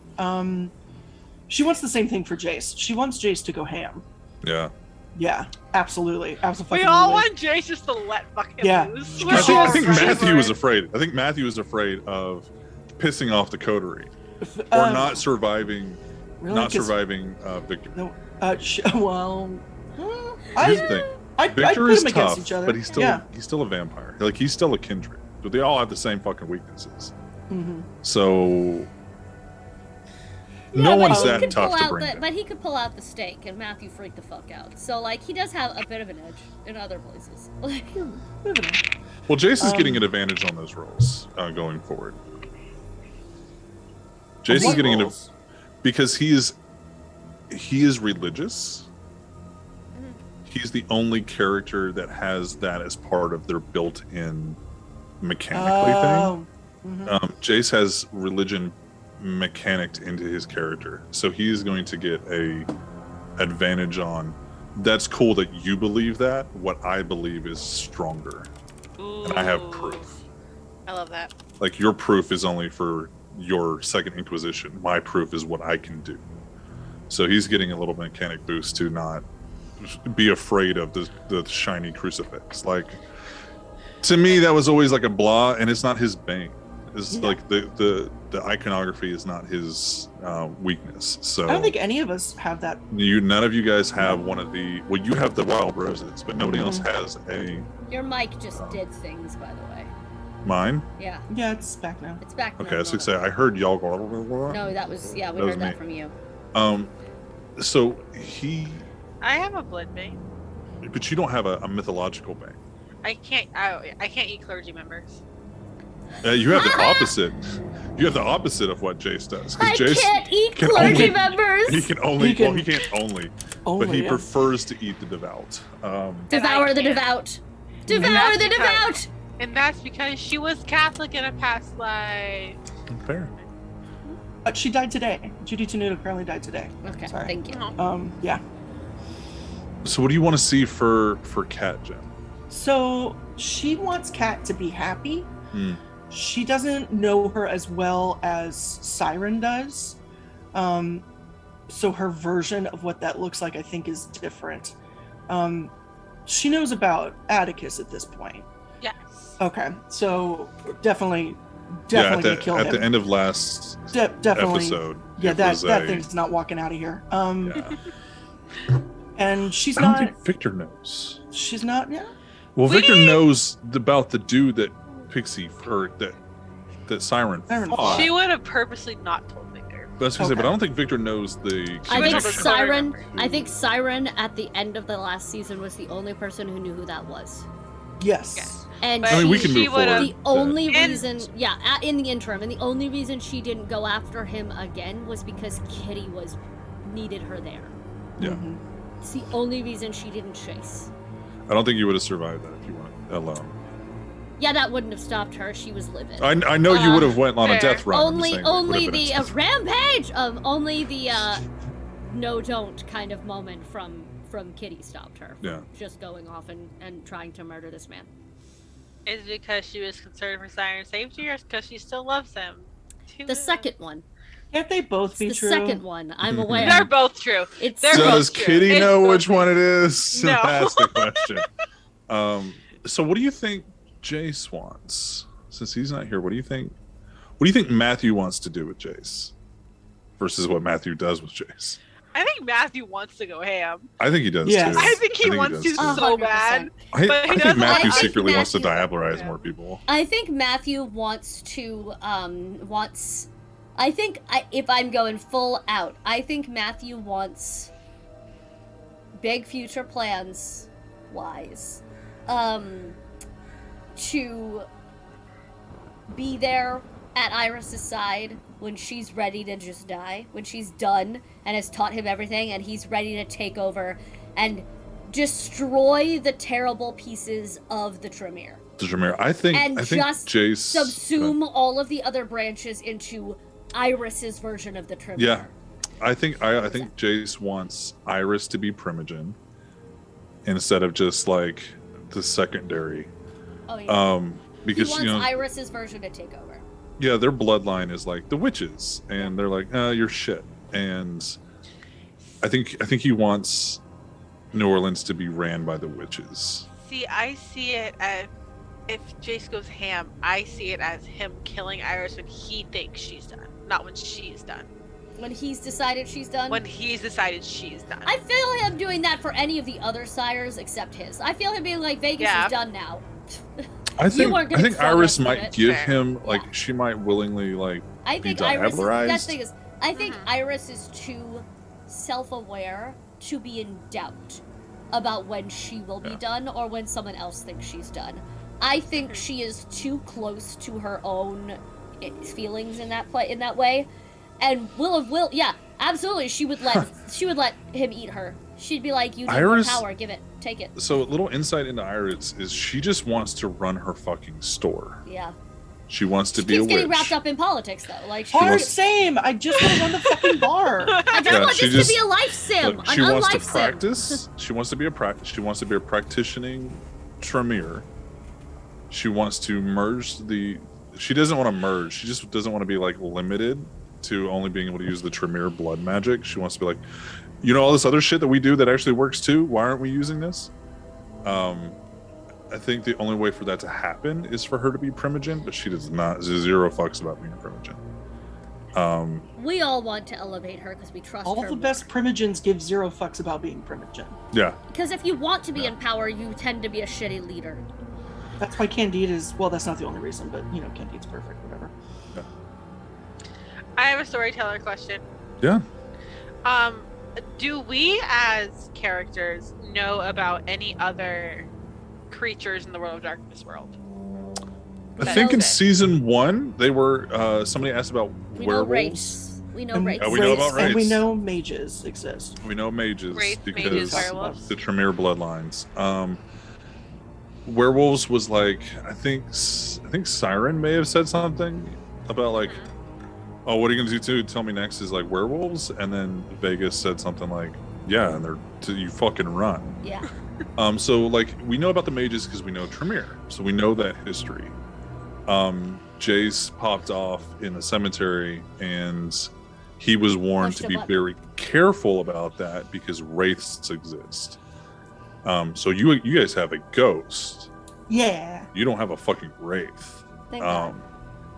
She wants the same thing for Jace. She wants Jace to go ham. Yeah. Yeah, absolutely. Absolutely. We all want Jace just to let fucking Yeah. loose. I We're think- all I think ready Matthew for was it. afraid. I think Matthew was afraid of pissing off the coterie or Um, not surviving, really? not 'Cause- surviving Victor. No. Well. Here's the thing. I'd Victor put is them against tough, each other. but he's still Yeah. a vampire. Like he's still a kindred, but they all have the same fucking weaknesses. Mm-hmm. So Yeah, no but one's he that could tough pull to out bring the, down. But he could pull out the stake, and Matthew freaked the fuck out. So like he does have a bit of an edge in other places. Like, Well, Jace is getting an advantage on those rolls going forward. Jace is What getting roles? because he is religious. He's the only character that has that as part of their built-in mechanically thing. Mhm. Jace has religion mechanicked into his character, so he is going to get a advantage on. That's cool that you believe that. What I believe is stronger, and I have Ooh. proof. I love that. Like your proof is only for your second inquisition. My proof is what I can do. So he's getting a little mechanic boost to not be afraid of the shiny crucifix. Like to me, that was always like a blah, and it's not his bane. It's Yeah. like the iconography is not his weakness. So I don't think any of us have that. none of you guys have one of the. Well, you have the wild roses, but nobody else Mm-hmm. has a your mic just did things, by the way. mine. Yeah, Yeah, it's back now. it's back. Okay, I was now. gonna say I heard y'all go. No, that was we That was heard that me. from you. So he, I have a blood bane. but you don't have a mythological bane. I can't eat clergy members. You have the opposite. You have the opposite of what Jace does. 'Cause I Jace can't eat can clergy only- members. He can only. He can- well, he can't only, Only, but he yeah. prefers to eat the devout. Devour the can't. devout. And Devour that's the because- devout. And that's because she was Catholic in a past life. Fair. But she died today. Judy Tenuta currently died today. Okay, Sorry. thank you. Yeah. So, what do you want to see for Kat, Jen? So she wants Kat to be happy. Hmm. She doesn't know her as well as Siren does. So her version of what that looks like, I think, is different. She knows about Atticus at this point. Yes. Okay, so definitely Yeah, gonna kill him. at the end of last Definitely. episode. Yeah, it that was that a- thing's not walking out of here. Yeah. And she's I don't not. think Victor knows. She's not. Yeah. Well, We- Victor knows about the dude that Pixie or that Siren Siren fought. She would have purposely not told Victor. But I was gonna say, Okay. but I don't think Victor knows the. I was think a connection. Siren. member. I think Siren at the end of the last season was the only person who knew who that was. Yes. Yes. And But I mean, we she- can she move forward. would've- The only And- reason, in the interim, and the only reason she didn't go after him again was because Kitty needed her there. Yeah. Mhm. It's the only reason she didn't chase. I don't think you would have survived that if you went alone. Yeah, that wouldn't have stopped her. She was livid. I know you would have went on a fair. death run. I'm just only saying it would only have been the expensive. rampage. Only the no don't kind of moment from Kitty stopped her. From Yeah. Just going off and trying to murder this man. Is it because she was concerned for Siren's safety, or because she still loves him? The second one. Can't they both be The true? second one. I'm aware. They're both true. It's They're Does both true. Kitty It's know both which true. one it is? No. That's the question. So what do you think Jace wants? Since he's not here, what do you think? What do you think Matthew wants to do with Jace versus what Matthew does with Jace? I think Matthew wants to go ham. I think he does Yes. too. I think he wants does to too. so bad. I but he think doesn't Matthew like- secretly wants to Matthew- diabolarize Yeah. more people. I think Matthew wants to I think if I'm going full out, I think Matthew wants big future plans wise to be there at Iris's side when she's ready to just die, when she's done and has taught him everything and he's ready to take over and destroy the terrible pieces of the Tremere. Jameer, I think just Jace subsume all of the other branches into Iris's version of the Tremere. Yeah, I think Jace wants Iris to be Primogen instead of just like the secondary. Oh yeah. Because he wants Iris's version to take over. yeah, their bloodline is like the witches, and they're like, you're shit. and I think he wants New Orleans to be ran by the witches. See, I see it as if Jace goes ham. I see it as him killing Iris when he thinks she's done, not when she's done. When he's decided she's done? When he's decided she's done. I feel him doing that for any of the other sires except his. I feel him being like, Vegas is done now. I think Iris throw might it. give Fair. him, like, she might willingly, like, I be think Iris. diablerized. That's the thing is, I think Iris is too self-aware to be in doubt about when she will be done or when someone else thinks she's done. I think she is too close to her own feelings in that way, and yeah, absolutely. She would let him eat her. She'd be like, "You need more Iris- power. Give it. Take it." So, a little insight into Iris is she just wants to run her fucking store. Yeah. She wants to She be a keeps getting witch. wrapped up in politics, though. Like, she Hard, wants- same. I just want to run the fucking bar. I just Yeah, want she this to just- be a life sim. Look, she an wants to unlife sim. practice. She wants to be a practicing Tremere. She wants to merge the. She doesn't want to merge. She just doesn't want to be like limited to only being able to use the Tremere blood magic. She wants to be like, all this other shit that we do that actually works too. Why aren't we using this? I think the only way for that to happen is for her to be Primogen, but she does not. Zero fucks about being a Primogen. We all want to elevate her because we trust All her. the best Primogens give zero fucks about being Primogen. Yeah. Because if you want to be in power, you tend to be a shitty leader. That's why Candide is, well, that's not the only reason, but, Candide's perfect, whatever. I have a storyteller question. Yeah. Do we as characters know about any other creatures in the World of Darkness world? I think in Okay. season 1 they were. Somebody asked about We know werewolves. wraiths. We know And wraiths. we know about And we wraiths. know mages exist. We know mages Wraith, because mages, werewolves. the Tremere bloodlines. Werewolves was like I think Siren may have said something about like, oh, what are you gonna do too? Tell me next is like werewolves, and then Vegas said something like, yeah, and you fucking run. Yeah. So like we know about the mages because we know Tremere, so we know that history. Jace popped off in a cemetery, and he was warned Pushed to a be button. very careful about that because wraiths exist. So you guys have a ghost. Yeah. You don't have a fucking wraith. Thank God.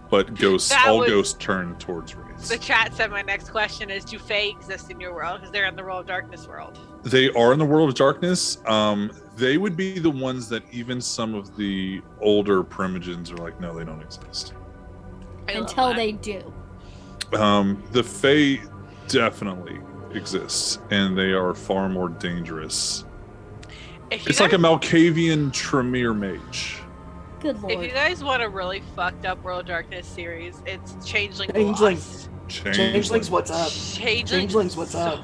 But ghosts, That all was- ghosts turn towards wraiths. The chat said my next question is, do Fae exist in your world? Because they're in the World of Darkness world. They are in the world of darkness. They would be the ones that even some of the older Primogens are like, no, they don't exist. I love Until that. they do. The Fae definitely exists, and they are far more dangerous. If you It's like a guys- Malkavian Tremere mage. Good If lord. you guys want a really fucked up World of Darkness series, it's Changeling Changelings. Lost. Changelings, what's up? Changelings, what's up?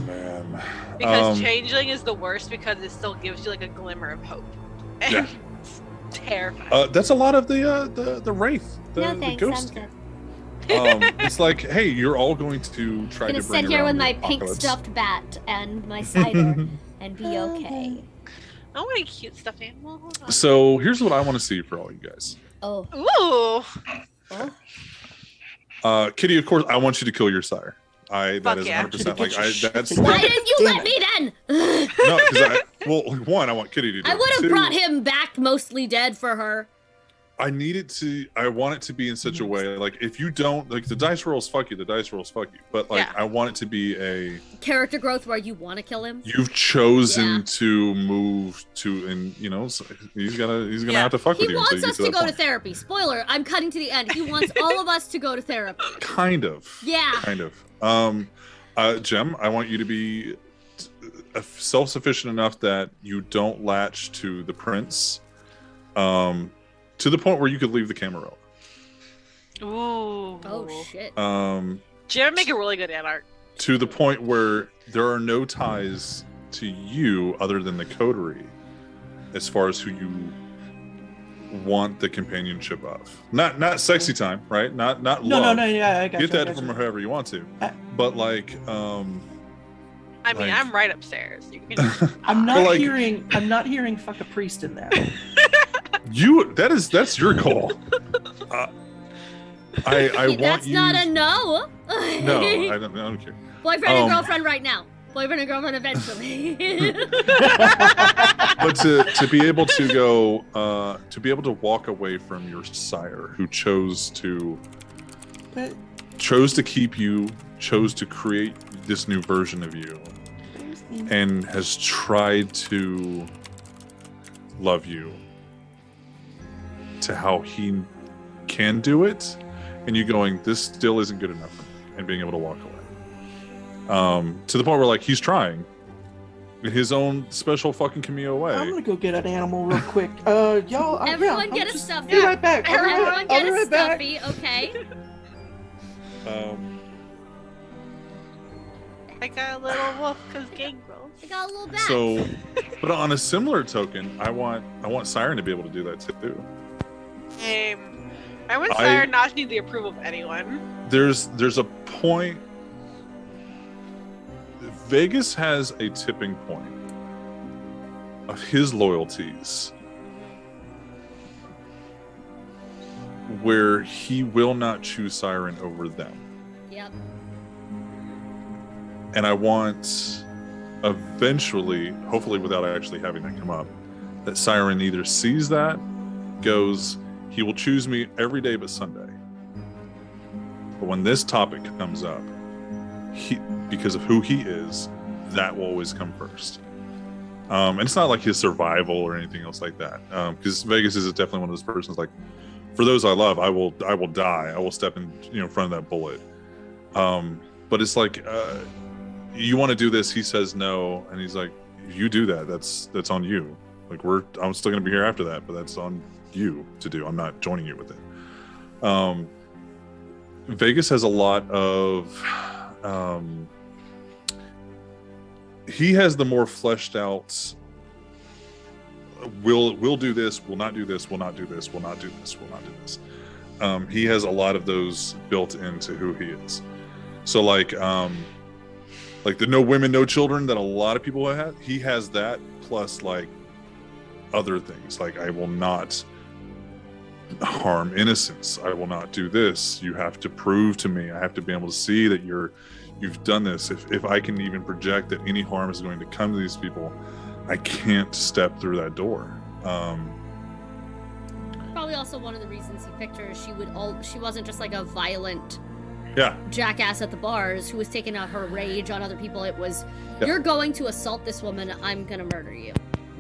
Man. Because Changeling is the worst because it still gives you like a glimmer of hope. And Yeah. it's terrifying. That's a lot of the Wraith, the No thanks, ghost. I'm good. It's like, hey, you're all going to try I'm gonna to bring sit here around with the my pink apocalypse. stuffed bat and my cider and be okay. I want a cute stuffed animal. Hold on. So here's what I want to see for all you guys. Oh. Ooh. Oh. Kitty, of course, I want you to kill your sire. That Fuck is yeah. 100% like that's Why didn't you Damn let it. me then? no, because well, one, I want Kitty to do I it. would have Two, brought him back mostly dead for her. I want it to be in such a way, like if you don't, like the dice rolls, fuck you, the dice rolls, fuck you. But like, Yeah. I want it to be a, Character growth where you want to kill him. you've chosen Yeah. to move to, and so he's gonna Yeah. have to fuck He with you. until wants you us get to that go to point. therapy. Spoiler, I'm cutting to the end. He wants all of us to go to therapy. Kind of. Yeah. Kind of. Jem, I want you to be self-sufficient enough that you don't latch to the prince, to the point where you could leave the camera open. Ooh. Oh shit. Jim make a really good art. To the point where there are no ties to you other than the coterie, as far as who you want the companionship of. Not sexy time, right? Not No, love. no, yeah, I got Get you, I that got from you. whoever you want to, Uh, but like, I mean, Like- I'm right upstairs. You can. I'm But, not like- hearing fuck a priest in there. that's your call. I want That's you. not a no. No, I don't care. Boyfriend and girlfriend right now. Boyfriend and girlfriend eventually. But to be able to go, to be able to walk away from your sire, who chose to keep you, chose to create this new version of you, and has tried to love you to how he can do it, and you going, this still isn't good enough for me, and being able to walk away. To the point where, like, he's trying in his own special fucking Camille way. I'm gonna go get an animal real quick. Y'all, Everyone yeah, get I'll a just stuffy. Be right back. Everyone get I'll be a right back. stuffy, okay? I got a little wolf because gangrel. I got a little bat. So, but on a similar token, I want Siren to be able to do that too. I want Sire not to need the approval of anyone. There's a point. Vegas has a tipping point of his loyalties where he will not choose Siren over them. Yep. And I want, eventually, hopefully without actually having that come up, that Siren either sees that, goes, he will choose me every day but Sunday. But when this topic comes up, because of who he is, that will always come first. And it's not like his survival or anything else like that. Because Vegas is definitely one of those persons, like, for those I love, I will die. I will step in front of that bullet. But it's like, you want to do this, he says no, and he's like, if you do that, that's on you. Like, I'm still gonna be here after that, but that's on you to do. I'm not joining you with it. Vegas has a lot of he has the more fleshed out we'll do this, we'll not do this, we'll not do this, we'll not do this, we'll not do this. He has a lot of those built into who he is. So like the no women, no children that a lot of people have had, he has that, plus like other things. Like, I will not harm innocence. I will not do this. You have to prove to me. I have to be able to see that you've done this. If I can even project that any harm is going to come to these people, I can't step through that door. Probably also one of the reasons he picked her is she wasn't just like a violent jackass at the bars who was taking out her rage on other people. It was, you're going to assault this woman, I'm gonna murder you.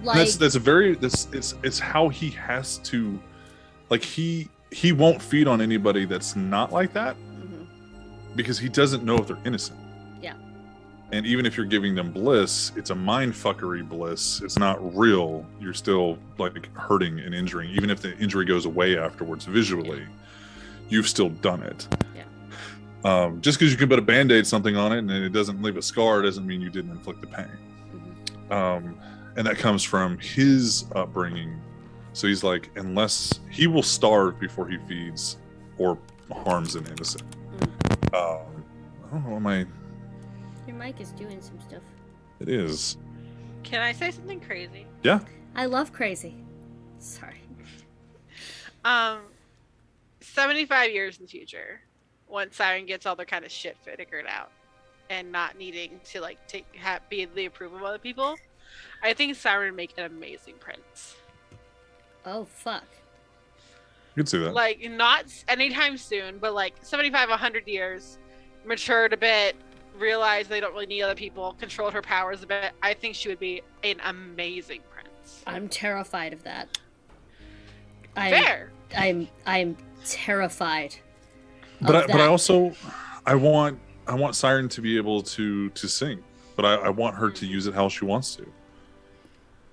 Like, it's how he has to, like, he won't feed on anybody that's not like that, because he doesn't know if they're innocent. Yeah. And even if you're giving them bliss, it's a mind fuckery bliss. It's not real. You're still like hurting and injuring. Even if the injury goes away afterwards visually, you've still done it. Yeah. Just because you can put a Band-Aid something on it and it doesn't leave a scar doesn't mean you didn't inflict the pain. And that comes from his upbringing. So he's like, unless he will starve before he feeds or harms an innocent. I don't know, your mic is doing some stuff. It is. Can I say something crazy? Yeah. I love crazy. Sorry. 75 years in the future, once Siren gets all their kind of shit figured out and not needing to like be the approval of other people, I think Siren would make an amazing prince. Oh fuck. You could see that. Like, not anytime soon, but like 75, 100 years, matured a bit, realized they don't really need other people, controlled her powers a bit. I think she would be an amazing prince. I'm terrified of that. Fair. I'm terrified. But I want Siren to be able to sing, but I want her to use it how she wants to.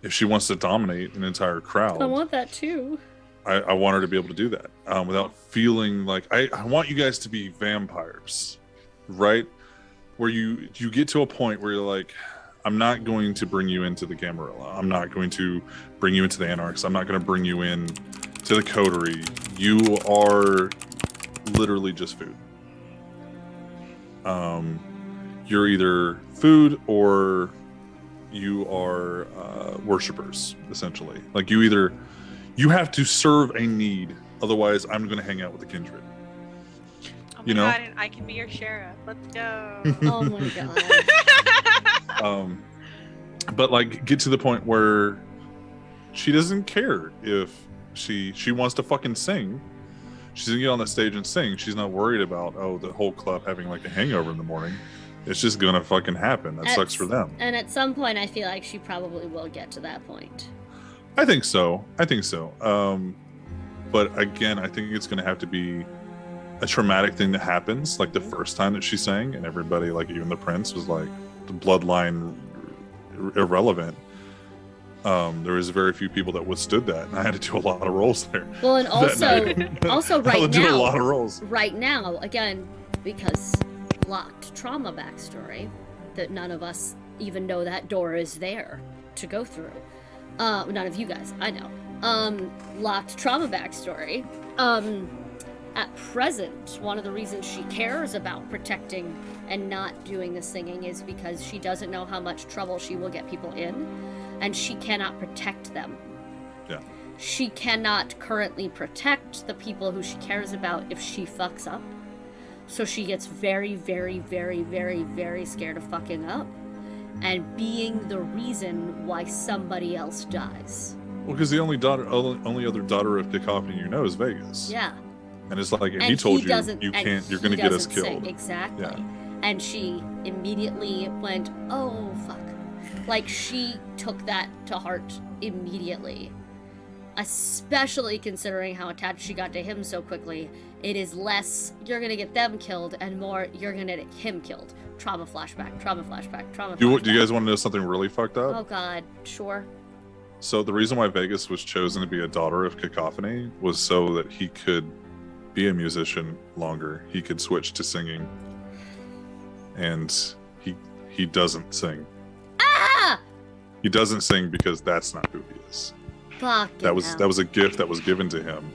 If she wants to dominate an entire crowd, I want that too. I want her to be able to do that without feeling like I want you guys to be vampires, right? Where you get to a point where you're like, I'm not going to bring you into the Camarilla. I'm not going to bring you into the Anarchs. I'm not going to bring you in to the Coterie. You are literally just food. You're either food or you are worshippers, essentially. Like, you have to serve a need, otherwise I'm going to hang out with the kindred. You know? God, and I can be your sheriff. Let's go. Oh my god. But like get to the point where she doesn't care if she wants to fucking sing. She's gonna get on the stage and sing. She's not worried about the whole club having like a hangover in the morning. It's just gonna fucking happen. That sucks for them. And at some point, I feel like she probably will get to that point. I think so. But again, I think it's gonna have to be a traumatic thing that happens, like the first time that she sang, and everybody, like even the prince, was like the bloodline irrelevant. There was very few people that withstood that, and I had to do a lot of roles there. Well, and also I had to do a lot of roles. Right now, again, because locked trauma backstory, that none of us even know that door is there to go through. None of you guys, I know. Locked trauma backstory. At present, one of the reasons she cares about protecting and not doing the singing is because she doesn't know how much trouble she will get people in, and she cannot protect them. Yeah. She cannot currently protect the people who she cares about if she fucks up. So she gets very, very, very, very, very scared of fucking up and being the reason why somebody else dies. Well, because the only other daughter of Cacophony you know is Vegas. Yeah. And it's like, And he told you doesn't- you and can't, you're he going to get us doesn't killed. sing. Exactly. Yeah. And she immediately went, oh, fuck. Like, she took that to heart immediately. Especially considering how attached she got to him so quickly. It is less, you're gonna get them killed, and more, you're gonna get him killed. Trauma flashback, trauma flashback, trauma flashback. Do you guys want to know something really fucked up? Oh god, sure. So the reason why Vegas was chosen to be a daughter of Cacophony was so that he could be a musician longer. He could switch to singing. And he doesn't sing. Ah! He doesn't sing because that's not who he is. Fuck. That was a gift that was given to him.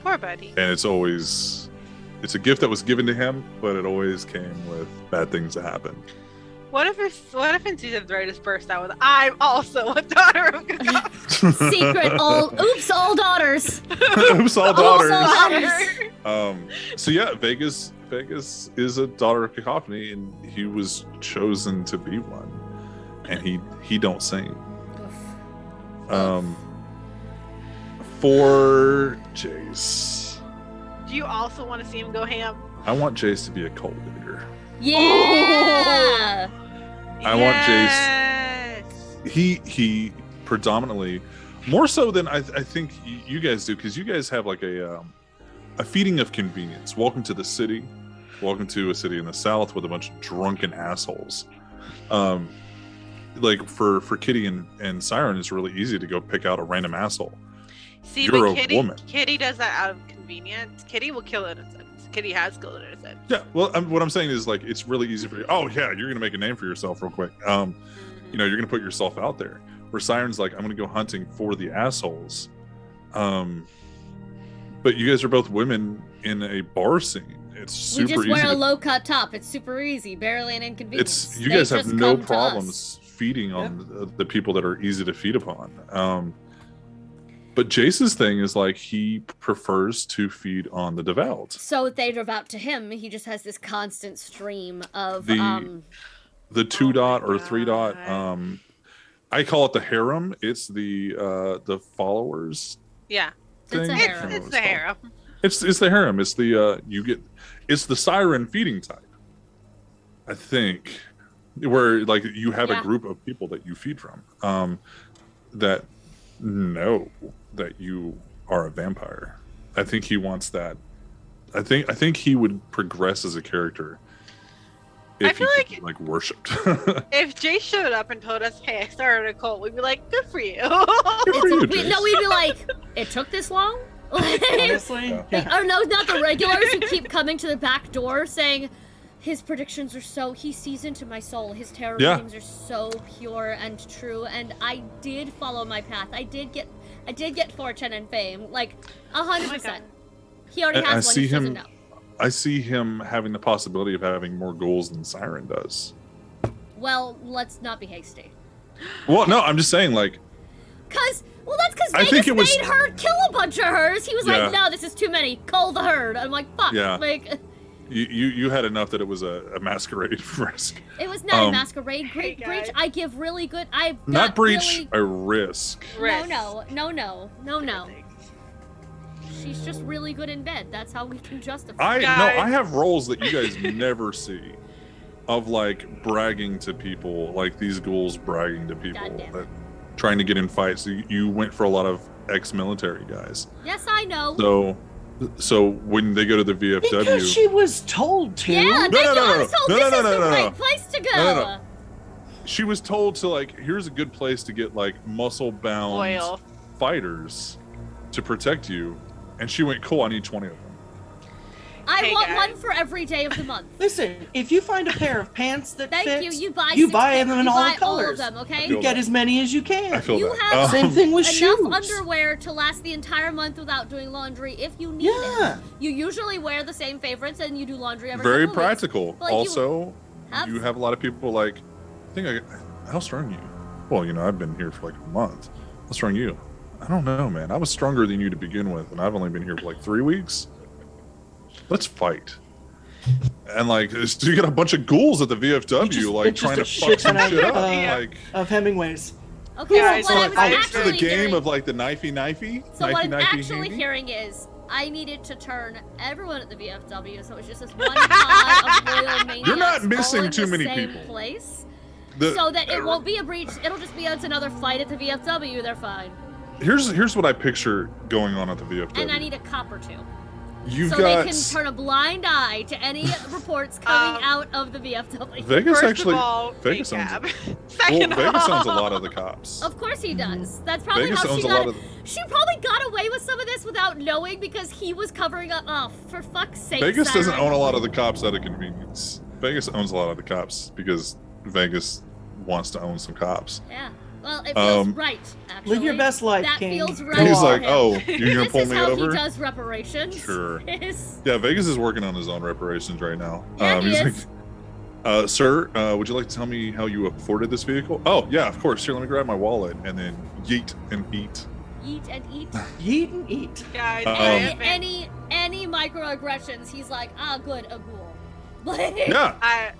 Poor buddy. And it's a gift that was given to him, but it always came with bad things to happen. What if in season 3 just burst out with, I'm also a daughter of Cacophony. Secret all daughters. Oops, all All daughters. daughters. So yeah, Vegas is a daughter of Cacophony, and he was chosen to be one, and he don't sing. For Jace, Do you also want to see him go ham? I want Jace to be a cult leader. Yeah. I want Yes! He predominantly, more so than I think you guys do, because you guys have like a feeding of convenience. Welcome to the city. Welcome to a city in the South with a bunch of drunken assholes. Like for Kitty and Siren, it's really easy to go pick out a random asshole. See, You're but a woman. Kitty does that out of convenience. Kitty will kill innocents. Kitty has killed innocents. Yeah, well, what I'm saying is like it's really easy for you. Oh yeah, you're gonna make a name for yourself real quick. You know, you're gonna put yourself out there. Where Siren's like, I'm gonna go hunting for the assholes. But you guys are both women in a bar scene. It's super We just easy. wear a low-cut top. It's super easy, barely an inconvenience. You They guys have just no come to problems us. feeding on the people that are easy to feed upon. But Jace's thing is like he prefers to feed on the devout. So they devout to him. He just has this constant stream of The 2 dot or 3 dot. I call it the harem. It's the followers. Yeah. It's thing. a I harem. can't remember It's what the called. harem. It's the harem. It's the it's the siren feeding type. I think where like you have Yeah. a group of people that you feed from that know that you are a vampire. I think he wants that. I think he would progress as a character if feel he could be, like worshipped. If Jay showed up and told us, hey, I started a cult, we'd be like, good for you. Good for you, We'd Jace. be like, it took this long? Honestly, Or no, not the regulars who keep coming to the back door saying, his predictions are so, he sees into my soul. His tarot Yeah. readings are so pure and true. And I did follow my path. I did get fortune and fame. Like, 100%. God. He already And I has one, see he just doesn't him- know. I see him having the possibility of having more goals than Siren does. Well, let's not be hasty. Well, no, I'm just saying like That's because I Vegas think it was- made her kill a bunch of hers. He was Yeah. like, no, this is too many. Cull the herd. I'm like, fuck. Yeah. Like, You had enough that it was a masquerade risk. It was not a masquerade. Hey, Breach. guys. I give really good. I Not breach, Really, a risk. Risk. No. She's just really good in bed. That's how we can justify. I have roles that you guys never see, of like bragging to people, like these ghouls bragging to people Goddamn. that trying to get in fights. You went for a lot of ex-military guys. Yes, I know. So when they go to the VFW, Because she was told to. Yeah, thank you. I was told this is the no. right place to go. No. She was told to like, here's a good place to get like muscle-bound Loyal. fighters to protect you, and she went, cool. I need 20 of them. I Hey, want guys. one for every day of the month. Listen, if you find a pair of pants that Thank fit, you. You buy you six buy pairs. them in You all buy colors. all of them, okay? feel You get that. as many as you I can. feel You that. have Same thing with enough shoes. underwear to last the entire month without doing laundry if you need Yeah. it. You usually wear the same favorites and you do laundry every Very couple of weeks. practical. Like, you Also, have- you have a lot of people like, I think how strong are you? Well, I've been here for like a month. How strong are you? I don't know, man. I was stronger than you to begin with, and I've only been here for like 3 weeks. Let's fight. And like, so you got a bunch of ghouls at the VFW, like it's just trying a to shit fuck some ton shit of, up. Yeah. Like, Of Hemingways. Okay, Yeah, so what I was so I- to the actually game hearing, of like the knifey. so what I'm knifey, actually handy. hearing is I needed to turn everyone at the VFW, so it's just this one pod of royal maniacs You're not all missing in too the many same people. place, The- so that it won't be a breach. It'll just be it's another fight at the VFW. They're fine, Here's what I picture going on at the VFW. and I need a cop or two. You've So got they can turn a blind eye to any reports coming out of the VFW. Vegas First actually. of all, Vegas fake owns. cab. Well, Second Vegas of all, owns a lot of the cops. Of course he does. That's probably Vegas how owns she a lot got. of. She probably got away with some of this without knowing because he was covering up. Oh, for fuck's sake! Vegas doesn't Siren. own a lot of the cops out of convenience. Vegas owns a lot of the cops because Vegas wants to own some cops. Yeah. Well, it feels Um, right. Actually, Live your best life, That King. feels Go right. He's on. like, him. oh, you're gonna This pull is me how over? he does reparations. Sure. Is- Yeah, Vegas is working on his own reparations right now. Yeah, he he's is. like, sir, would you like to tell me how you afforded this vehicle? Oh, yeah, of course. Here, let me grab my wallet and then yeet and eat. Eat and eat. Eat and eat. Guys, Um, I have been- any microaggressions, he's like, good, a ghoul. Like, Yeah, I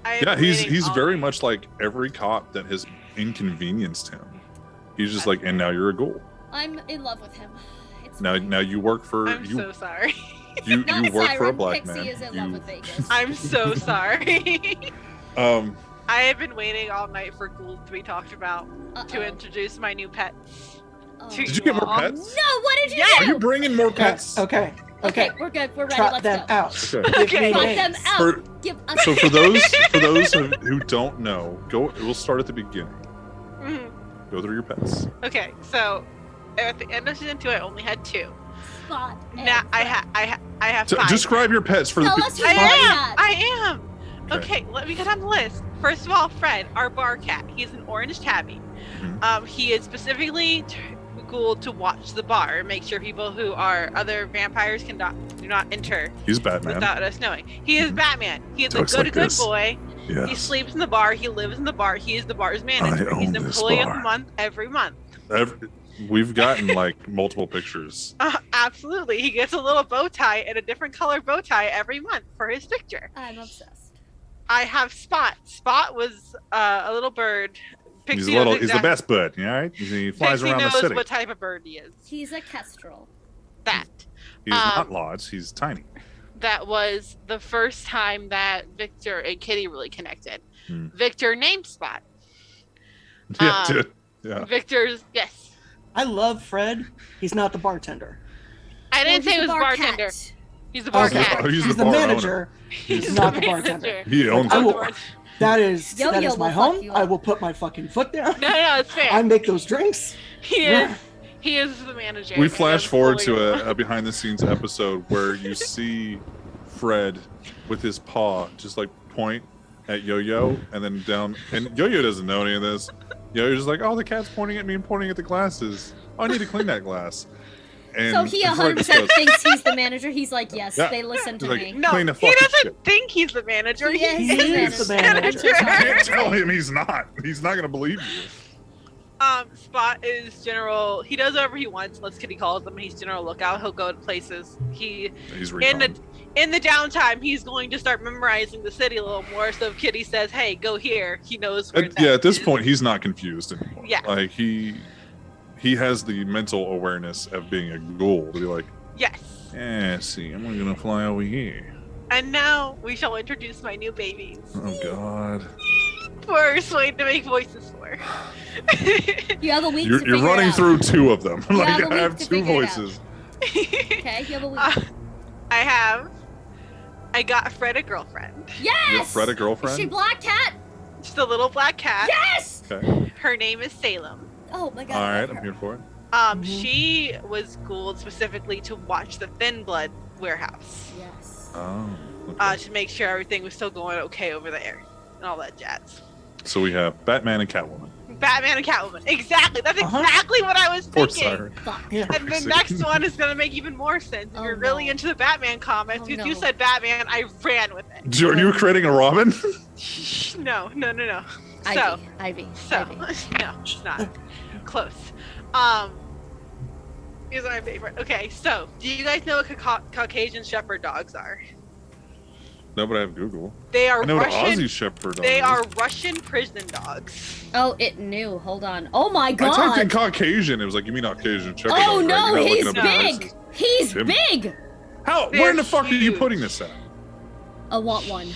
have yeah, been he's waiting all very night. much like every cop that has inconvenienced him. He's just like, and now you're a ghoul. I'm in love with him. It's Now fine. you work for I'm you so sorry. you Not work for a Siren, black Pixie man. is in love You- with Vegas. I'm so sorry. um I have been waiting all night for ghouls to be talked about to Uh-oh. introduce my new pets. Oh. to Did you get more all. pets? No, what did you Yeah. Are do? you bringing more pets? Okay. We're good. We're ready. Trot Let's them go. out. Okay. Give Okay. me Trot names. them out. For- Give us. So for those who don't know, we'll start at the beginning. Mhm. Go through your pets. Okay, so at the end of season 2, I only had 2. Spot. and Now I Fred. have So 5. describe your pets for Tell the us people. who I you am. had. I am. Okay. Okay, let me get on the list. First of all, Fred, our bar cat. He's an orange tabby. Mhm. He is specifically ghouled to watch the bar and make sure people who are other vampires do not enter He's Batman. without us knowing. He is Mhm. Batman. He is Talks a good, like good this. boy. He Yes. sleeps in the bar. He lives in the bar. He is the bar's manager. I He's own an this employee of bar. the month every month. We've gotten like multiple pictures. Absolutely. He gets a little bow tie and a different color bow tie every month for his picture. I'm obsessed. I have Spot. Spot was a little bird. He's Pixie a little. knows He's the exact- best bud. All right. He flies Pixie around the knows city. what type of bird he is. He's a kestrel. That. He's not large. He's tiny. That was the first time that Victor and Kitty really connected. Hmm. Victor named Spot. Yeah. Um, dude. Yeah. Victor's, yes. I love Fred. He's not the bartender. I didn't say Well, he was he's a a bar bartender. cat. He's a bar Okay. cat. Oh, he's He's the the bar manager. He's He's not the the bartender. manager. He owns I it. will- That is Yo-Yo that is my will fuck home. you I up. will put my fucking foot down. No, it's fair. I make those drinks. He is. He is the manager. We and flash I'm forward fully- to a behind the scenes episode where you see Fred with his paw just like point at Yo-Yo and then down, and Yo-Yo doesn't know any of this. Yo-Yo's just like, oh, the cat's pointing at me and pointing at the glasses. Oh, I need to clean that glass. And So he and Fred just 100% goes, thinks he's the manager. He's like, yes, Yeah. they listen to He's like, me. No, Clean the he fucking doesn't shit. think he's the manager. He is He is the manager. You can't tell him he's not. He's not gonna believe you. Spot is general. He does whatever he wants. Unless Kitty calls him. He's general lookout. He'll go to places. He's In the downtime, he's going to start memorizing the city a little more. So if Kitty says, "Hey, go here," he knows where. Yeah, at this point, he's not confused anymore. Yeah. Like he has the mental awareness of being a ghoul to be like, Yes. yeah, see, I'm gonna fly over here. And now we shall introduce my new babies. Oh God. For Swain to make voices for. You have a week to You're figure it running out. through two of them. You Like have a I week have to two figure it out. voices. Okay, you have a week. I got Fred a girlfriend. You have Yes! Fred a Is girlfriend? she black cat? Just a little black cat. Yes! Okay. Her name is Salem. Oh my god. All I right, love I'm her. here for it. She was schooled specifically to watch the Thin Blood warehouse. Yes. Oh. Okay. To make sure everything was still going okay over there and all that jazz. So we have Batman and Catwoman. Batman and Catwoman. Exactly. That's Uh-huh. exactly what I was Poor thinking. Siren. Fuck. Yeah. And the next one is gonna make even more sense. If Oh, you're really no. into the Batman comics, Oh, because no. you said Batman, I ran with it. Are you creating a Robin? No. Ivy. So, Ivy. so Ivy. no, it's not close. These are my favorite. Okay, so do you guys know what Caucasian Shepherd dogs are? No, but I have Google. They are I know what Russian. Aussie Shepherd dog They is. are Russian prison dogs. Oh, it knew. Hold on. Oh my I typed in god. Caucasian. It was like, you mean Caucasian Shepherd Oh dog, right? no, You're not he's looking up the big. races. He's Him. big. How? They're Where in the fuck are you huge. putting this at? I want one.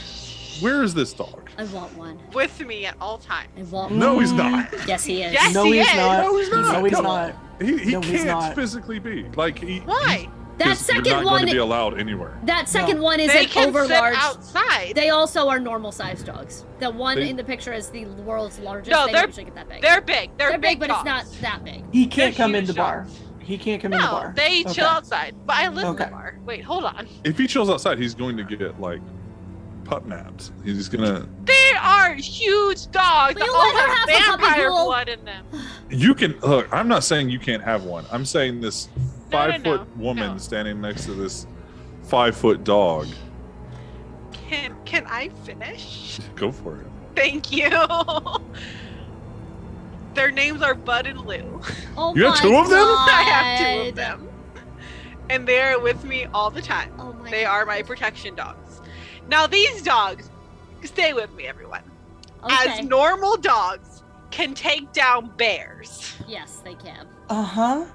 Where is this dog? I want one. With me at all times. I want No, one. he's not. Yes, he is. Yes, No, he he's is. not. No, he's not. No, he's Come not. He No, he's can't not. physically be. Like, Why? That you're second not going one. to be allowed anywhere. That second one is They an can over sit large. outside. They also are normal sized dogs. The one They- in the picture is the world's largest. No, they they're- don't usually get that big. They're big. They're big, but dogs. it's not that big. He can't They're come in huge the bar. dogs. He can't come in the No, bar. they Okay. chill outside. But I live in the Okay. bar. Wait, hold on. If he chills outside, he's going to get like pup naps. He's gonna. They are huge dogs. But you They all let her have have a puppy vampire pool. blood in them. You can look. I'm not saying you can't have one. I'm saying this No, 5-foot woman no. standing next to this 5-foot dog. Can I finish? Go for it. Thank you. Their names are Bud and Lou. Oh You have my two of them? I have two of God. them. And they're with me all the time. Oh my They are my protection dogs. Now these dogs, stay with me everyone. Okay. As normal dogs can take down bears. Yes, they can. Uh-huh.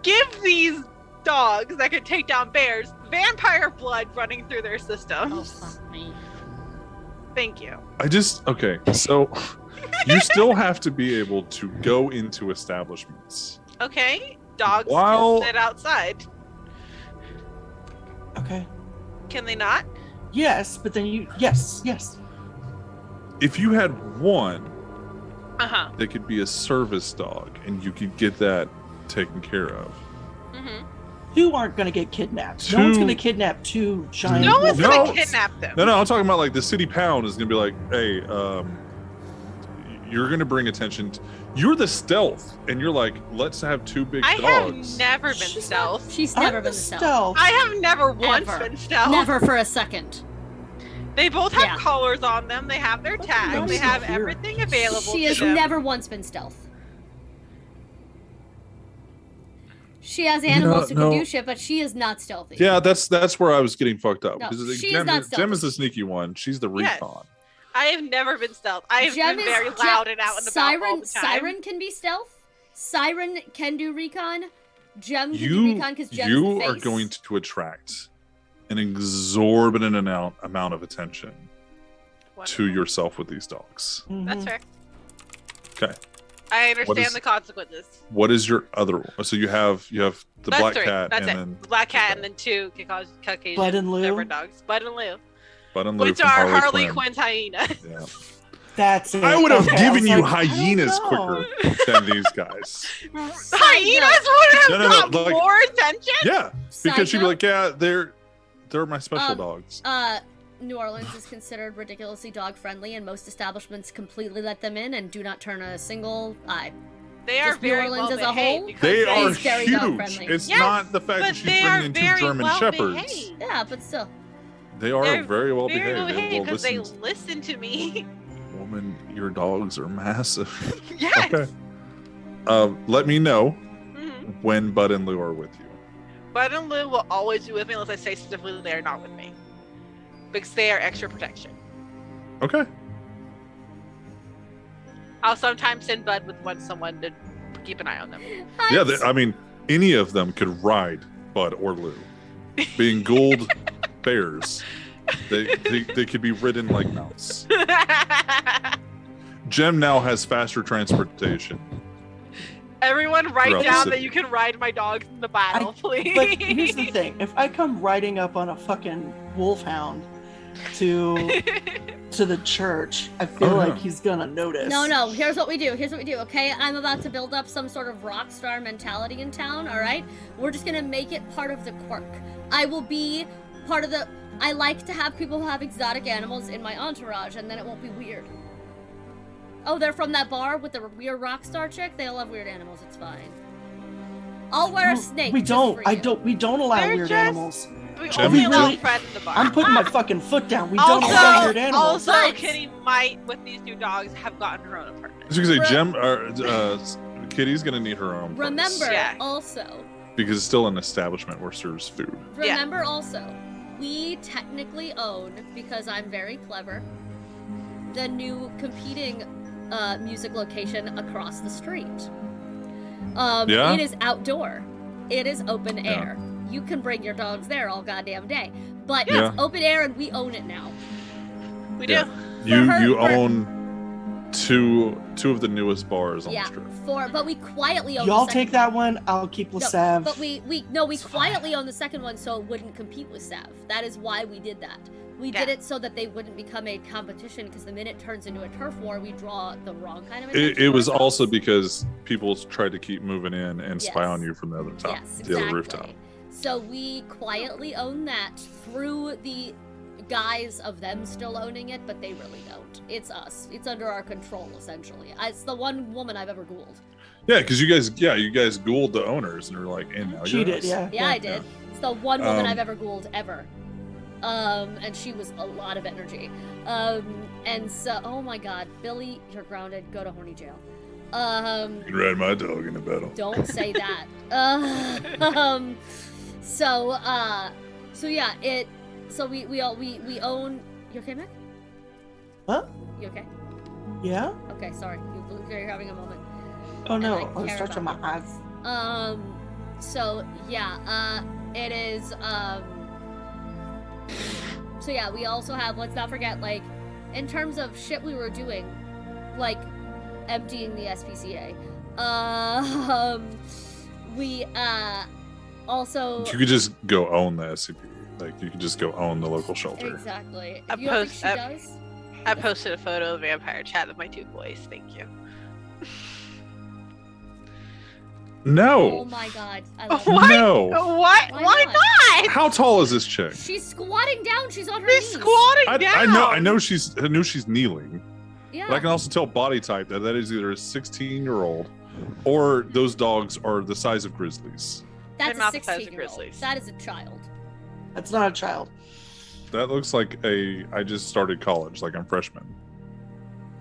Give these dogs that can take down bears vampire blood running through their systems. Oh fuck me. Thank you. Okay, so you still have to be able to go into establishments. Okay, dogs While- can sit outside. Okay. Can they not? Yes, but then you. Yes. If you had one Uh-huh. that could be a service dog and you could get that taken care of. Mm-hmm. Two aren't going to get kidnapped. No one's Two- going to kidnap two giant. No one's No. gonna kidnap them. No, I'm talking about like the city pound is gonna be like, hey, you're gonna bring attention. You're the stealth, and you're like, let's have two big I dogs. have never been She's stealth. She's I'm never the been stealth. stealth. I have never once Ever. been stealth. Never for a second. They both have Yeah. collars on them. They have their What's tags. going They on have here? everything available She to has them. never once been stealth. She has animals who can no. do shit, but she is not stealthy. Yeah, that's where I was getting fucked up. No, Because she is Gem, not Gem is stealthy. the sneaky one. She's the Yes. recon. I have never been stealth. I have Gem been is- very Gem- loud and out and about all Siren, the time. Siren can be stealth. Siren can do recon. Gem can do You recon because Gem's you the are face. going to attract an exorbitant amount of attention to Wonderful. yourself with these dogs. That's Mhm. fair. Okay. I understand is- the consequences. What is your other one? So you have the That's black three. cat That's and it. then The black cat okay. and then two Caucasian Bud and Lou? Shepherd dogs. Bud and Lou. Bud and Lou Which from are Harley Harley Quinn's hyenas. Yeah. That's it. I would have Okay, given was you like, I don't hyenas know. quicker than these guys. Hyenas would have No, got like- more attention. Yeah, Side because she'd be note, like, yeah, they're my special Um, dogs. New Orleans is considered ridiculously dog friendly, and most establishments completely let them in and do not turn a single eye. They are Just New very Orleans well as a whole? behaved because They are He's very dog huge. friendly. It's Yes, not the fact but that she's they are bringing in two very German well shepherds. behaved. Yeah, but still. They are They're very well Very well behaved. They behaved will because they listen. listen to me. Woman, your dogs are massive. Yes. Okay. Let me know Mhm. when Bud and Lou are with you. Bud and Lou will always be with me unless I say specifically they are not with me. Because they are extra protection. Okay. I'll sometimes send Bud with someone to keep an eye on them. Yeah, I mean, any of them could ride Bud or Lou. Being Gould bears, they could be ridden like mounts. Jem now has faster transportation. Everyone write Throughout the down city. that you can ride my dogs in the battle, please. But here's the thing: if I come riding up on a fucking wolfhound to the church, I feel like he's gonna notice. No, here's what we do, okay? I'm about to build up some sort of rock star mentality in town, alright? We're just gonna make it part of the quirk. I will be part of the... I like to have people who have exotic animals in my entourage, and then it won't be weird. Oh, they're from that bar with the weird rock star chick? They all have weird animals, it's fine. I'll wear a snake. We just don't. for you. We don't allow They're weird just- animals. We Jem, only allow really- Fred in the bar. I'm putting my fucking foot down. We don't allow weird animals. Also, But- Kitty might, with these new dogs, have gotten her own apartment. As you can say, Re- Jem, Kitty's gonna need her own place. Remember, Yeah. also, Because it's still an establishment where serves food. remember also, we technically own, because I'm very clever, the new competing music location across the street. Yeah? It is outdoor. It is open Yeah. air. You can bring your dogs there all goddamn day. But Yeah. it's open air and we own it now. We Yeah. do. You for- own two of the newest bars on Yeah, the strip. but we quietly own Y'all the take second that one. I'll keep No, Lasav. but we quietly own the second one so it wouldn't compete with Sav. That is why we did that. We did Yeah. it so that they wouldn't become a competition, because the minute it turns into a turf war, we draw the wrong kind of attention. It was to ourselves. also because people tried to keep moving in and spy Yes. on you from the other top, Yes, the other exactly. rooftop. So we quietly own that through the guise of them still owning it, but they really don't. It's us. It's under our control, essentially. It's the one woman I've ever ghouled. Yeah, because you guys ghouled the owners and were like, and now you're Cheated, us." yeah. Yeah, I did. It's the one woman Um, I've ever ghouled ever. And she was a lot of energy. And so, oh my god, Billy, you're grounded. Go to horny jail. You can ride my dog in a battle. Don't say that. So yeah, so we own. You okay, Mac? What? You okay? Yeah? Okay, sorry. You're having a moment. Oh no, I I was care stretching my about eyes. So yeah, it is, so yeah, we also have, let's not forget, like, in terms of shit we were doing, like, emptying the SPCA, we, also... You could just go own the SCP. Like, you could just go own the local shelter. Exactly. I You don't think post- she I- does? I posted a photo of the vampire chat of my two boys. Thank you. No. Oh my god, I love What? No. What? Why Why, not? not? How tall is this chick? She's squatting down, she's on her She's knees. squatting down. I knew she's kneeling. Yeah. But I can also tell body type that is either a 16-year-old or those dogs are the size of grizzlies. That's They're not a the size of 16-year-old. grizzlies. That is a child. That's not a child. That looks like I just started college, like I'm freshman.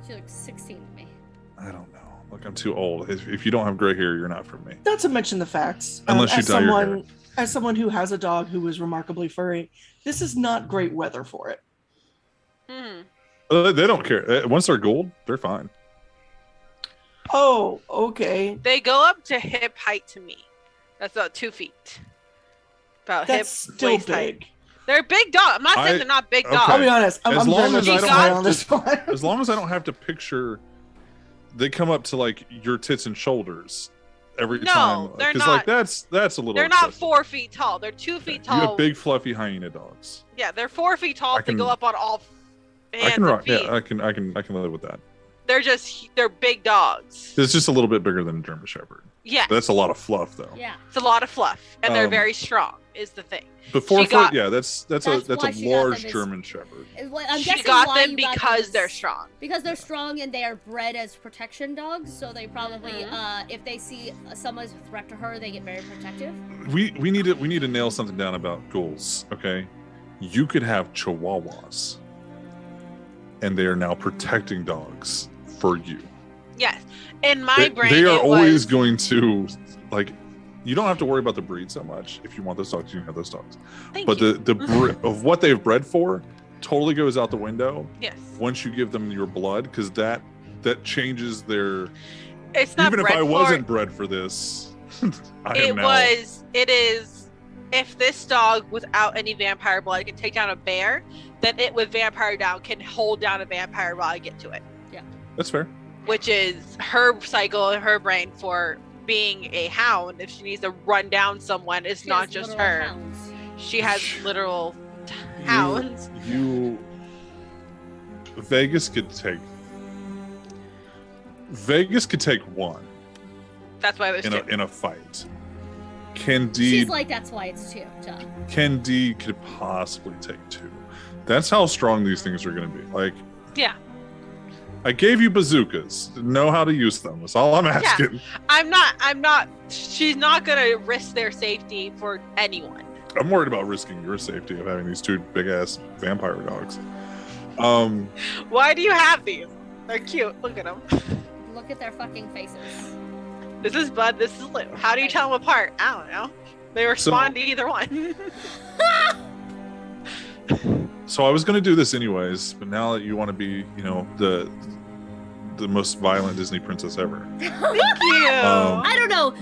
She looks 16 to me. I don't know. Look, I'm too old. If you don't have gray hair, you're not for me. Not to mention the facts. Unless you as dye your hair. someone, as someone who has a dog who is remarkably furry, this is not great weather for it. They don't care. Once they're gold, they're fine. Oh, okay. They go up to hip height to me. That's about 2 feet. About That's hip still waist height. big. They're big dogs. I'm not saying I- they're not big okay. dogs. I'll be honest. I'm, As I'm long very much as I with don't Sky have on to- this one. As long as I don't have to picture, they come up to like your tits and shoulders every No, time. they're Because not. like that's a little. They're not excessive. 4 feet tall. They're 2 feet You tall. have big fluffy hyena dogs. Yeah, they're 4 feet tall. I They go can- up on all hands I can and rock. feet. Yeah, I can live with that. They're big dogs. It's just a little bit bigger than a German Shepherd. Yeah, That's a lot of fluff, though. Yeah. it's a lot of fluff, and they're Um, very strong. Is the thing. The 4 She foot, got- yeah, that's That's a why large she got them as- German Shepherd. I'm She guessing got why them you got because them they're is- strong. Because they're strong and they are bred as protection dogs, so they probably, Mhm. if they see someone as a threat to her, they get very protective. We need to nail something down about ghouls. Okay, you could have Chihuahuas, and they are now protecting dogs for you. Yes. In my brain, they are it always was, going to, like, you don't have to worry about the breed so much. If you want those dogs, you can have those dogs. Thank But you. of what they've bred for totally goes out the window Yes. once you give them your blood, because that changes their. It's not Even if bred I for- wasn't bred for this, It is. If this dog without any vampire blood can take down a bear, then it with vampire down can hold down a vampire while I get to it. That's fair. Which is her cycle in her brain for being a hound. If she needs to run down someone, it's She not has just literal her. hounds. She has literal hounds. Vegas could take one That's why there's two. in a fight. Candide She's like, that's why it's 2. Duh. Candide could possibly take 2. That's how strong these things are going to be. Like, Yeah. I gave you bazookas. Know how to use them. That's all I'm asking. I'm not. She's not gonna risk their safety for anyone. I'm worried about risking your safety of having these 2 big ass vampire dogs. Why do you have these? They're cute. Look at them. Look at their fucking faces. This is Bud. This is Lou. How do you tell them apart? I don't know. They respond to either one. So I was going to do this anyways, but now that you want to be, the most violent Disney princess ever. Thank you. I don't know.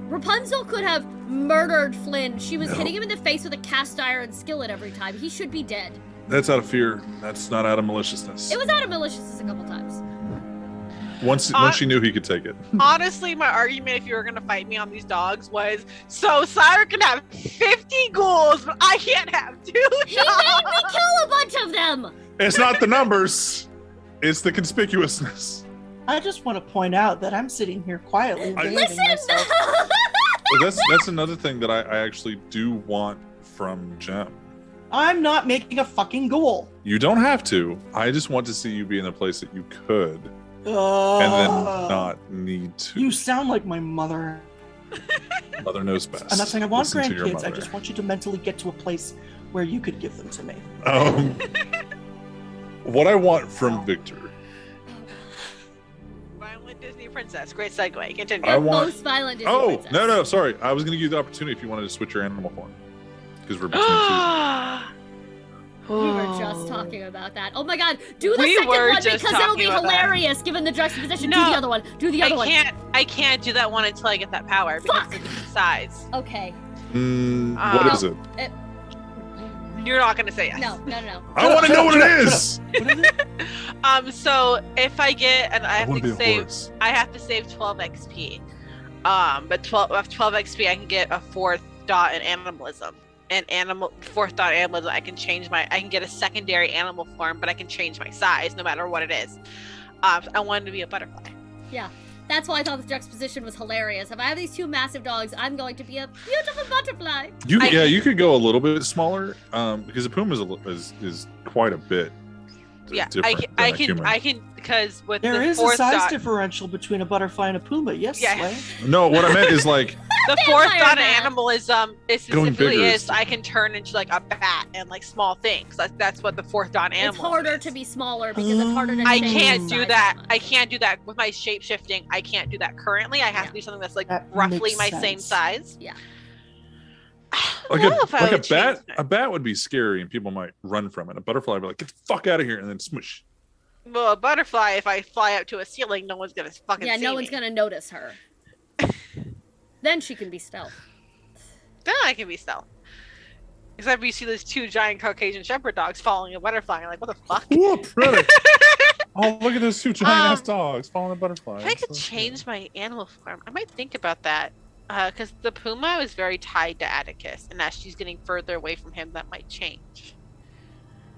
Rapunzel could have murdered Flynn. She was hitting him in the face with a cast iron skillet every time. He should be dead. That's out of fear. That's not out of maliciousness. It was out of maliciousness a couple times. Once she knew he could take it. Honestly, my argument if you were gonna fight me on these dogs was so Sire can have 50 ghouls, but I can't have 2 He dogs. made me kill a bunch of them. It's not the numbers. It's the conspicuousness. I just want to point out that I'm sitting here quietly behaving Listen. myself. Well, that's another thing that I actually do want from Jem. I'm not making a fucking ghoul. You don't have to. I just want to see you be in a place that you could, and then not need to. You sound like my mother. Mother knows best. I'm not saying I want Listen to your grandkids. I mother. just want you to mentally get to a place where you could give them to me. What I want from Victor. Violent Disney princess. Great segue. Continue. I want- Most violent Disney Oh, princess. no, sorry. I was going to give you the opportunity if you wanted to switch your animal form. Because we're between seasons. We were just talking about that. Oh my god, do the We second were one just because it'll be talking about that. hilarious given the juxtaposition. No, do the other one. Do the other one. I can't do that one until I get that power because Fuck. it's a different size. Okay. What is it? You're not gonna say yes. No. I want to know what it is. What is it? So if I get, and I have want to to be a save, horse. I have to save 12 XP. But 12 XP, I can get a 4th dot in animalism. And 4th dot animalism, I can get a secondary animal form, but I can change my size no matter what it is. I wanted to be a butterfly. Yeah. That's why I thought the juxtaposition was hilarious. If I have these 2 massive dogs, I'm going to be a beautiful butterfly. You could go a little bit smaller, because a puma is quite a bit. Yeah, different than a human. I can because with There the is a 4th size dot, differential between a butterfly and a puma. Yes, Yeah. Slay. No, what I meant is like the 4th Vampire dot of man. animalism is Going specifically bigger is I can turn into like a bat and like small things. That's what the 4th dot It's animal. harder is. to be smaller because it's harder to I change can't the do size that. so I much. can't do that with my shape shifting. I can't do that currently. I have to do something that's like That roughly makes my same sense. size. Yeah. like I don't know if I a would change bat. that. A bat would be scary and people might run from it. A butterfly would be like, get the fuck out of here, and then smush. Well, a butterfly, if I fly up to a ceiling, no one's gonna fucking Yeah, see no one's me. gonna notice her. Then she can be stealth. Then I can be stealth. Except you see those 2 giant Caucasian Shepherd dogs following a butterfly. You're like, what the fuck? Ooh, pretty. Oh, look at those 2 giant ass dogs following a butterfly. If I could change my animal form, I might think about that. Because the puma is very tied to Atticus, and as she's getting further away from him, that might change.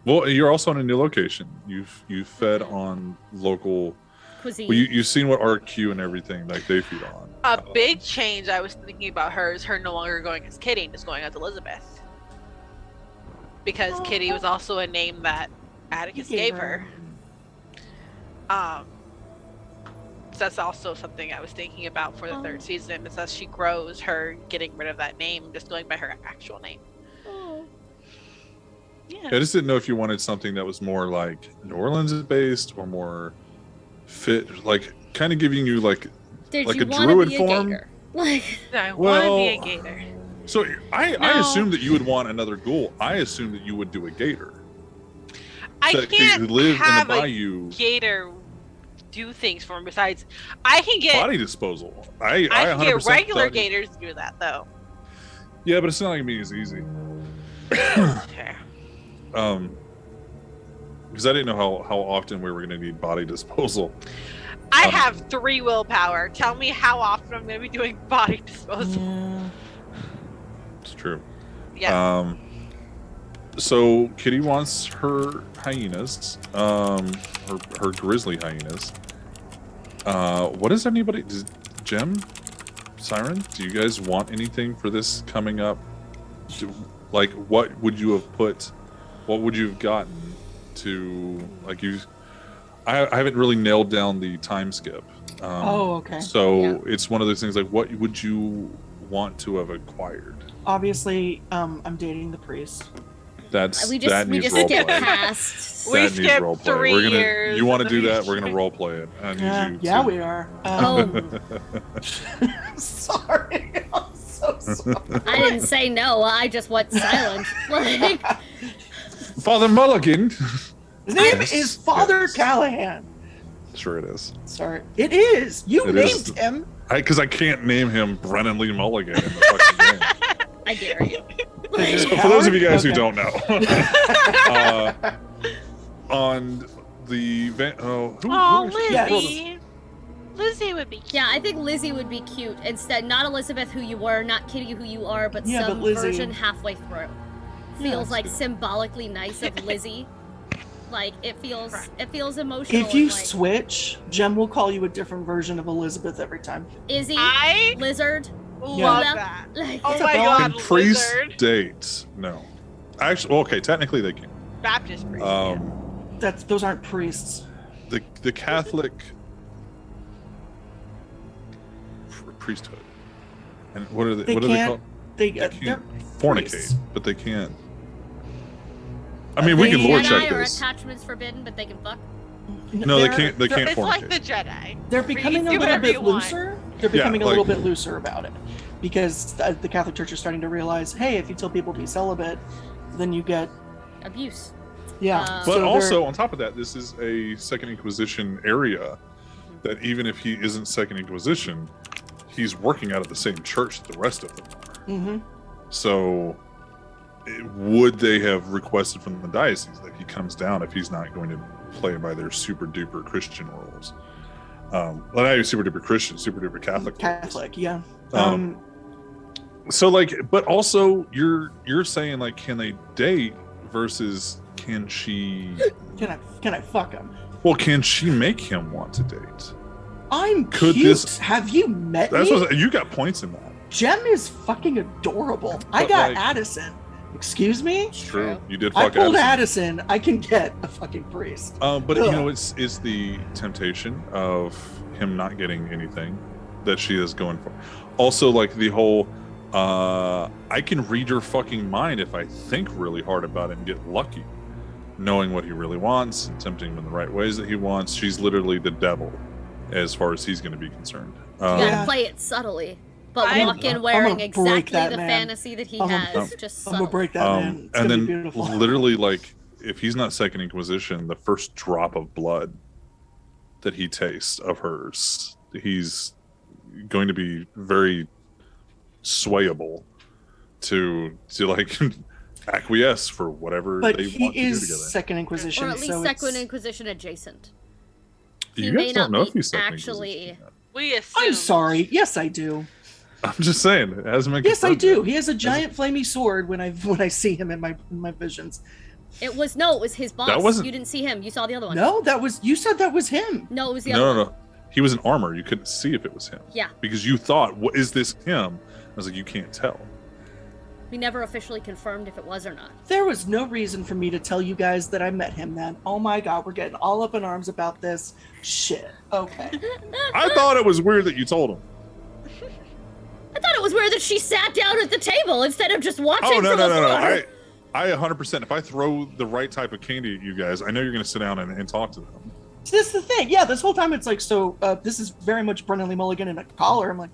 Well, you're also in a new location. You've fed on local. Cuisine. Well, you've seen what RQ and everything like they feed on. A big change I was thinking about her is her no longer going as Kitty, just going as Elizabeth. Because Kitty was also a name that Atticus gave her. So that's also something I was thinking about for the 3rd season, is as she grows, her getting rid of that name, just going by her actual name. Oh. Yeah. I just didn't know if you wanted something that was more like New Orleans based or more fit, like kind of giving you like Did like you a want to druid be a form. gator? Like, I want to be a Well, gator. So I No. assumed that you would want another ghoul. I assumed that you would do a gator. I That can't could live have in the a bayou. gator do things for me. Besides, I can get Body disposal. I can 100% get regular thought- gators to do that though. Yeah, but it's not gonna be as easy. Okay. Because I didn't know how often we were gonna need body disposal. I have 3 willpower. Tell me how often I'm going to be doing body disposal. Yeah. It's true. Yeah. So Kitty wants her hyenas, her grizzly hyenas. What does anybody? Gem, Siren, do you guys want anything for this coming up? Like, what would you have put? What would you have gotten to like you? I haven't really nailed down the time skip. Okay. So Yeah. it's one of those things like, what would you want to have acquired? Obviously, I'm dating the priest. That's we that just needs skipped roleplay. past. We That needs skipped roleplay. 3 We're gonna. years You want to in the do that? We're gonna future. role play it. I need you. Yeah, to. we are. Sorry, I'm so sorry. I didn't say no. I just went silent. Like, Father Mulligan. His name Yes, is Father yes. Callahan. Sure, it is. Sorry, it is. You It named is. him. Because I can't name him Brennan Lee Mulligan in the fucking game. I dare you. So for those of you guys who Okay. don't know, on the Oh, who actually- Lizzie. Lizzie would be cute. Yeah, I think Lizzie would be cute. Instead, not Elizabeth who you were, not Kitty who you are, but Yeah, some but Lizzie- version halfway through. Yeah, Feels like that's symbolically nice of Lizzie. Like it feels emotional. If you and, like, switch, Jem will call you a different version of Elizabeth every time. Izzy, I Lizard, love Lula, that. like Oh It's my about- Can god, priests lizard. date? No. Actually, okay, technically they can. Baptist priest. Those aren't priests. The Catholic priesthood, and what are they? They What are they can't- called? They They they're can't fornicate, priests. but they can't. I mean, we can They- lore Jedi check are this. attachments forbidden, but they can fuck. No, they They're- can't. They they're- can't It's like fornicate. the Jedi. They're Free, becoming a do little whatever bit you want. looser. They're Yeah, becoming a like- little bit looser about it because the Catholic Church is starting to realize, hey, if you tell people to be celibate, then you get Abuse. yeah. But But so also, they're- on top of that, this is a Second Inquisition area that even if he isn't Second Inquisition, he's working out of the same church that the rest of them are. Mhm. So, would they have requested from the diocese that he comes down if he's not going to play by their super duper Christian rules? Well, not even super duper Christian, super duper Catholic. rules. Catholic, yeah. Um, So, like, but also, you're saying like, can they date versus can she? Can I fuck him? Well, can she make him want to date? I'm Could cute. this- Have you met That's me? what you got points in that. Jem is fucking adorable. I But, got like- Addison. Excuse me? It's true. You did I fuck pulled Addison. Addison. I can get a fucking priest. But you Ugh. know, it's the temptation of him not getting anything that she is going for. Also, like the whole, I can read your fucking mind if I think really hard about it and get lucky, knowing what he really wants and tempting him in the right ways that he wants. She's literally the devil, as far as he's going to be concerned. You gotta Yeah. play it subtly, but I'm- walk in I'm wearing gonna break exactly that the man. fantasy that he I'm has. gonna- Just I'm gonna subtle. break that man. It's and gonna then be beautiful. literally, like, if he's not Second Inquisition, the first drop of blood that he tastes of hers, he's going to be very swayable to like acquiesce for whatever But they he want to do is together. Second Inquisition, Or at least so Second it's- Inquisition adjacent. You he guys may don't not know be if he's Second actually- Inquisition yet. We assume. I'm sorry. Yes, I do. I'm just saying, it hasn't been Yes, I confirmed do. yet. He has a giant flamey sword when I see him in my visions. It was his boss. That wasn't- You didn't see him. You saw the other one. No, that was you said that was him. No, it was the No, other no, one. no. He was in armor. You couldn't see if it was him. Yeah. Because you thought, "What is this him?" I was like, "You can't tell." We never officially confirmed if it was or not. There was no reason for me to tell you guys that I met him then. Oh my god, we're getting all up in arms about this. Shit. Okay. I thought it was weird that you told him. I thought it was weird that she sat down at the table instead of just watching Oh no from no no no! afar. I 100%. If I throw the right type of candy at you guys, I know you're going to sit down and talk to them. So this is the thing. Yeah, this whole time it's like, so this is very much Brennan Lee Mulligan in a collar. I'm like,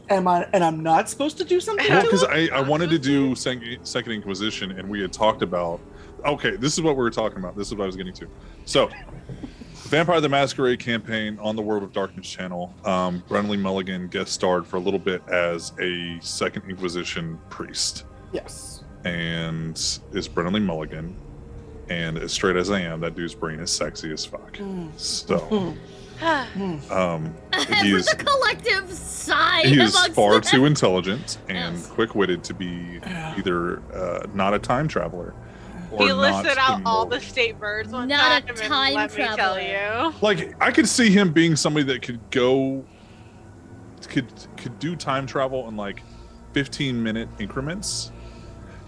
I'm not supposed to do something? Well, to because him? I wanted to do Second Inquisition, and we had talked about. Okay, this is what we were talking about. This is what I was getting to. So, Vampire the Masquerade campaign on the World of Darkness channel. Brennan Lee Mulligan guest starred for a little bit as a Second Inquisition priest. Yes. And it's Brennan Lee Mulligan. And as straight as I am, that dude's brain is sexy as fuck. So, He's the collective sigh. he is amongst far them. too intelligent and Yes. quick-witted to be either not a time traveler or He not listed out all immoral. the state birds one Not a time. time and let me tell traveler. you. Like, I could see him being somebody that could do time travel in like 15-minute increments.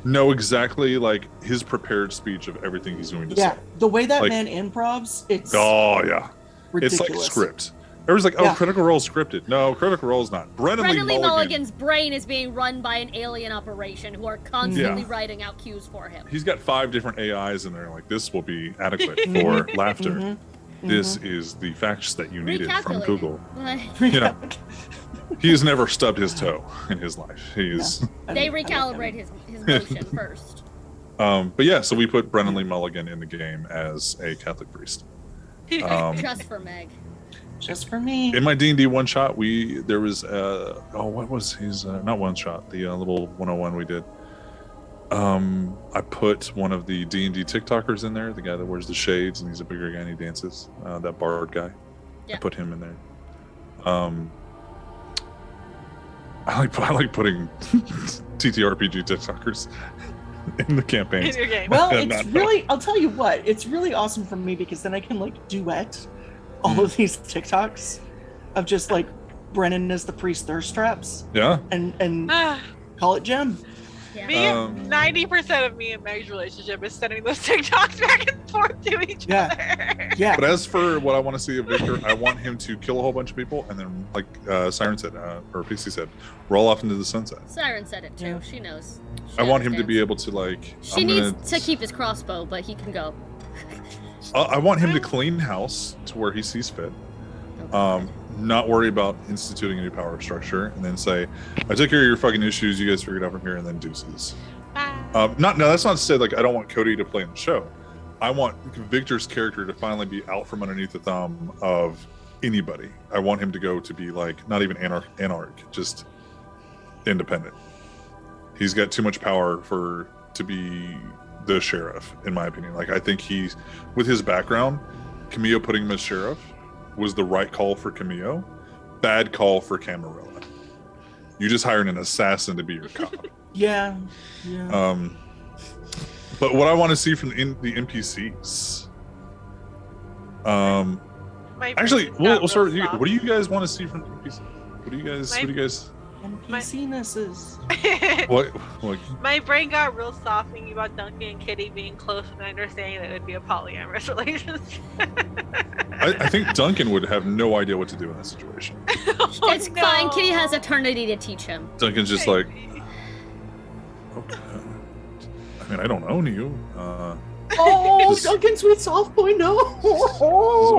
Know exactly like his prepared speech of everything he's going to Yeah, say. the way that Like- man improvs, it's Oh yeah, ridiculous. it's like script. Everyone's like, "Oh, Yeah. Critical Role's scripted." No, Critical Role's not. Brennan Lee Mulligan. Mulligan's brain is being run by an alien operation who are constantly writing out cues for him. He's got 5 different AIs in there. Like, this will be adequate for laughter. Mhm. This is the facts that you needed from Recalculating. Google. Like, You know, he has never stubbed his toe in his life. He's, they recalibrate his motion first. but yeah. So we put Brennan Lee Mulligan in the game as a Catholic priest. Just for Meg. Just for me. In my D&D one shot, there was what was his not one shot, the little 101 we did. I put one of the D&D TikTokers in there, the guy that wears the shades and he's a bigger guy and he dances, that bard guy. Yeah. I put him in there. I like putting TTRPG TikTokers in the campaigns. In your game. Well, And it's not- really, I'll tell you what, it's really awesome for me because then I can like duet all of these TikToks of just like Brennan as the priest thirst traps Yeah. and call it Gem. Yeah. Me, 90% of me and Meg's relationship is sending those TikToks back and forth to each other. Yeah. But as for what I want to see of Victor, I want him to kill a whole bunch of people and then, like Siren said, or PC said, roll off into the sunset. Siren said it too. Yeah. She knows. She I want him to understands. be able to like. She I'm needs gonna- to keep his crossbow, but he can go. I want him to clean house to where he sees fit. Not worry about instituting a new power structure, and then say, "I took care of your fucking issues. You guys figured it out from here," and then deuces. Bye. No, that's not to say like I don't want Cody to play in the show. I want Victor's character to finally be out from underneath the thumb of anybody. I want him to go to be like not even anarch, just independent. He's got too much power to be the sheriff, in my opinion. Like, I think he's, with his background, Camille putting him as sheriff was the right call for Camille. Bad call for Camarilla. You just hired an assassin to be your cop. Yeah. But what I want to see from the NPCs. My Actually, brain's we'll got start. real soft. What do you guys want to see from the NPCs? What do you guys? NPC-nesses. What? My brain got real soft thinking about Duncan and Kitty being close and understanding that it would be a polyamorous relationship. I think Duncan would have no idea what to do in that situation. It's fine. Kitty has eternity to teach him. Duncan's just like, okay. I mean, I don't own you. Oh, Just- Duncan, sweet soft boy, no.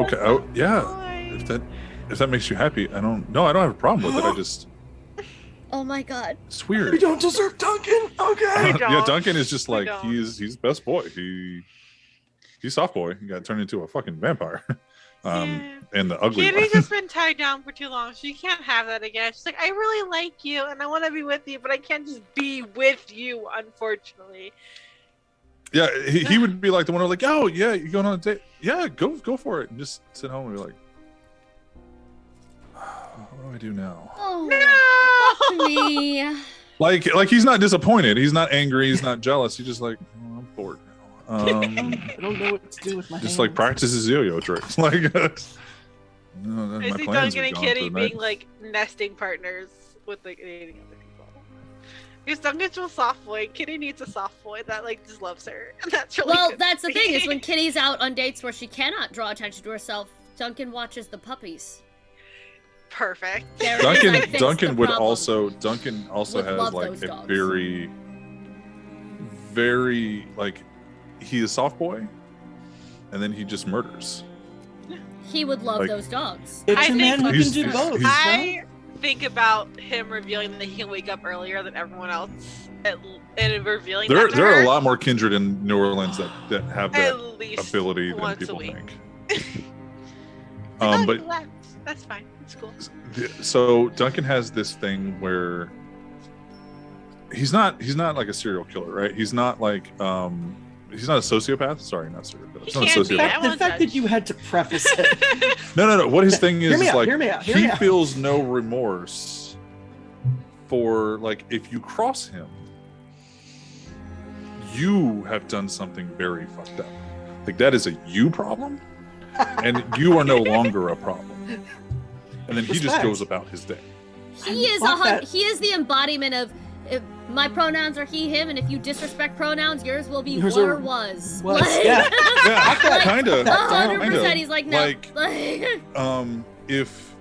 Okay. Oh, yeah. If that makes you happy, I don't have a problem with it. I just, Oh my god. it's We weird. don't deserve Duncan. Okay. We don't. Yeah, Duncan is just We like don't. he's best boy. He's soft boy. He got turned into a fucking vampire. Yeah. And the ugly one. Kitty's just been tied down for too long. She can't have that again. She's like, I really like you and I want to be with you, but I can't just be with you, unfortunately. Yeah, he would be like the one who's like, oh yeah, you going on a date? Yeah, go for it, and just sit home and be like, what do I do now? Oh, No! fuck me. Like he's not disappointed. He's not angry. He's not jealous. He's just like, oh, I'm bored now. I don't know what to do with my Just hands. like practices yo-yo tricks. Like, no, I my see plans Duncan are and gone Kitty for the night. being like nesting partners with like dating other people. Because Duncan's a soft boy. Kitty needs a soft boy that like just loves her. And that's really Well, good that's to the thing is see. when Kitty's out on dates where she cannot draw attention to herself, Duncan watches the puppies. Perfect. There it is, I Duncan fixed Duncan the would problem. also Duncan also Would has love like those a dogs. very very like he is soft boy, and then he just murders. He would love Like- those dogs. It's I a man who think- can He's- do he's- both. he's- I think about him revealing that he can wake up earlier than everyone else, and revealing There, that to there are her a lot more kindred in New Orleans that have that at least ability than once people a week. think. Oh, But that's fine. That's cool. so Duncan has this thing where he's not like a serial killer, right? He's not like he's not a sociopath. Sorry, not serial killer. He's He not a can't be. The sociopath. I fact, the won't fact that judge. you had to preface it. No. What his thing is, Hear me is out, like hear me out, hear me he out. feels no remorse for like if you cross him, you have done something very fucked up. Like that is a you problem, and you are no longer a problem. And then he just Respect. goes about his day. He is fuck that. he is the embodiment of my pronouns are he, him, and if you disrespect pronouns, yours will be Yours were, are- was. was, Like, yeah. Yeah, Like, kind of. 100%. He's like, no. Like, Like, if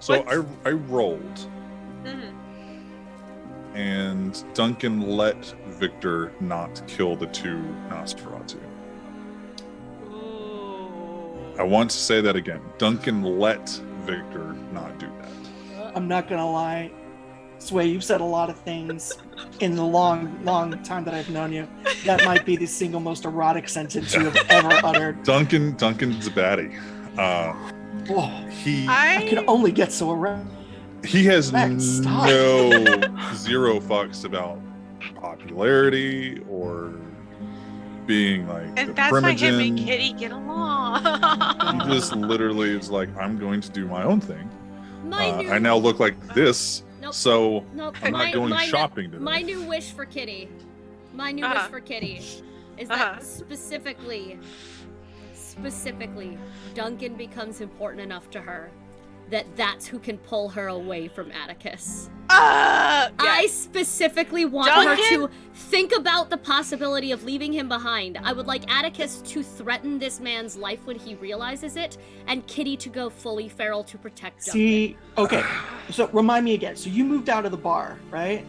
so, What's- I rolled, Mhm. and Duncan let Victor not kill the two Nosferatu. Ooh. I want to say that again. Duncan let Victor not do that. I'm not gonna lie, Sway, you've said a lot of things in the long time that I've known you. That might be the single most erotic sentence you have ever uttered. Duncan's a baddie. Oh, He I can only get so around. he has Max, stop. zero fucks about popularity or being like And the that's why him and primogen. Kitty get along. He just literally is like, I'm going to do my own thing. my new, I now look like this, Nope. so nope, I'm not going my, shopping today. My new wish for Kitty. My new wish Uh-huh. for Kitty is Uh-huh. that specifically, Duncan becomes important enough to her that that's who can pull her away from Atticus. I Yes. specifically want Duncan? her to think about the possibility of leaving him behind. I would like Atticus to threaten this man's life when he realizes it, and Kitty to go fully feral to protect Duncan. See, okay, so remind me again. So you moved out of the bar, right?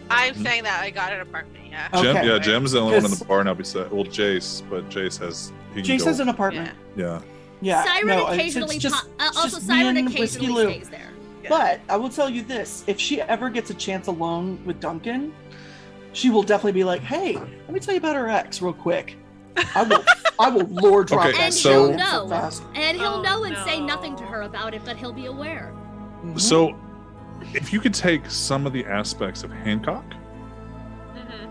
I'm saying that I got an apartment. Yeah. Jem, Okay. yeah, Jem's the only one in the Because- bar now. Besides, well, Jace, but Jace has. He can Jace go- has an apartment. Yeah. Yeah. Siren no, occasionally, it's just, it's also just Siren me and Whiskey occasionally Lou. stays there. But I will tell you this: if she ever gets a chance alone with Duncan, she will definitely be like, "Hey, let me tell you about her ex, real quick." I will lore drop Okay, that And shit so- he'll in so know. fast. And he'll Oh, know and say no. nothing to her about it, but he'll be aware. Mhm. So, if you could take some of the aspects of Hancock Mhm.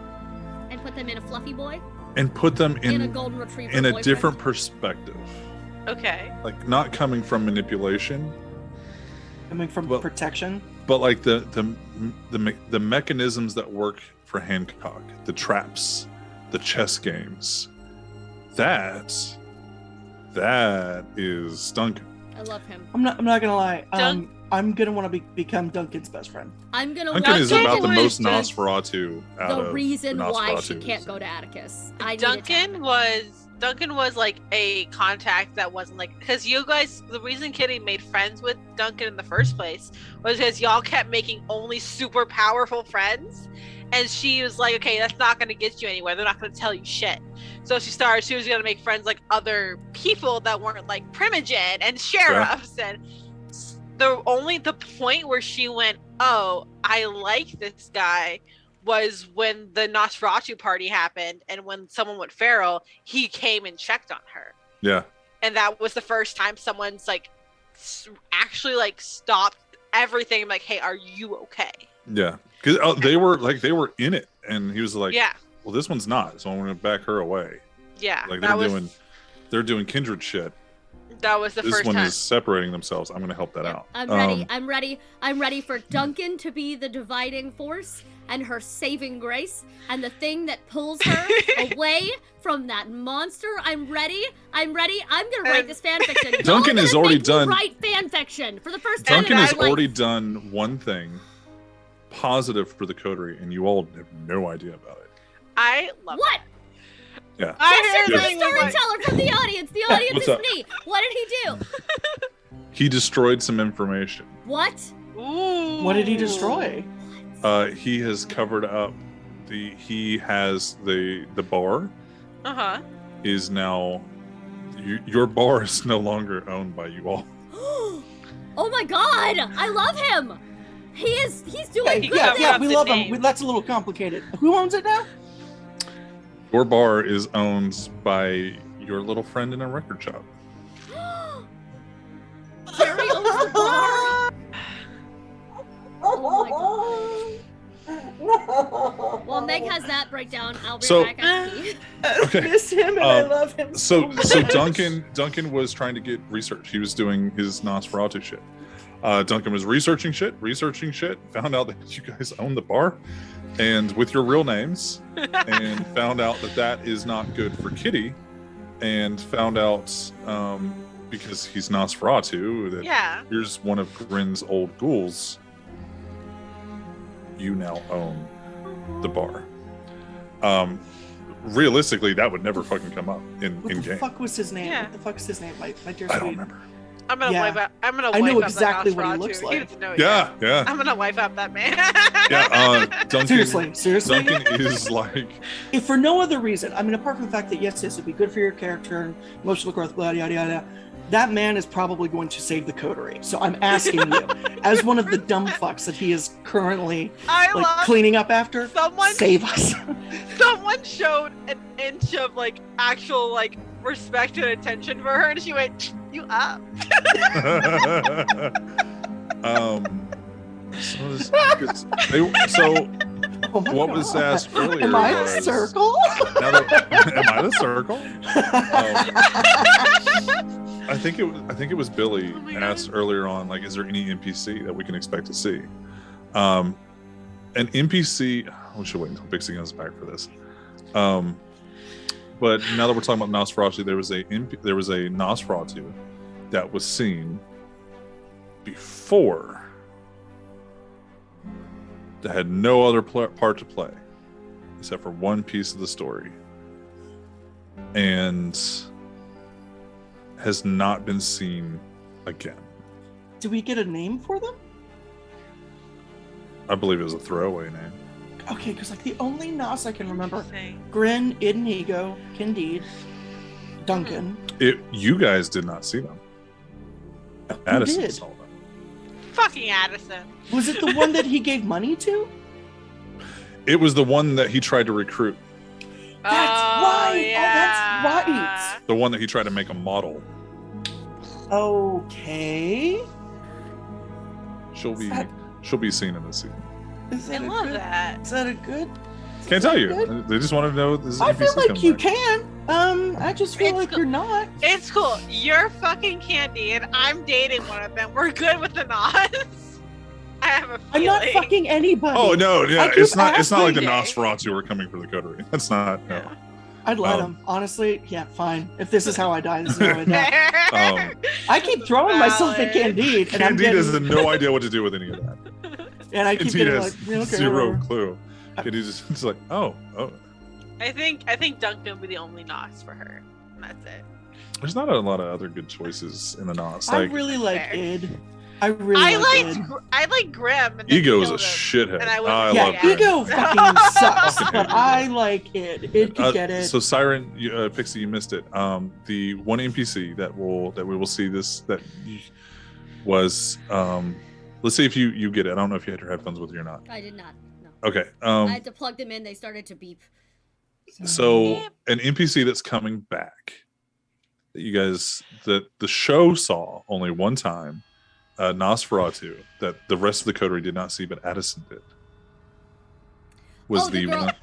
And put them in a fluffy boy, and put them in a in golden retriever a boyfriend. different perspective, Okay. like not coming from manipulation, Coming from Well- protection. but like the mechanisms that work for Hancock, the traps, the chess games. That is Duncan. I love him. I'm not gonna lie. Dun- I'm gonna want to become Duncan's best friend. I'm gonna Duncan want is Duncan about the was most just Nosferatu out the of reason the why she Nosferatus. can't go to Atticus. I need it to happen. Duncan was like a contact that wasn't like, because you guys, the reason Kitty made friends with Duncan in the first place was because y'all kept making only super powerful friends, and she was like, okay, that's not gonna get you anywhere. They're not gonna tell you shit. So she was gonna make friends like other people that weren't like primogen and sheriffs, and the point where she went, oh, I like this guy, was when the Nosferatu party happened, and when someone went feral, he came and checked on her, Yeah. and that was the first time someone's like actually like stopped everything. I'm like, hey, are you okay? Yeah. Because they were in it, and he was like, Yeah, well, this one's not, so I'm gonna back her away. yeah. Like that they're doing kindred shit. was the This first one time. is separating themselves. I'm gonna help that Yep, out. I'm ready. I'm ready for Duncan to be the dividing force and her saving grace and the thing that pulls her away from that monster. I'm ready. I'm gonna write this fan fiction. Y'all Duncan are has gonna already make me done- write fan fiction for the first time. Duncan in has my life. already done one thing positive for the coterie, and you all have no idea about it. I love What? Yeah. I Question heard for the something like- storyteller from the audience. The audience What's is up? me. What did he do? He destroyed some information. What? Ooh. What did he destroy? He has covered up he has the bar Uh-huh. is now your bar is no longer owned by you all. Oh my god! I love him! He's doing good Yeah, things. we the love name. him. That's a little complicated. Who owns it now? Your bar is owned by your little friend in a record shop. Jerry owns the bar! Oh my god. While Meg has that breakdown, I'll be So- back at tea. I Okay. miss him and I love him so much. So Duncan was trying to get research. He was doing his Nosferatu shit. Duncan was researching shit, found out that you guys own the bar, and with your real names, and found out that is not good for Kitty, and found out because he's Nosferatu that Yeah. here's one of Grin's old ghouls. You now own the bar. Realistically, that would never fucking come up in What the game. fuck was his name? Yeah. What the fuck is his name? My dear I sweet. don't remember. I'm gonna Yeah. wipe up. I'm gonna I wipe know up exactly that what he Nosferatu. looks He like. doesn't know it Yeah, yet. yeah. I'm gonna wipe up that man. Yeah, Duncan. Seriously. Duncan is like, If for no other reason, I mean, apart from the fact that yes, this would be good for your character and emotional growth, blah yada yada, that man is probably going to save the coterie. So I'm asking you, as one of the dumb fucks that he is currently I like love cleaning up after, someone. save us. Someone showed an inch of like actual like respect and attention for her, and she went, "You up?" so Oh my what was God. asked earlier Am I was- a circle? now that, am I the circle? I think it was Billy Oh my God. asked earlier on, like, is there any NPC that we can expect to see? An NPC. We should wait until Pixie comes back for this. But now that we're talking about Nosferatu, there was a Nosferatu that was seen before that had no other part to play except for one piece of the story, and has not been seen again. Do we get a name for them? I believe it was a throwaway name. Okay, because like the only Nos I can remember: Interesting. Grin, Inigo, Candide, Duncan. You guys did not see them. Addison did? saw them. Fucking Addison. Was it the one that he gave money to? It was the one that he tried to recruit. That's right. Oh, that's yeah. right. The one that he tried to make a model. Okay. She'll be That- seen in this season. Is I that a love good? that. Is that a good? Can't is tell that you. good? They just wanted to know this is I NPC feel like coming you back. can. I just feel It's like cool. you're not. It's cool. You're fucking Candy, and I'm dating one of them. We're good with the Nos. I have a feeling. I'm not fucking anybody. Oh no, I yeah, keep it's not like the asking. Nosferatu are coming for the coterie. That's not no. Yeah. I'd let Um, him. Honestly, yeah, fine. If this is how I die, this is how I die. Um, I keep throwing myself at Valid. Candide, and I'm Candide has getting, no idea what to do with any of that. and I keep Candide getting has like, okay, zero whatever. clue. Candide just like, oh. I think Duncan will be the only Nos for her. And that's it. There's not a lot of other good choices in the Nos. I Like really like Fair. Id. I really I like like Id. I like Grim. And Ego is a killed him. shithead. And I was- I Yeah, love Grim. Ego fucking sucks, Fucking but Id. I like Id. Id could get it. So Siren, Pixie, you missed it. The one NPC that we will see this that was let's see if you get it. I don't know if you had your headphones with you or not. I did not. No. Okay. I had to plug them in. They started to beep. So an NPC that's coming back that you guys that the show saw only one time, Nosferatu, that the rest of the coterie did not see, but Addison did. Was Oh, the girl- one-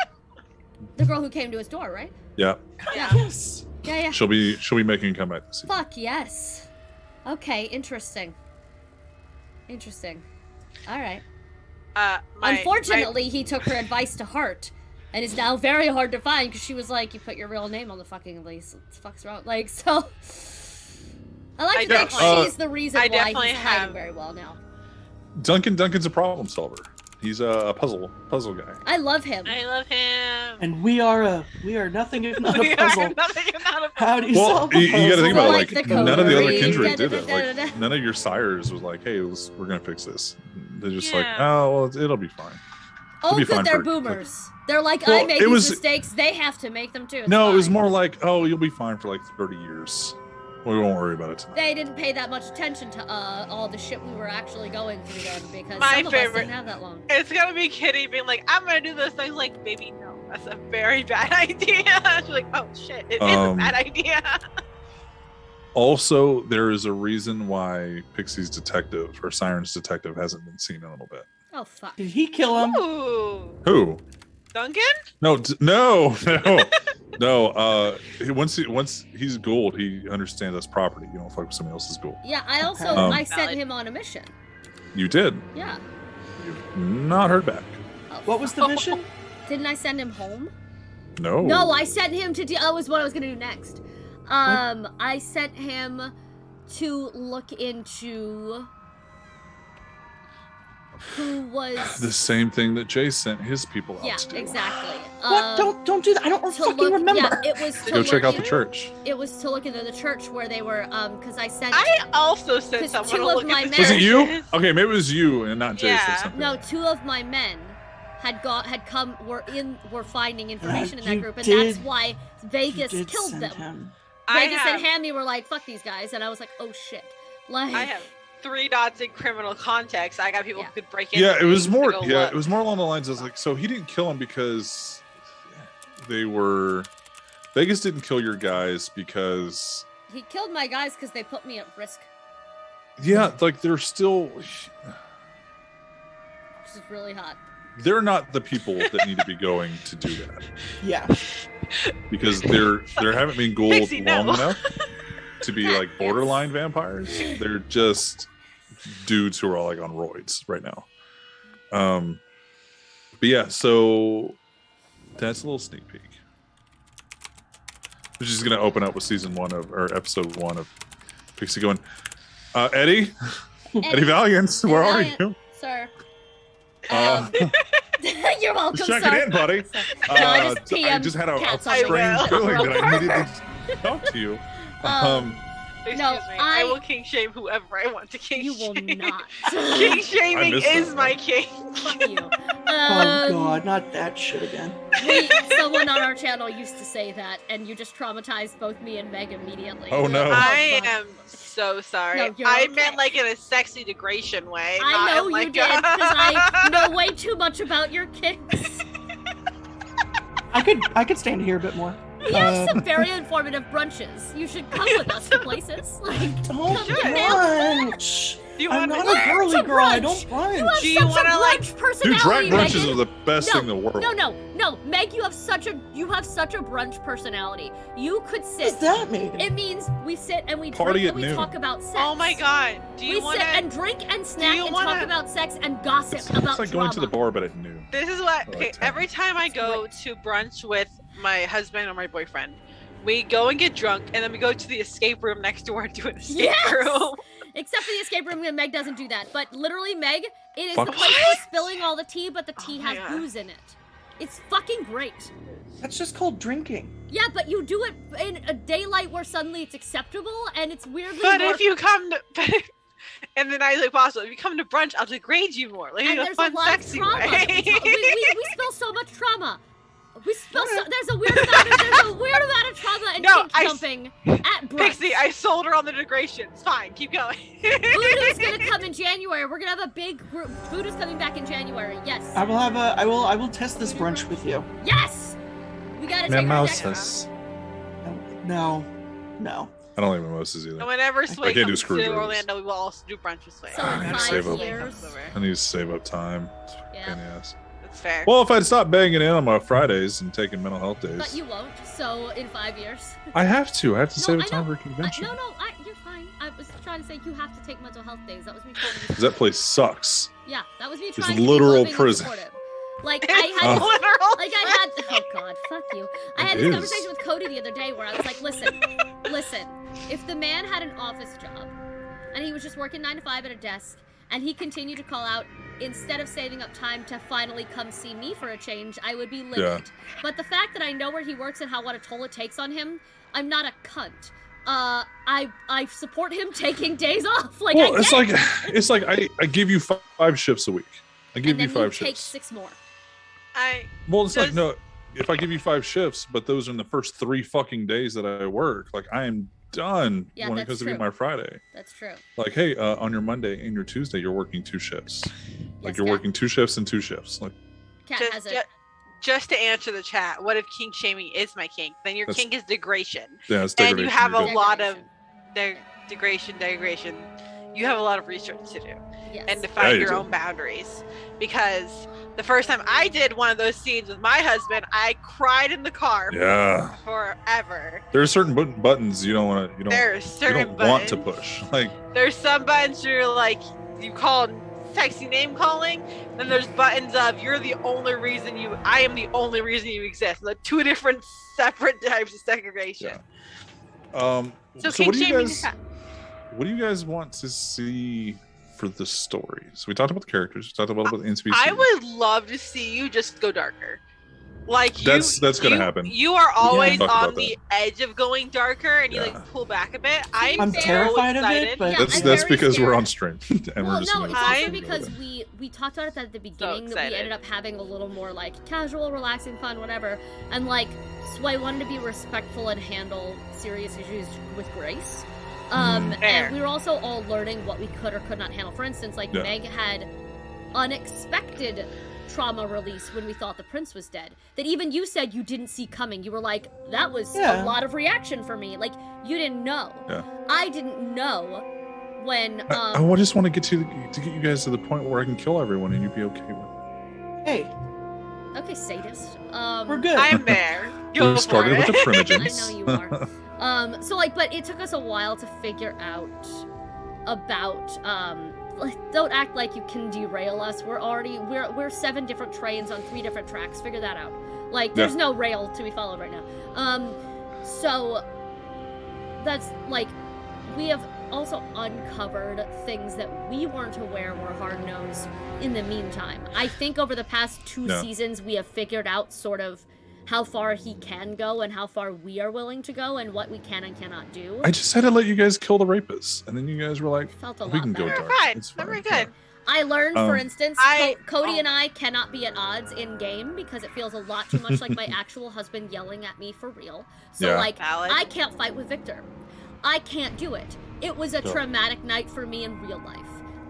The girl who came to his door, right? yeah. Yeah. Yes. Yeah. She'll be making a comeback this season. Fuck yes. Okay, interesting. All right. Unfortunately, he took her advice to heart, and is now very hard to find because she was like, "You put your real name on the fucking lease. What the fuck's wrong?" Like, so. I like I to think definitely- she's the reason I why definitely he's hiding have- very well now. Duncan's a problem solver. He's a puzzle guy. I love him. I love him. And we are nothing if not We a are puzzle. nothing if not a How do you Well, solve a you got to think about it, Like like the none of the other coterie, kindred did it. da-da-da-da-da. Like none of your sires was like, "Hey, we're gonna fix this." They're just like, Yeah. "Oh, well, it'll be fine." Oh, be good, fine they're for- boomers. They're like, Well, I make it these was- mistakes, they have to make them too. It's No, it was fine. more like, oh, you'll be fine for like 30 years. We won't worry about it tonight. They didn't pay that much attention to all the shit we were actually going through then because My some of us favorite- didn't have that long. It's gonna be Kitty being like, I'm gonna do this. And I was like, baby, no, that's a very bad idea. She's like, oh shit, it is a bad idea. Also, there is a reason why Pixie's detective or Siren's detective hasn't been seen in a little bit. Oh fuck. Did he kill him? Ooh, Who? Duncan? No, no. No. Once he's gold, he understands that's property. You don't fuck with somebody else's gold. Yeah, I also Okay. I sent Valid. him on a mission. You did. Yeah. You've not heard back. Oh, What was the mission? Didn't I send him home? No. No, I sent him to that was what I was gonna do next. I sent him to look into who was The same thing that Jay sent his people out yeah, to do. exactly. What? Don't do that. I don't to fucking look, remember. Yeah, it was to Go check look out the in- church. It was to look into the church where they were because I sent I also sent 'Cause someone two to of look my at the men- Was it you? churches. Okay, maybe it was you and not Jay. Yeah. Said something. no, two of my men were finding information in that You group, and did- that's why You Vegas did killed send them. him. Vegas I and have, Hammy were like, "Fuck these guys," and I was like, "Oh shit!" Like, I have 3 dots in criminal context. I got people Yeah. who could break in. Yeah, it was more. Go Yeah, look. it was more along the lines of like, so he didn't kill him because they were. Vegas didn't kill your guys because he killed my guys because they put me at risk, yeah, like they're still. which is really hot. They're not the people that need to be going to do that Yeah. because there haven't been gold Pixie, no. long enough to be like borderline vampires. They're just dudes who are all like on roids right now. But yeah, so that's a little sneak peek. Which is gonna open up with episode 1 of Pixie going, Eddie Valiant, where are Valiant. you? Sir. Uh, You're welcome, just check sir. it in, buddy. No, I just I PM just had a cats on strange the feeling that I road. needed to talk to you. Excuse No, me. I I- will king shame whoever I want to king You will shame. not. King shaming missed is that. my king. Fuck you. Oh god, not that shit again. Someone on our channel used to say that, and you just traumatized both me and Meg immediately. Oh, no. I fuck. am so sorry. No, you're I okay. meant like in a sexy degradation way. I not know in you like did, because I know way too much about your kinks. I could stand to hear a bit more. We have some very informative brunches. You should come with us to places. Like, Don't come get nailed. brunch. Do you I'm want not to? a girly to girl. I brunch. don't brunch. You have Do you such wanna, a like- brunch Dude, personality, drag brunches Megan. are the best thing in the world. No, Meg, you have such a brunch personality. You could What sit. does that mean? It means we sit and we Party drink at and we noon. talk about sex. Oh my god. Do you We want sit to? and drink and snack you and wanna- talk about sex and gossip It's about like going to the drama. bar, but at noon. This is what. Or Okay, 10. every time I go to brunch with my husband or my boyfriend, we go and get drunk, and then we go to the escape room next door and do an escape Yes! room. Except for the escape room, and Meg doesn't do that. But literally, Meg, it is Fuck. the place for spilling all the tea, but the tea Oh my has God. booze in it. It's fucking great. That's just called drinking. Yeah, but you do it in a daylight where suddenly it's acceptable, and it's weirdly But more... if you come to, and then I was like, possible. If you come to brunch, I'll degrade you more, like and in a there's fun, a lot of sexy trauma. way. We spill so much trauma. We spill so... There's a weird amount of trauma and No, kink I s- jumping at brunch. Pixie, I sold her on the degradation. It's fine. Keep going. Voodoo's gonna come in January. We're gonna have a big group. Voodoo's coming back in January. Yes. I will test this brunch with you. Yes. We gotta take our Mimosas. No. I don't like mimosas either. And whenever Sway can't do comes to screwdrivers. Orlando, we will also do brunch with Sway. So in I 5 save up. years. I need to save up time. Yeah. Pain in the ass. That's fair. Well, if I'd stop banging in on my Fridays and taking mental health days, But you won't. So in 5 years. I have to. I have to No, save I up time know. for a convention. You're fine. I was trying to say you have to take mental health days. That was me totally. 'Cause that place sucks. Yeah, that was me It's trying to be literal loving and prison. supportive. Like It's I had. Oh. literal. Like I had. Oh God, fuck you. I had It this is. conversation with Cody the other day where I was like, listen. If the man had an office job, and he was just working 9 to 5 at a desk, and he continued to call out instead of saving up time to finally come see me for a change, I would be livid. Yeah. But the fact that I know where he works and what a toll it takes on him, I'm not a cunt. I support him taking days off. Like Well, I it's get like it. it's like I give you 5 shifts a week. I give And you then 5 you take shifts. 6 more. Well, it's like Does- no. If I give you 5 shifts, but those are in the first 3 fucking days that I work, like I am done Yeah, when it that's comes to be true. my Friday. That's true. Like, hey, on your Monday and your Tuesday, you're working 2 shifts. Like Yes, you're Kat. working 2 shifts and 2 shifts. Like Cat has just, it. just to answer the chat, what if kink shaming is my kink? Then your That's- kink is degradation. yeah, it's And you degradation. have a You're good. lot of Degradation. degradation. You have a lot of research to do Yes. and Yeah, define you your do. own boundaries. Because the first time I did one of those scenes with my husband, I cried in the car Yeah. forever. There are certain buttons you don't want to. There are You certain don't want to buttons. push. Like There's some buttons you're like, you call sexy name calling. Then there's buttons of I am the only reason you exist. Like 2 different separate types of segregation. So So what kink do you shaming guys? is that. What do you guys want to see for the story? So we talked about the characters. We talked about the NPCs. I would love to see you just go darker. Like That's gonna happen. You are always Talk on about the edge of going darker, and you Yeah. like pull back a bit. I'm so terrified of it, excited. but- Yeah, That's I'm that's very because we're scared. on stream and Well, we're just. no, gonna it's go also over because it. we talked about it at the beginning that we excited. ended up having a little more like casual, relaxing fun, whatever. And like, so I wanted to be respectful and handle serious issues with grace. Fair. And we were also all learning what we could or could not handle. For instance, like Yeah. Meg had unexpected trauma release when we thought the prince was dead. That even you said you didn't see coming. You were like, that was Yeah. a lot of reaction for me. Like, you didn't know. Yeah. I didn't know when I just want to get to get you guys to the point where I can kill everyone and you'd be okay with it. Hey, Okay, sadist. we're good. I'm there. Go We for started with it. the I primogens. know you are. So like, but it took us a while to figure out about like, don't act like you can derail us. We're 7 different trains on 3 different tracks. Figure that out. Like, there's no rail to be followed right now. So that's like, we have also uncovered things that we weren't aware were hard-nosed in the meantime. I think over the past 2 Yeah. seasons, we have figured out sort of how far he can go and how far we are willing to go and what we can and cannot do. I just had to let you guys kill the rapists, and then you guys were like, Felt a "We lot can go better. dark. Fine. It's Then we're fine." good. I learned, for Um, instance, Cody and I cannot be at odds in game because it feels a lot too much like my actual husband yelling at me for real. So, Yeah. like, Valid. I can't fight with Victor. I can't do it. It was a Sure. traumatic night for me in real life.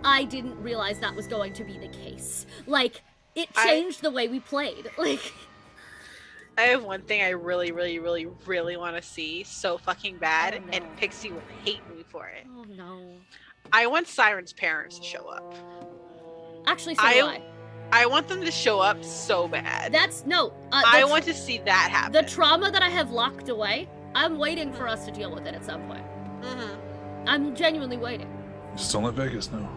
I didn't realize that was going to be the case. Like, it changed the way we played. Like, I have one thing I really, really, really, really want to see so fucking bad, Oh, no. and Pixie will hate me for it. oh no. I want Siren's parents to show up. Actually, so do I. I want them to show up so bad. That's, no. I want to see that happen. The trauma that I have locked away, I'm waiting for us to deal with it at some point. Mhm. I'm genuinely waiting. Just don't let Vegas know.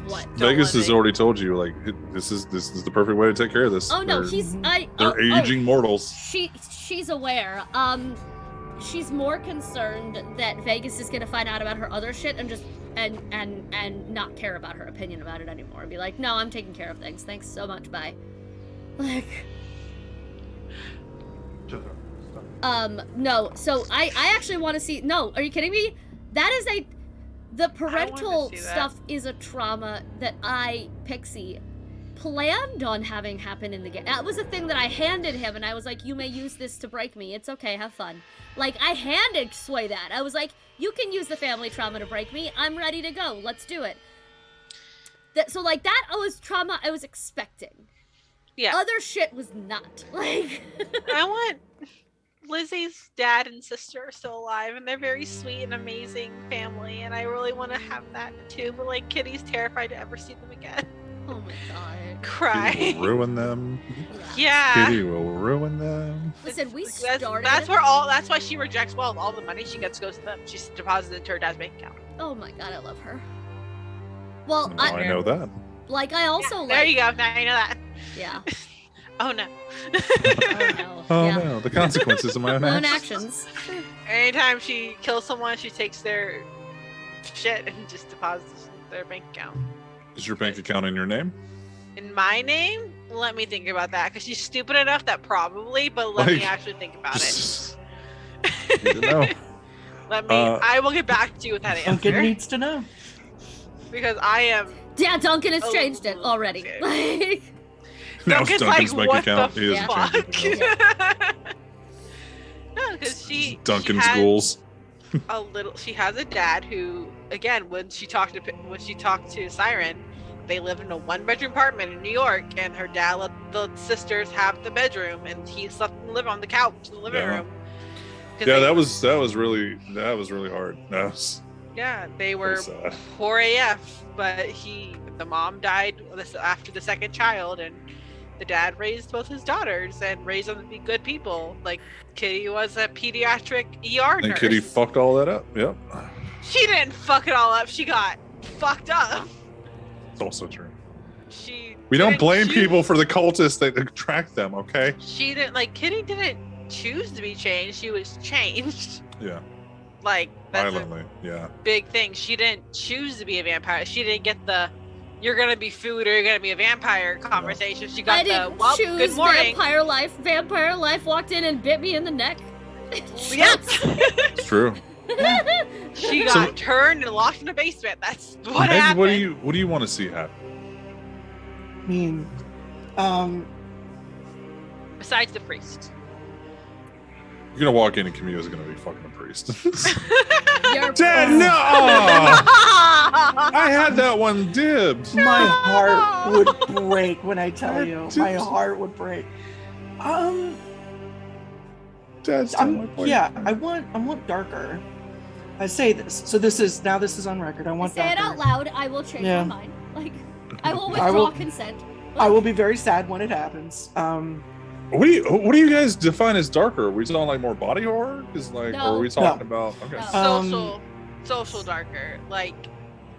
What? Don't Vegas let has it- already told you, like, this is the perfect way to take care of this. Oh no, They're- they're They're aging mortals. She's aware. She's more concerned that Vegas is gonna find out about her other shit and just and not care about her opinion about it anymore and be like, no, I'm taking care of things. Thanks so much. Bye. Like, no. So I actually want to see. No, are you kidding me? That is the parental see that. stuff is a trauma that I, Pixie, planned on having happen in the game. That was a thing that I handed him, and I was like, you may use this to break me. It's okay, have fun. Like, I handed Sway that. I was like, you can use the family trauma to break me. I'm ready to go. Let's do it. So, like, that was trauma I was expecting. Yeah. Other shit was not. Like, I want Lizzie's dad and sister are still alive, and they're very sweet and amazing family, and I really want to have that too. But like, Kitty's terrified to ever see them again. oh my god. Kitty Cry. will ruin them. Yeah. Yeah. Kitty will ruin them. Listen, we That's started. that's why she rejects all the money she gets goes to them. She's deposited into her dad's bank account. Oh my god, I love her. Well, Now I know that. I also There you go. Now you know that. Yeah. Oh no. Oh no. Oh yeah. no, the consequences of my own Own actions. actions. Anytime she kills someone, she takes their shit and just deposits it in their bank account. Is your bank account in your name? In my name? Let me think about that, because she's stupid enough that probably, but let me Like, actually think about it. Need to know. Let me. I will get back to you with that Duncan answer, needs to know. because I am. Yeah, Duncan has Oh, changed it already. okay. Like, Now it's Duncan's bank what account. the He hasn't fuck? changed it. No, because she Duncan had schools. a little. She has a dad who, again, when she talked to Siren, they live in a 1-bedroom apartment in New York, and her dad let the sisters have the bedroom, and he slept on the couch in the living room. Yeah, that was really hard. That was they were sad. poor AF, but the mom died after the second child, and the dad raised both his daughters and raised them to be good people. Like Kitty was a pediatric ER nurse. And Kitty fucked all that up. Yep. She didn't fuck it all up. She got fucked up. It's also true. We didn't don't blame choose- people for the cultists that attract them, okay? She didn't Kitty didn't choose to be changed. She was changed. Yeah. Like that's Violently. Yeah. a big thing. She didn't choose to be a vampire. She didn't get the "you're gonna be food" or "you're gonna be a vampire" conversation. She got I didn't "well, choose good morning." vampire life. Vampire life walked in and bit me in the neck. Yep. It's true. She got turned and locked in a basement. That's what Meg, happened. what do you want to see happen? I mean, Besides the priest. You're gonna walk in and Camille's gonna be fucking a priest. You're Dad, no! I had that one dibbed. my heart would break when I tell you. My heart would break. Dad's still my point. Yeah, I want darker. I say this, so this is on record. I want Say it darker. out loud. I will change Yeah. my mind. Like, I will I withdraw will- consent. I will be very sad when it happens. What do you guys define as darker? Are we talking like more body horror? Is like, No. or are we talking about okay? No. social darker. Like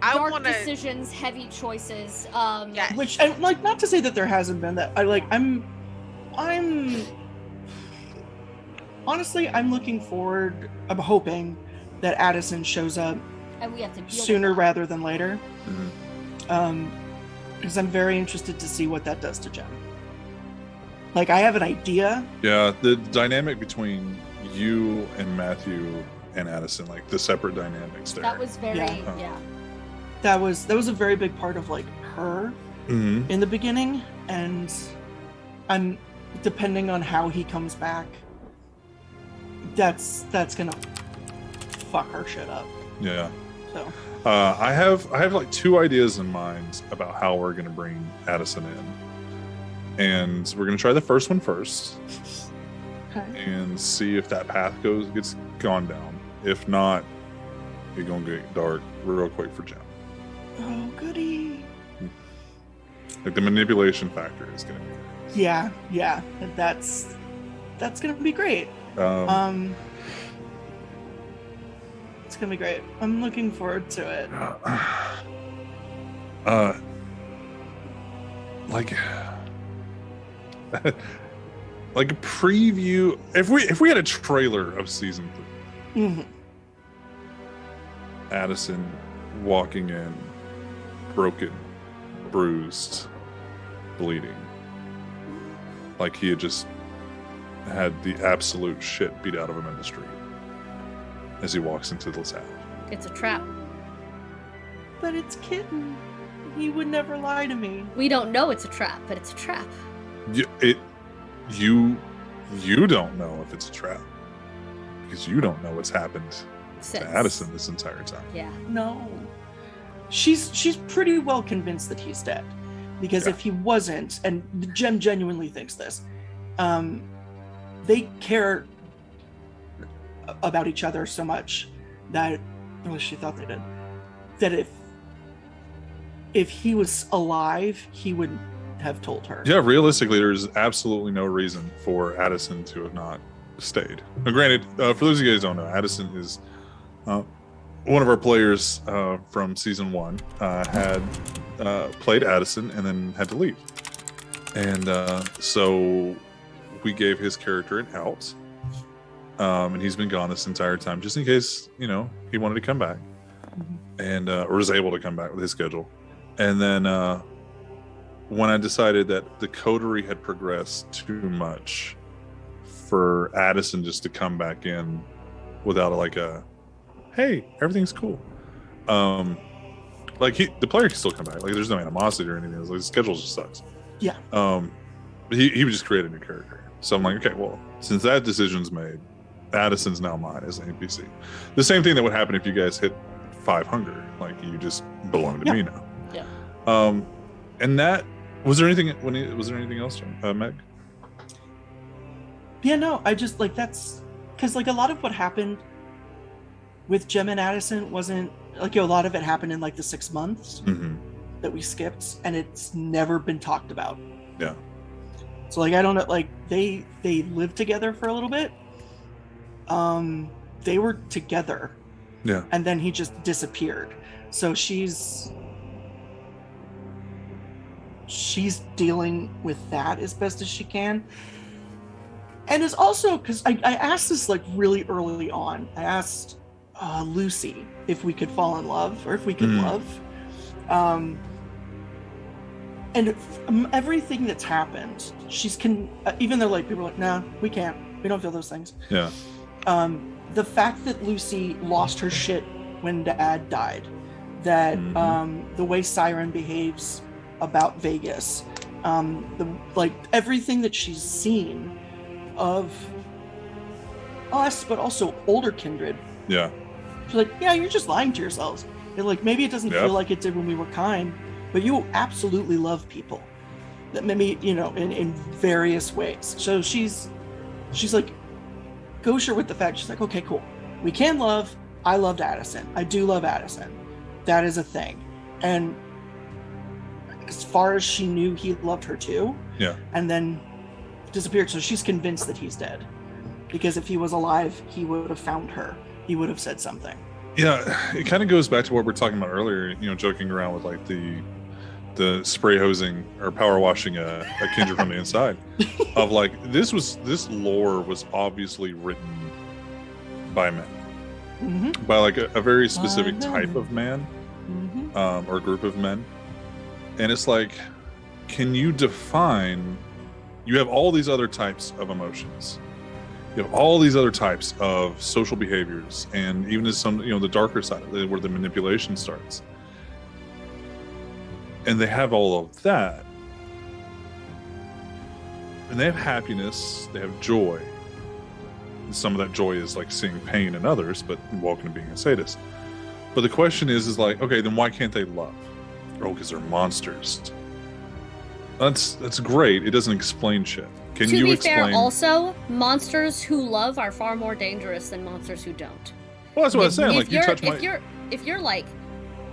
I Dark want to. decisions, heavy choices. Yeah. Which, and like, not to say that there hasn't been that. I'm honestly, I'm looking forward. I'm hoping that Addison shows up And we have to deal sooner with that. rather than later. Mhm. Because I'm very interested to see what that does to Jen. Like, I have an idea. Yeah, the dynamic between you and Matthew and Addison, like the separate dynamics there. That was very, Yeah. yeah. That was a very big part of like her Mhm. in the beginning, and I'm depending on how he comes back. That's gonna fuck her shit up. Yeah. So I have like 2 ideas in mind about how we're gonna bring Addison in, and we're gonna try the first one first okay. and see if that path gets gone down. If not, it's gonna get dark real quick for Jen. Oh goody. Like the manipulation factor is gonna be Yeah. That's gonna be great. there. It's gonna be great. I'm looking forward to it. Like like a preview. If we had a trailer of season 3, Mhm. Addison walking in, broken, bruised, bleeding, like he had just had the absolute shit beat out of him in the street as he walks into this house. It's a trap. But it's Kitten. He would never lie to me. We don't know it's a trap, but it's a trap. You don't know if it's a trap because you don't know what's happened Since. to Addison this entire time. Yeah. No. She's pretty well convinced that he's dead. Because Yeah. if he wasn't, and Jem genuinely thinks this, they care about each other so much that, or at least she thought they did, that if he was alive, he would have told her. Yeah, realistically, there's absolutely no reason for Addison to have not stayed. Now, granted, for those of you guys who don't know, Addison is one of our players from season 1. Had played Addison and then had to leave, and so we gave his character an out, and he's been gone this entire time, just in case he wanted to come back, and or was able to come back with his schedule, and then. When I decided that the coterie had progressed too much for Addison just to come back in without like a, hey, everything's cool. Like the player can still come back. Like there's no animosity or anything. Like the schedule just sucks. Yeah. he would just create a new character. So I'm like, okay, well, since that decision's made, Addison's now mine as an NPC. The same thing that would happen if you guys hit 5 hunger. Like, you just belong to me now. Yeah. And that was there anything else, Meg? Yeah, no, I just like that's because like a lot of what happened with Jem and Addison wasn't like a lot of it happened in like the 6 months that we skipped, and it's never been talked about. Yeah. So like I don't know, like they lived together for a little bit. They were together. Yeah. And then he just disappeared. So she's dealing with that as best as she can. And it's also because I asked this like really early on. I asked Lucy if we could fall in love or if we could love. And everything that's happened, even though like people are like, no, we can't. We don't feel those things. Yeah. The fact that Lucy lost her shit when Dad died, that the way Siren behaves about Vegas, like everything that she's seen of us, but also older kindred. Yeah. She's like, yeah, you're just lying to yourselves. And like maybe it doesn't feel like it did when we were kind, but you absolutely love people. That maybe, you know, in various ways. So she's like kosher with the fact. She's like, okay, cool. We can love. I loved Addison. I do love Addison. That is a thing. And as far as she knew, he loved her too. Yeah. And then disappeared. So she's convinced that he's dead. Because if he was alive, he would have found her. He would have said something. Yeah, it kind of goes back to what we were talking about earlier, you know, joking around with like the spray hosing or power washing a kindred from the inside of like this lore was obviously written by men, by like a very specific type of man, or group of men. And it's like, can you define, you have all these other types of emotions, you have all these other types of social behaviors, and even as some, you know, the darker side of it, where the manipulation starts. And they have all of that. And they have happiness, they have joy. And some of that joy is like seeing pain in others, but welcome to being a sadist. But the question is like, okay, then why can't they love? Oh, because they're monsters. That's great. It doesn't explain shit. Can you explain? To be fair, also, monsters who love are far more dangerous than monsters who don't. Well, that's what I was saying. Like,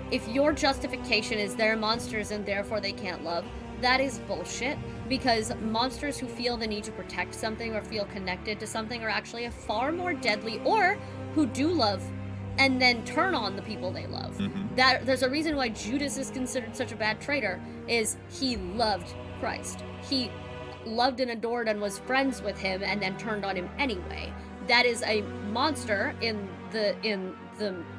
if your justification is they're monsters and therefore they can't love, that is bullshit. Because monsters who feel the need to protect something or feel connected to something are actually a far more deadly, or who do love and then turn on the people they love. That there's a reason why Judas is considered such a bad traitor, is he loved Christ. He loved and adored and was friends with him and then turned on him anyway. That is a monster in the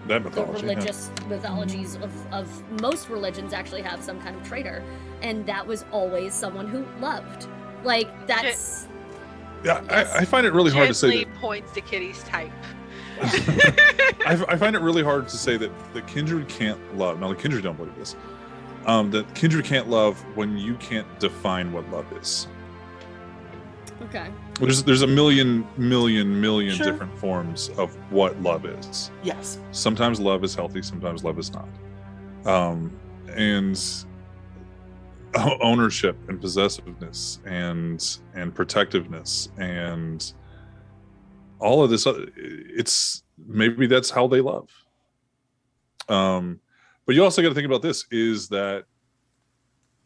religious mythologies of most religions actually have some kind of traitor, and that was always someone who loved. Like, that's... Yeah, yes. I find it really hard to say that... points to Kitty's type. I find it really hard to say that the kindred can't love. Now, the kindred don't believe this. That kindred can't love when you can't define what love is. Okay. There's a million Sure. different forms of what love is. Yes. Sometimes love is healthy, sometimes love is not. And ownership and possessiveness and protectiveness and all of this, it's maybe that's how they love. But you also got to think about this, is that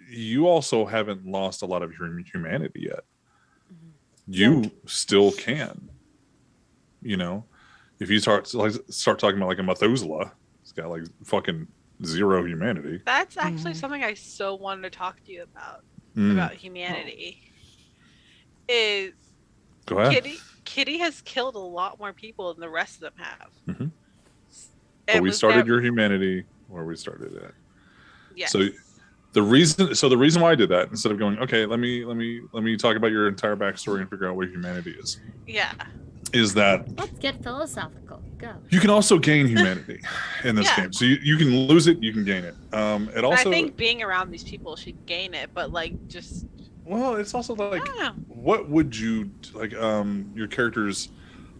you also haven't lost a lot of your humanity yet. You still can, you know, if you start talking about like a Methuselah, it's got like fucking zero humanity. That's actually something I so wanted to talk to you about humanity. Is go ahead. Kitty has killed a lot more people than the rest of them have. But we started your humanity where we started at. Yeah. So the reason why I did that, instead of going, okay, let me talk about your entire backstory and figure out what humanity is. Yeah. Is that let's get philosophical. Go. You can also gain humanity in this game. So you can lose it, you can gain it. It also, I think being around these people should gain it, but like just Well, it's also like, Ah. what would you like? Your character's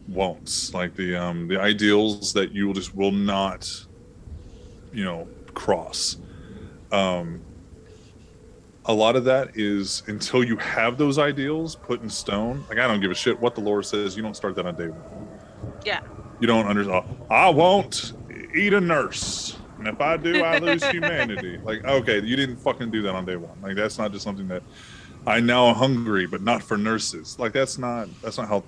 wants, like the ideals that you will not, cross. Um, a lot of that is until you have those ideals put in stone. Like I don't give a shit what the lore says. You don't start that on day one. Yeah. You don't understand. I won't eat a nurse, and if I do, I lose humanity. Like, okay, you didn't fucking do that on day one. Like that's not just something that I now am hungry, but not for nurses. Like that's not how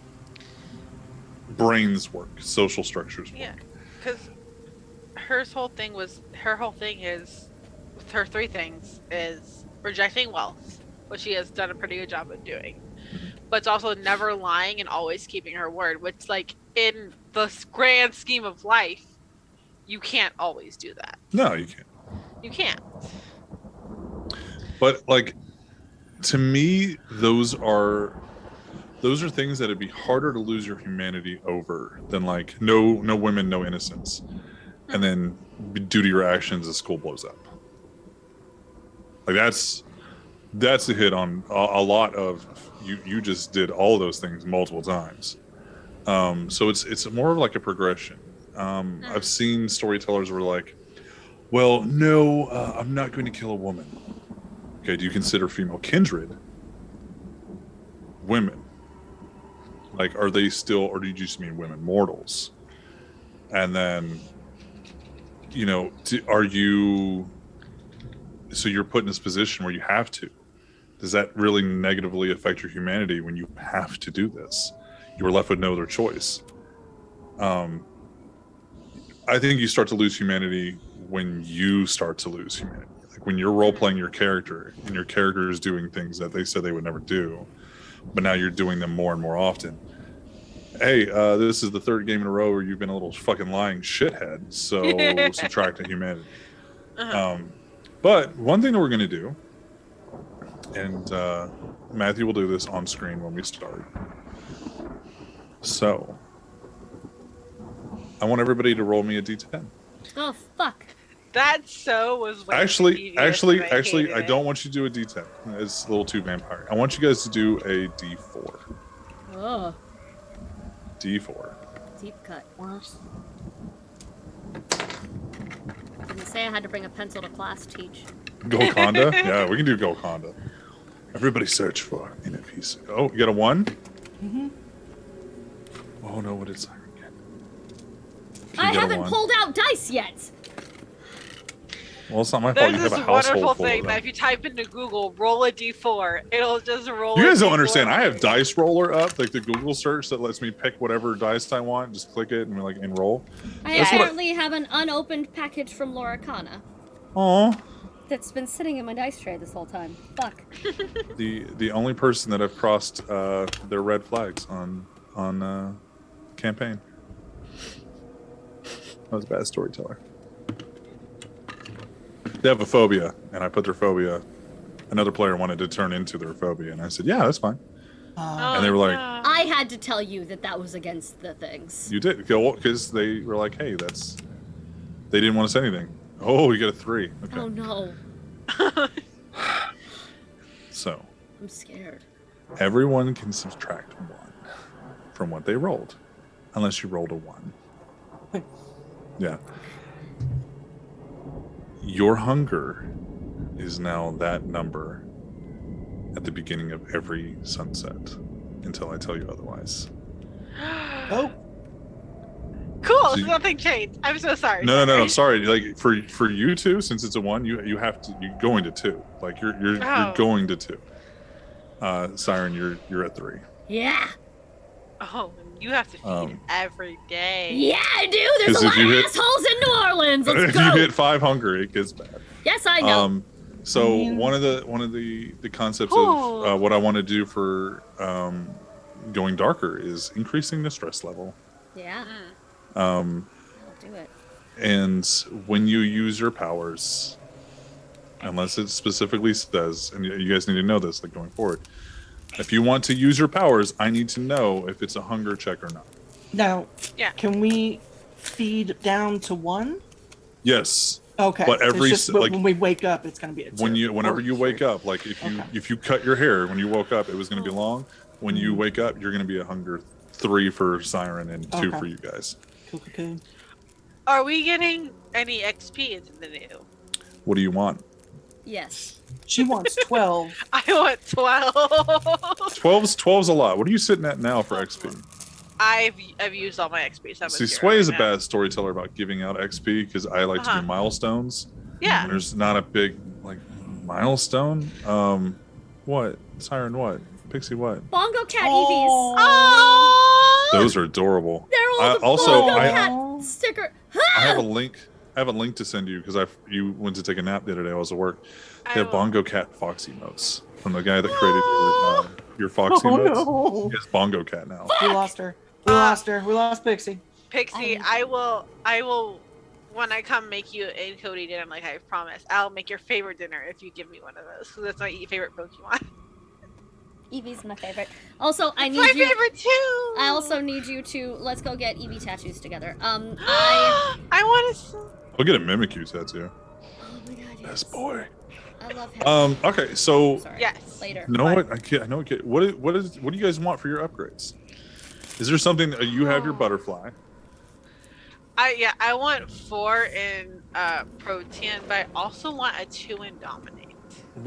brains work. Social structures work. Yeah. Because her whole thing is, with her three things, is rejecting wealth, which she has done a pretty good job of doing. But it's also never lying and always keeping her word, which, like, in the grand scheme of life, you can't always do that. No, you can't. You can't. But like, to me, those are things that it'd be harder to lose your humanity over than like no women, no innocence, and then due to your actions, the school blows up. Like that's a hit on a lot of you just did all of those things multiple times. So it's more of like a progression. I've seen storytellers who are like, well, no, I'm not going to kill a woman. Okay, do you consider female kindred women? Like, are they still, or do you just mean women mortals? And then, are you, so you're put in this position where you have to. Does that really negatively affect your humanity when you have to do this? You were left with no other choice. I think you start to lose humanity when you start to lose humanity. Like when you're role-playing your character and your character is doing things that they said they would never do, but now you're doing them more and more often. Hey, this is the third game in a row where you've been a little fucking lying shithead, so subtract the humanity. But one thing that we're going to do, and Matthew will do this on screen when we start. So, I want everybody to roll me a d10. Oh, fuck. That so was way Actually, devious, and I hated I it. don't want you to do a d10. It's a little too vampire. I want you guys to do a d4. Oh, D4. deep cut. Worse. Didn't say I had to bring a pencil to class teach. Golconda? Yeah, we can do Golconda. Everybody search for inner peace. Oh, you got a 1? Mm-hmm. Oh no, what did Siren get? I You got a haven't 1? pulled out dice yet. Well, it's not my fault. There's You this have a household wonderful full thing of that them. if you type into Google, roll a d4, it'll just roll. You guys a don't D4. understand. I have Dice Roller up, like the Google search that lets me pick whatever dice I want. Just click it and like enroll. I That's what apparently have an unopened package from Loricana Aw. that's been sitting in my dice tray this whole time. Fuck. The only person that I've crossed their red flags on campaign. I was a bad storyteller. They have a phobia, and I put their phobia. Another player wanted to turn into their phobia, and I said, "Yeah, that's fine." Uh, And they were like, no. I had to tell you that that was against the things. "You did," because they were like, "Hey, that's." They didn't want to say anything. Oh, you got a 3. Okay. Oh no, So I'm scared. everyone can subtract 1 from what they rolled, unless you rolled a 1. Yeah. Your hunger is now that number at the beginning of every sunset until I tell you otherwise. oh, Cool. So So nothing changed. I'm so sorry. No. Sorry. Like for you two, since it's a 1, you have to. You're going to 2. Like you're Oh. going to 2. Siren, you're at 3. Yeah. Oh, you have to feed every day. Yeah, I do. There's 'Cause a if lot you of hit- assholes in New Orleans. Let's If go. you hit 5 hunger, it gets bad. Yes, I know. So I mean- one of the concepts Ooh. of what I want to do for going darker is increasing the stress level. Yeah, Um, I'll do it. and when you use your powers, unless it specifically says, and you guys need to know this, like going forward, if you want to use your powers, I need to know if it's a hunger check or not. now, Yeah. can we feed down to 1? Yes, Okay. But so it's every just when we wake up, it's gonna be a 2. whenever or you 3. wake up, like if you cut your hair when you woke up, it was going to be long. When you wake up, you're going to be a hunger 3 for Siren and 2 Okay. for you guys. Cool. Are we getting any XP into the new? What do you want? Yes. She wants 12. I want 12. 12's a lot. What are you sitting at now for XP? I've used all my XP. So I'm See, at 0 Sway is a right now. bad storyteller about giving out XP because I like to do milestones. Yeah. And there's not a big like milestone. What? Siren? What? Pixie? What? Bongo cat Oh. Eevees. Oh. Those are adorable. They're all the also, Bongo I- cat sticker. I have a link. I have a link to send you because you went to take a nap the other day. I was at work. They have Bongo Cat Fox emotes from the guy that created your Fox emotes. No. He has Bongo Cat now. We lost her. We lost Pixie. Pixie, I will. When I come make you a Cody dinner, like I promised, I'll make your favorite dinner if you give me one of those. Because that's my favorite Pokemon. Eevee's my favorite. Also, I It's need my you. favorite too. I also need you to let's go get Eevee tattoos together. I want to. We'll get a Mimikyu tattoo. Oh my god, yes. Best boy. I love him. Okay, so Sorry. Yes. Later. you know what? I can't. I know. What do you guys want for your upgrades? Is there something you have your butterfly? I want 4 in Protean, but I also want a 2 in Dominate.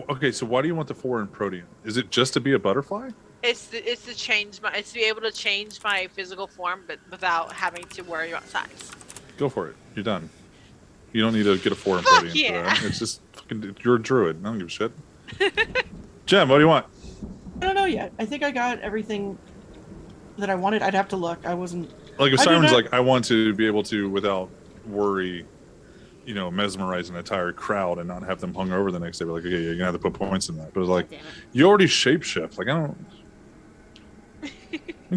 Okay, so why do you want the 4 in Protean? Is it just to be a butterfly? It's to change my. It's to be able to change my physical form, but without having to worry about size. Go for it. You're done. You don't need to get a 4 in Fuck Protean yeah. for that. It's just fucking. You're a druid. I don't give a shit. Jem, what do you want? I don't know yet. I think I got everything that I wanted. I'd have to look. I wasn't. Like if I do Siren's not- like, I want to be able to, without worry, mesmerize an entire crowd and not have them hung over the next day. We're like, okay, you're gonna have to put points in that. But it's like, Damn it. you already shapeshift. Like I don't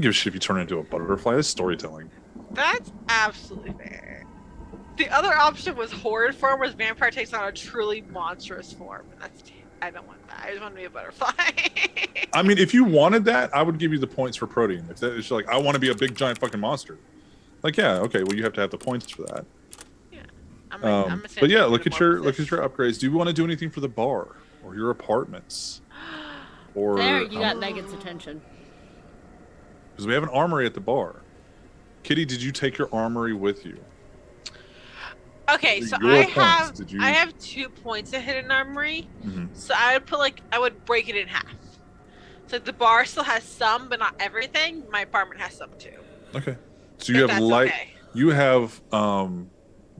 give a shit if you turn into a butterfly. It's storytelling. That's absolutely fair. The other option was Horde form, where vampire takes on a truly monstrous form. And I don't want that. I just want to be a butterfly. I mean, if you wanted that, I would give you the points for Protean. If that is like, I want to be a big giant fucking monster. Like, yeah, okay, well, you have to have the points for that. I'm gonna say But yeah, I'm look at gonna your upgrades. Do you want to do anything for the bar or your apartments? Or There, you got Megan's attention. because we have an armory at the bar. Kitty, did you take your armory with you? Okay, so Your points, I have 2 points of hidden armory. Mhm. So I would break it in half. So the bar still has some, but not everything. My apartment has some too. Okay. So you If have that's light. okay. You have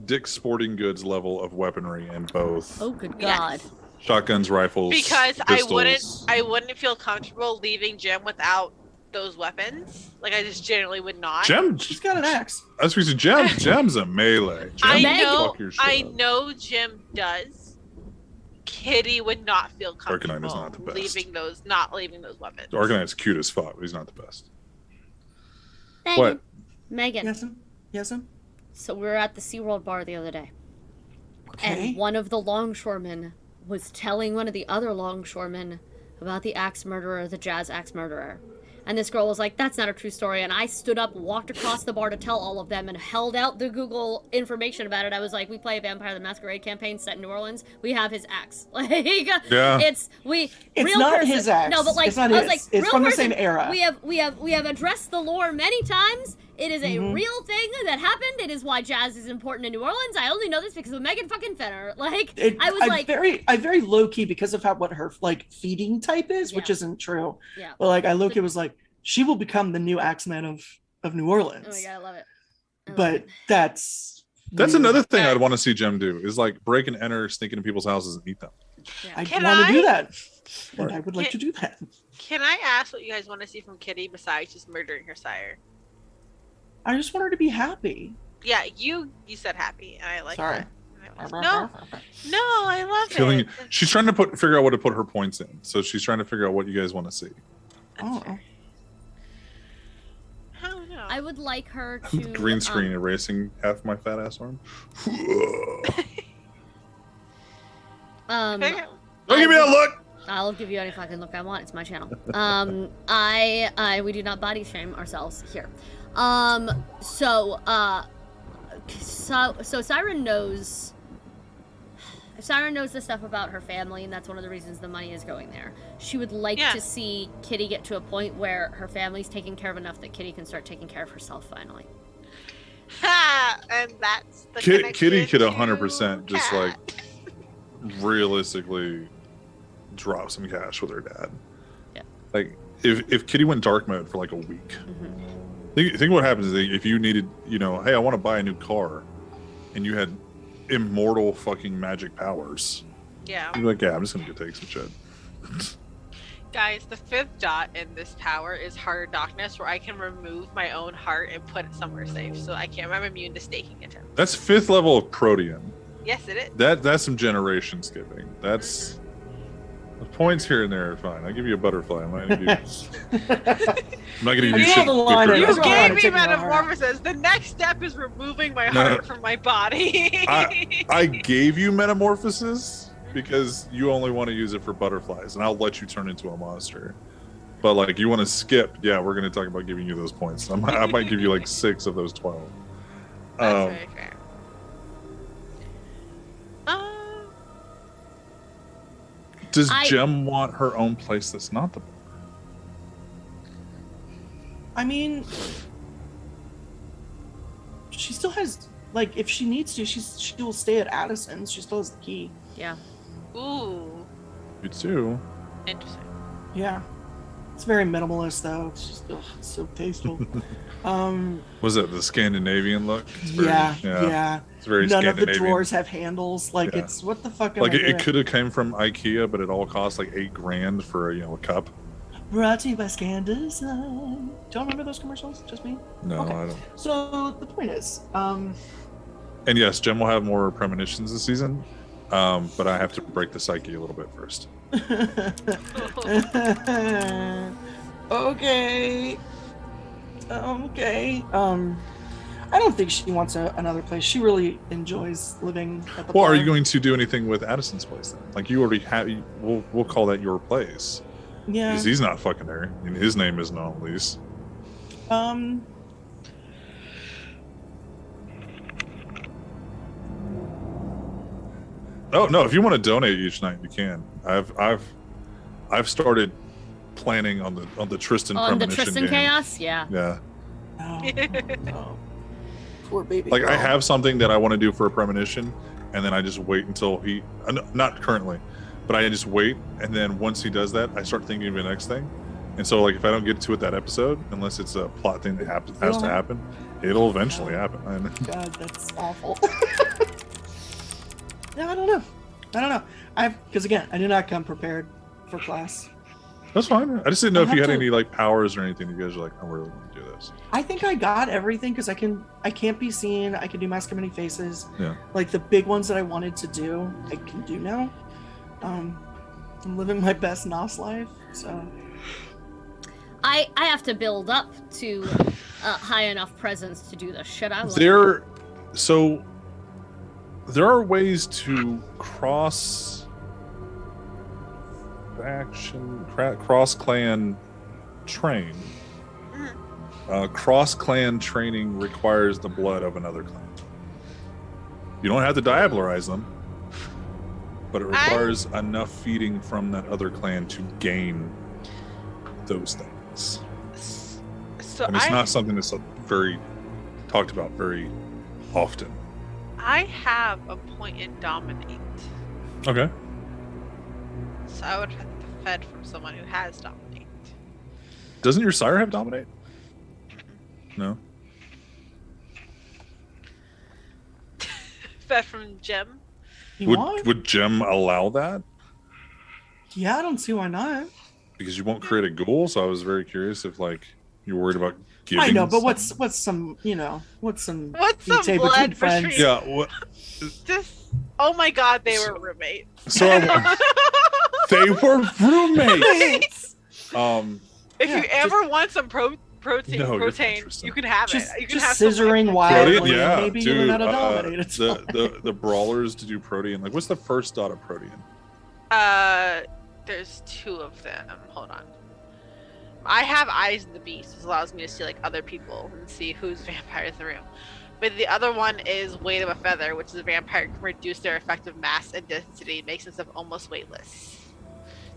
Dick's Sporting Goods level of weaponry in both Oh, good Yes. god. shotguns, rifles, Because pistols. I wouldn't feel comfortable leaving Jim without those weapons. Like I just generally would not. Gem. She's got an axe. That's because Gem's a melee. Gem I can know, fuck your shit I up. know Jim does. Kitty would not feel comfortable Arcanine is not the best. not leaving those weapons. Arcanite's cute as fuck, but he's not the best. Megan. What? Megan. Yes'm. So we were at the SeaWorld bar the other day. Okay. And one of the longshoremen was telling one of the other longshoremen about the axe murderer, the jazz axe murderer. And this girl was like, that's not a true story. And I stood up, walked across the bar to tell all of them, and held out the Google information about it. I was like, we play a Vampire the Masquerade campaign set in New Orleans. We have his axe. Like, Yeah. It's real not person. his axe. No, but like, It's not I was his. like, It's real from the person. same era. We have addressed the lore many times. It is a Mhm. real thing that happened. It is why jazz is important in New Orleans. I only know this because of Megan fucking Fenner. Like, I was like, I very low key because of what her like feeding type is, which Yeah. isn't true. yeah. But like I low key was like, she will become the new Axeman of New Orleans. Oh my god, I love it. I love But it. that's That's weird. another thing I'd want to see Gem do is like break and enter, sneak into people's houses and eat them. I Can want to do I? that, and Right. I would like to do that. Can I ask what you guys want to see from Kitty besides just murdering her sire? I just want her to be happy. Yeah, you said happy, and I like Sorry. that. No, I love Killing. it. She's trying to figure out what to put her points in. So she's trying to figure out what you guys want to see. That's Oh. fair. I don't know. I would like her to Green screen erasing half my fat ass arm. Okay. Don't give me that look. I'll give you any fucking look I want. It's my channel. We do not body shame ourselves here. So Siren knows if Siren knows the stuff about her family, and that's one of the reasons the money is going there, she would like Yeah. to see Kitty get to a point where her family's taken care of enough that Kitty can start taking care of herself finally. Ha! And that's the Kitty connection could to 100% just Cat. like realistically drop some cash with her dad. Yeah. Like if Kitty went dark mode for like a week, Mm-hmm. think what happens is if you needed, you know, hey, I want to buy a new car, and you had immortal fucking magic powers. Yeah. You're like, yeah, I'm just gonna go take some shit. Guys, the 5th dot in this power is Heart of Darkness, where I can remove my own heart and put it somewhere safe. So I can't. I'm immune to staking attempts. That's 5th level of Protean. Yes, it is. That's some generation skipping. That's the points here and there are fine. I'll give you a butterfly. I'm not gonna give you, I'm not gonna give you I shit. draw the line with at your You That's guys' why I gave wanna me take my heart. metamorphosis. The next step is removing my No. heart from my body. I gave you metamorphosis because you only want to use it for butterflies, and I'll let you turn into a monster. But like, you want to skip? Yeah, we're gonna talk about giving you those points. I might give you like 6 of those 12. That's Um, very fair. Does I- Jem want her own place that's not the book? I mean, she still has, like, if she needs to, she will stay at Addison's. She still has the key. Yeah. Ooh, You too. interesting. Yeah. It's very minimalist, though. It's just, ugh, it's so tasteful. Was it the Scandinavian look? It's very- yeah. It's very None of the Scandinavian. drawers have handles. Like, Yeah. it's, what the fuck am Like I it doing? could have came from IKEA, but it all cost like $8,000 for a cup. Brought to you by Scandesign. Don't remember those commercials? Just me? No, Okay. I don't. So, the point is, And yes, Jem will have more premonitions this season, but I have to break the psyche a little bit first. okay. I don't think she wants another place. She really enjoys living at the Well, are bar. you going to do anything with Addison's place then? Like you already have. We'll call that your place Yeah. because he's not fucking there, and his name isn't on the lease. Oh no! If you want to donate each night, you can. I've started planning on the Tristan On the premonition Tristan game. chaos? Yeah. Yeah, Oh, poor baby. like I girl. have something that I want to do for a premonition, and then I just wait until he. Not currently, but I just wait, and then once he does that, I start thinking of the next thing. And so, like, if I don't get to it that episode, unless it's a plot thing that has to happen, it'll eventually happen. God, that's awful. No, I don't know. Because again, I did not come prepared for class. That's fine. I just didn't know I if you have had to- any like powers or anything. You guys are like, I really want to do this. I think I got everything because I can't be seen. I can do mask of many faces. Yeah. Like the big ones that I wanted to do, I can do now. I'm living my best NOS life. So I have to build up to high enough presence to do the shit I want. to do. There are ways to cross clan train. Cross clan training requires the blood of another clan. You don't have to diabolarize them, but it requires enough feeding from that other clan to gain those things. So And it's not something that's very talked about very often. I have a point in dominate, Okay. so I would have to fed from someone who has dominate. Doesn't your sire have dominate? No. Fed from Jem. you want? Would Jem allow that? Yeah, I don't see why not. Because you won't create a ghoul, so I was very curious if like you're worried about giving. I know, but some- what's some What's some vitae blood between friends? between- Yeah. Just oh my god, they were roommates. So they were roommates. If Yeah, you ever want some protein, No, you're fine, protein, Tristan. you can have Just, it. You can just have some scissoring like- wildly. Protean, yeah, Maybe you dude. learn how to dominate. It's fine. The brawlers to do protean. Like, what's the first dot of protean? There's 2 of them. Hold on. I have eyes of the beast, which allows me to see like other people and see who's vampires in the room. But the other one is weight of a feather, which is a vampire can reduce their effective mass and density, makes themselves almost weightless.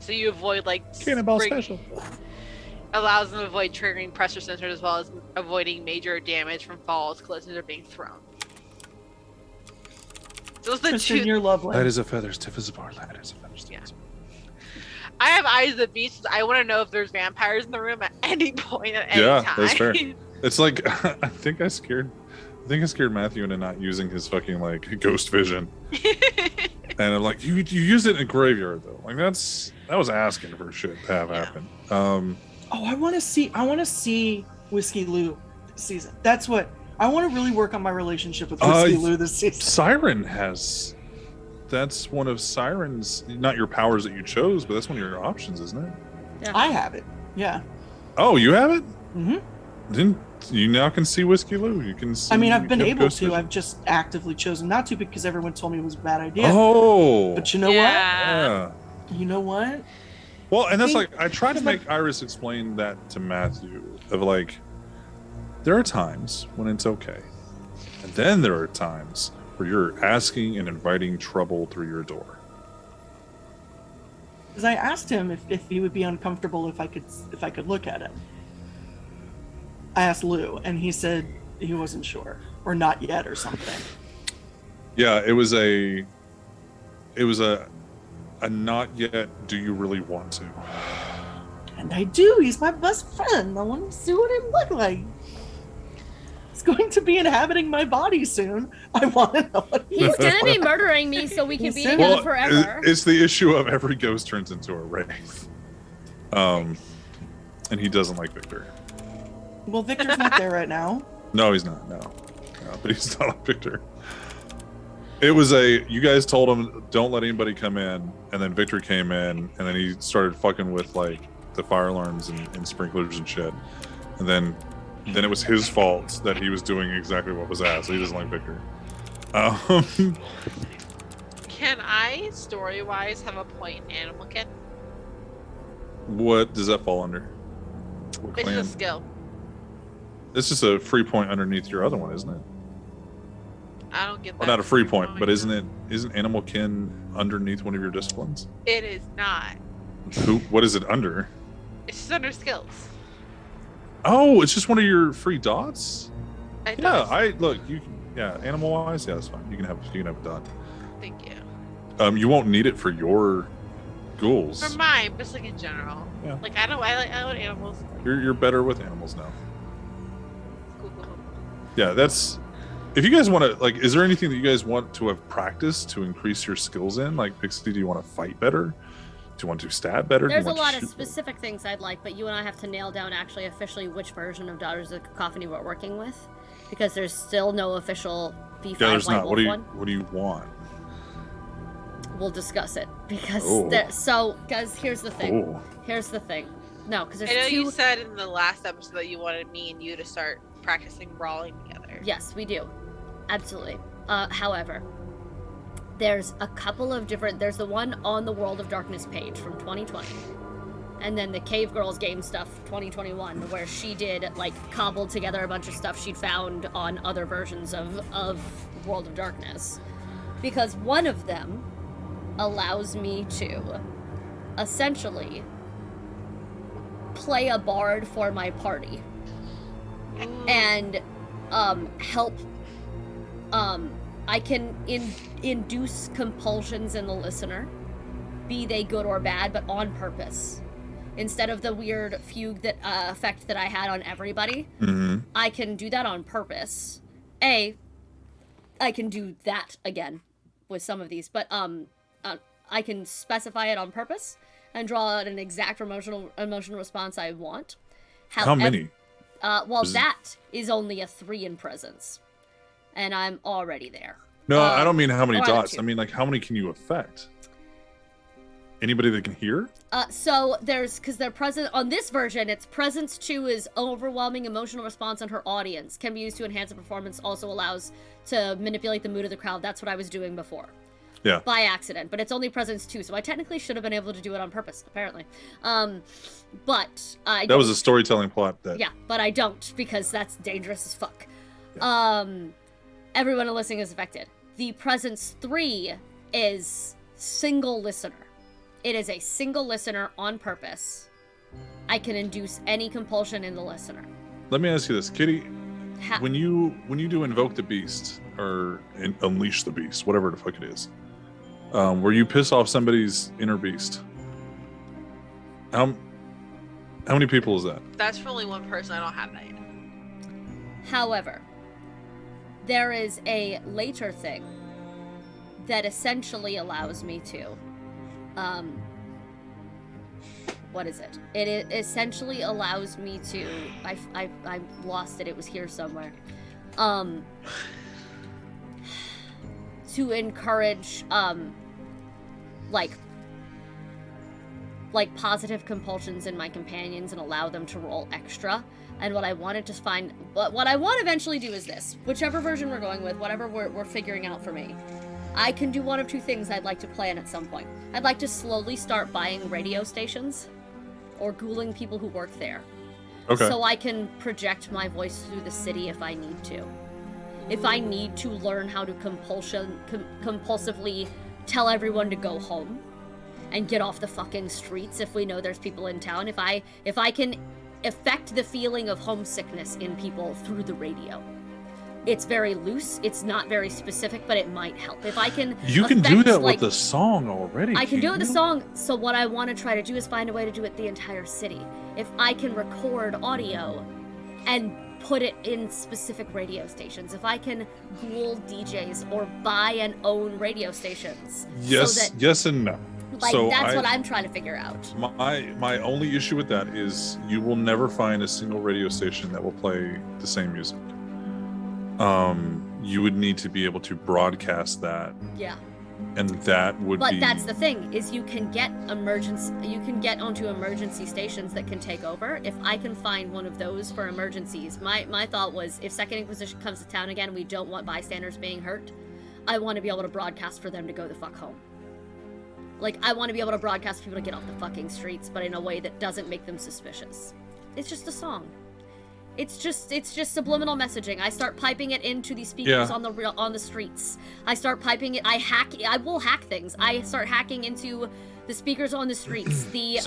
So you avoid like Cannonball special. Allows them to avoid triggering pressure sensors as well as avoiding major damage from falls, collisions, or being thrown. Those are the Tristan, two. you're lovely. That is a feather stiff as a bar. That is a feather stiff Yeah. as a bar. I have eyes of the beast. I want to know if there's vampires in the room at any point at any time. That's fair. It's like I think I scared Matthew into not using his fucking like ghost vision. And I'm like, you used it in a graveyard though. Like that was asking for shit to have happen. I want to see Whiskey Lou this season. That's what I want to really work on my relationship with Whiskey Lou this season. Siren has. That's one of Siren's, not your powers that you chose, but that's one of your options, isn't it? Yeah. I have it. Yeah. Oh, you have it? Mm-hmm. Didn't you now can see Whiskey Lou? You can see. I mean, I've been you have able ghost to. vision. I've just actively chosen not to because everyone told me it was a bad idea. Oh. But you know Yeah. what? You know what? Well, and that's think- like I try to it's make Iris explain that to Matthew of like, there are times when it's okay, and then there are times where you're asking and inviting trouble through your door. Because I asked him if he would be uncomfortable if I could look at it. I asked Lou, and he said he wasn't sure, or not yet, or something. Yeah, it was a not yet. Do you really want to? And I do. He's my best friend. I want to see what it look like. He's going to be inhabiting my body soon. I want to know what He's gonna be murdering me so we can be Well, together forever. It's the issue of every ghost turns into a wraith. And he doesn't like Victor. Well, Victor's not there right now. No, he's not. No, but he's not like Victor. It was you guys told him don't let anybody come in, and then Victor came in, and then he started fucking with like the fire alarms and sprinklers and shit, and then it was his fault that he was doing exactly what was asked. So he doesn't like Victor. Can I, story-wise, have a point in Animal Kin? What does that fall under? What It's clan? a skill. It's just a free point underneath your other one, isn't it? I don't get that. Well, not a free point, but isn't Animal Kin underneath one of your disciplines? It is not. What is it under? It's just under skills. Oh, it's just one of your free dots? I Yeah, thought animal wise, yeah, that's fine. You can have it done. Thank you. You won't need it for your ghouls. For mine, but just like in general. Yeah. Like I like animals. You're better with animals now. Cool. Yeah, that's. If you guys want to, like, is there anything that you guys want to have practiced to increase your skills in? Like, Pixie, do you want to fight better? Do you want to stab better? There's do a you want lot to of shoot specific things I'd like, but you and I have to nail down actually officially which version of Daughters of Cacophony we're working with, because there's still no official B5 Yeah, there's White not. Wolf one. What do you want? We'll discuss it because Oh. because here's the thing. Oh. Here's the thing. No, because I there's know two. you said in the last episode that you wanted me and you to start practicing brawling together. Yes, we do. Absolutely. However, there's a couple of different. There's the one on the World of Darkness page from 2020, and then the Cave Girls game stuff 2021, where she did like cobbled together a bunch of stuff she'd found on other versions of World of Darkness, because one of them allows me to essentially play a bard for my party and help. I can induce compulsions in the listener, be they good or bad, but on purpose. Instead of the weird fugue that effect that I had on everybody, I can do that on purpose. I can do that again with some of these, but I can specify it on purpose and draw out an exact emotional response I want. How many? That is only a 3 in presence, and I'm already there. No, I don't mean how many or I dots. two. I mean, like, how many can you affect? Anybody that can hear? So there's, because they're present on this version, it's presence 2 is overwhelming emotional response on her audience, can be used to enhance the performance, also allows to manipulate the mood of the crowd. That's what I was doing before. Yeah. By accident, but it's only presence 2, so I technically should have been able to do it on purpose, apparently. But I That was a storytelling plot that. Yeah, but I don't, because that's dangerous as fuck. everyone listening is affected. The Presence 3 is single listener. It is a single listener on purpose. I can induce any compulsion in the listener. Let me ask you this, Kitty. When you do invoke the beast or unleash the beast, whatever the fuck it is, where you piss off somebody's inner beast, how many people is that? That's for only one person. I don't have that yet. However, there is a later thing that essentially allows me to, what is it? It essentially allows me to, I lost it, it was here somewhere, to encourage, like positive compulsions in my companions and allow them to roll extra. And what I wanted to find, what I want to eventually do is this, whichever version we're going with, whatever we're figuring out for me, I can do one of two things I'd like to plan at some point. I'd like to slowly start buying radio stations or ghouling people who work there. Okay. So I can project my voice through the city if I need to. If I need to learn how to compulsively tell everyone to go home and get off the fucking streets if we know there's people in town, if I can affect the feeling of homesickness in people through the radio. It's very loose, it's not very specific, but it might help. If I can You can do that with the song already. I can do it with the song, so what I want to try to do is find a way to do it the entire city. If I can record audio and put it in specific radio stations, if I can ghoul DJs or buy and own radio stations. Yes, so that, yes and no. Like, so that's what I'm trying to figure out. My only issue with that is you will never find a single radio station that will play the same music. You would need to be able to broadcast that. Yeah. And that would But be... that's the thing, is you can get onto emergency stations that can take over. If I can find one of those for emergencies, my thought was, if Second Inquisition comes to town again and we don't want bystanders being hurt, I want to be able to broadcast for them to go the fuck home. Like, I want to be able to broadcast people to get off the fucking streets, but in a way that doesn't make them suspicious. It's just a song. It's just subliminal messaging. I start piping it into the speakers on the streets. I start piping it. I will hack things. I start hacking into the speakers on the streets. The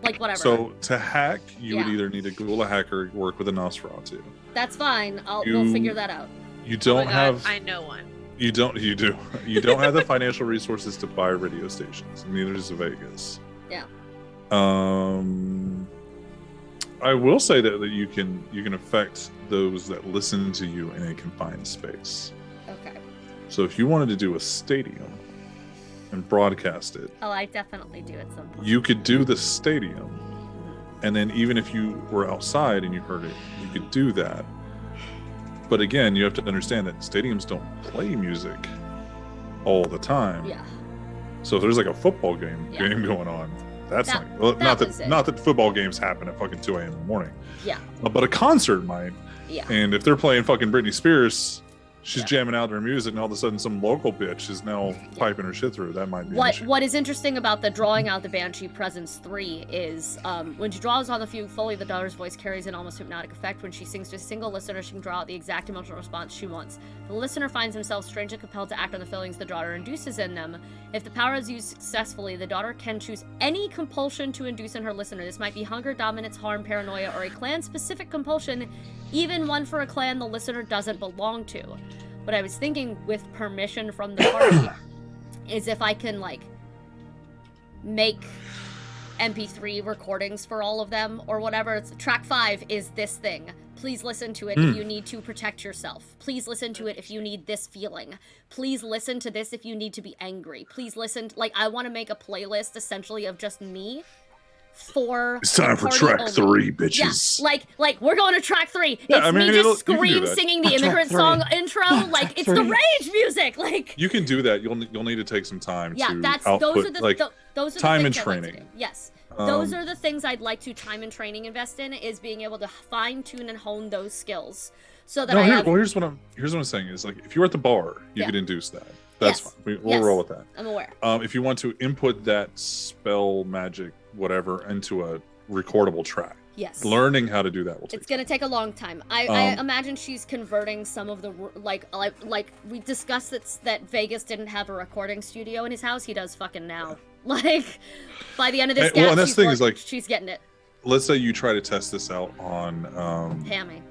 like whatever. So to hack, you would either need to Google a hacker, work with a Nosferatu. That's fine. We'll figure that out. You don't have. I know one. You do. You don't have the financial resources to buy radio stations. Neither does Vegas. Yeah. I will say that you can affect those that listen to you in a confined space. Okay. So if you wanted to do a stadium and broadcast it, I definitely do at some point. you could do the stadium, and then even if you were outside and you heard it, you could do that. But again, you have to understand that stadiums don't play music all the time. Yeah. So if there's like a football game going on, not that football games happen at fucking 2 a.m. in the morning. Yeah. But a concert might. Yeah. And if they're playing fucking Britney Spears, she's jamming out her music, and all of a sudden some local bitch is now piping her shit through. That might be what is interesting about the drawing out the Banshee Presence 3 is when she draws on the fugue fully, the daughter's voice carries an almost hypnotic effect. When she sings to a single listener, she can draw out the exact emotional response she wants. The listener finds himself strangely compelled to act on the feelings the daughter induces in them. If the power is used successfully, the daughter can choose any compulsion to induce in her listener. This might be hunger, dominance, harm, paranoia, or a clan-specific compulsion, even one for a clan the listener doesn't belong to. What I was thinking, with permission from the party, is if I can, like, make MP3 recordings for all of them, or whatever. It's, track 5 is this thing. Please listen to it if you need to protect yourself. Please listen to it if you need this feeling. Please listen to this if you need to be angry. Please listen like, I want to make a playlist, essentially, of just me. It's time for track 3, bitches. Yeah, like we're going to track 3. It's me just singing the immigrant song intro. Like, it's the rage music. Like, you can do that. You'll need to take some time. Yeah, to output, those are time the and things training. I'd like to do. Yes, those are the things I'd like to time and training invest in, is being able to fine tune and hone those skills so that here's what I'm saying is, like, if you're at the bar, you could induce that. That's fine. We'll roll with that. I'm aware. If you want to input that spell, magic, whatever, into a recordable track, Yes. Learning how to do that will take It's gonna take a long time. I imagine she's converting some of the like we discussed that Vegas didn't have a recording studio in his house. He does fucking now. Like by the end of this Well, gap, and that's the thing is, like, she's getting it. Let's say you try to test this out on Hammy.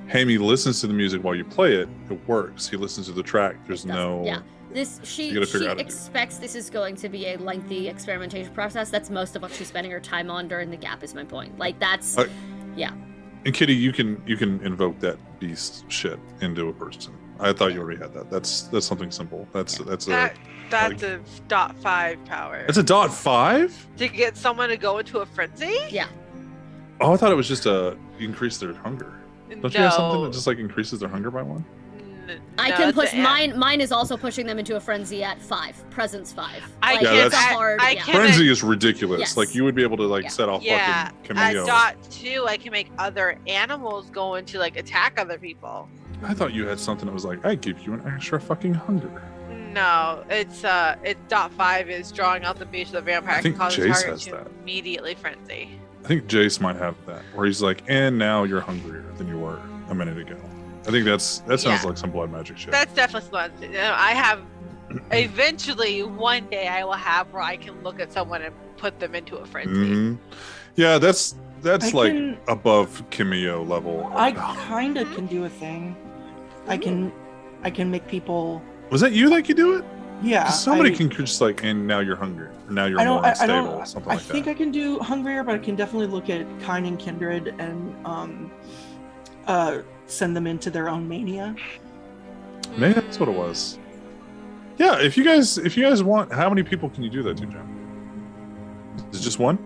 Hammy listens to the music while you play it. It works. He listens to the track. There's no. Yeah. She expects this is going to be a lengthy experimentation process. That's most of what she's spending her time on during the gap. Is my point. Like that's, yeah. And Kitty, you can invoke that beast shit into a person. I thought you already had that. That's something simple. That's a .5 power. It's a .5 to get someone to go into a frenzy. Yeah. Oh, I thought it was just increase their hunger. Don't you have something that just like increases their hunger by 1? I can push mine. Mine is also pushing them into a frenzy at 5. Presence 5. Frenzy is ridiculous. Yes. Like you would be able to like set off fucking Cameo. At .2, I can make other animals go into like attack other people. I thought you had something that was like, I give you an extra fucking hunger. No, it's .5 is drawing out the beast of the vampire. I think can cause Jace target has to that. Immediately frenzy. I think Jace might have that, where he's like, and now you're hungrier than you were a minute ago. I think that sounds like some blood magic shit. That's definitely blood. I have eventually one day I will have where I can look at someone and put them into a frenzy. Mm-hmm. Yeah, that's above Cameo level. I kind of can do a thing. I can make people. Was that you that could do it? Yeah. Somebody can just like, and now you're hungry. Or now you're more unstable. Something like that. I think I can do hungrier, but I can definitely look at kind and kindred and send them into their own mania. Maybe that's what it was. Yeah, if you guys want, how many people can you do that to, Jen? Is it just one?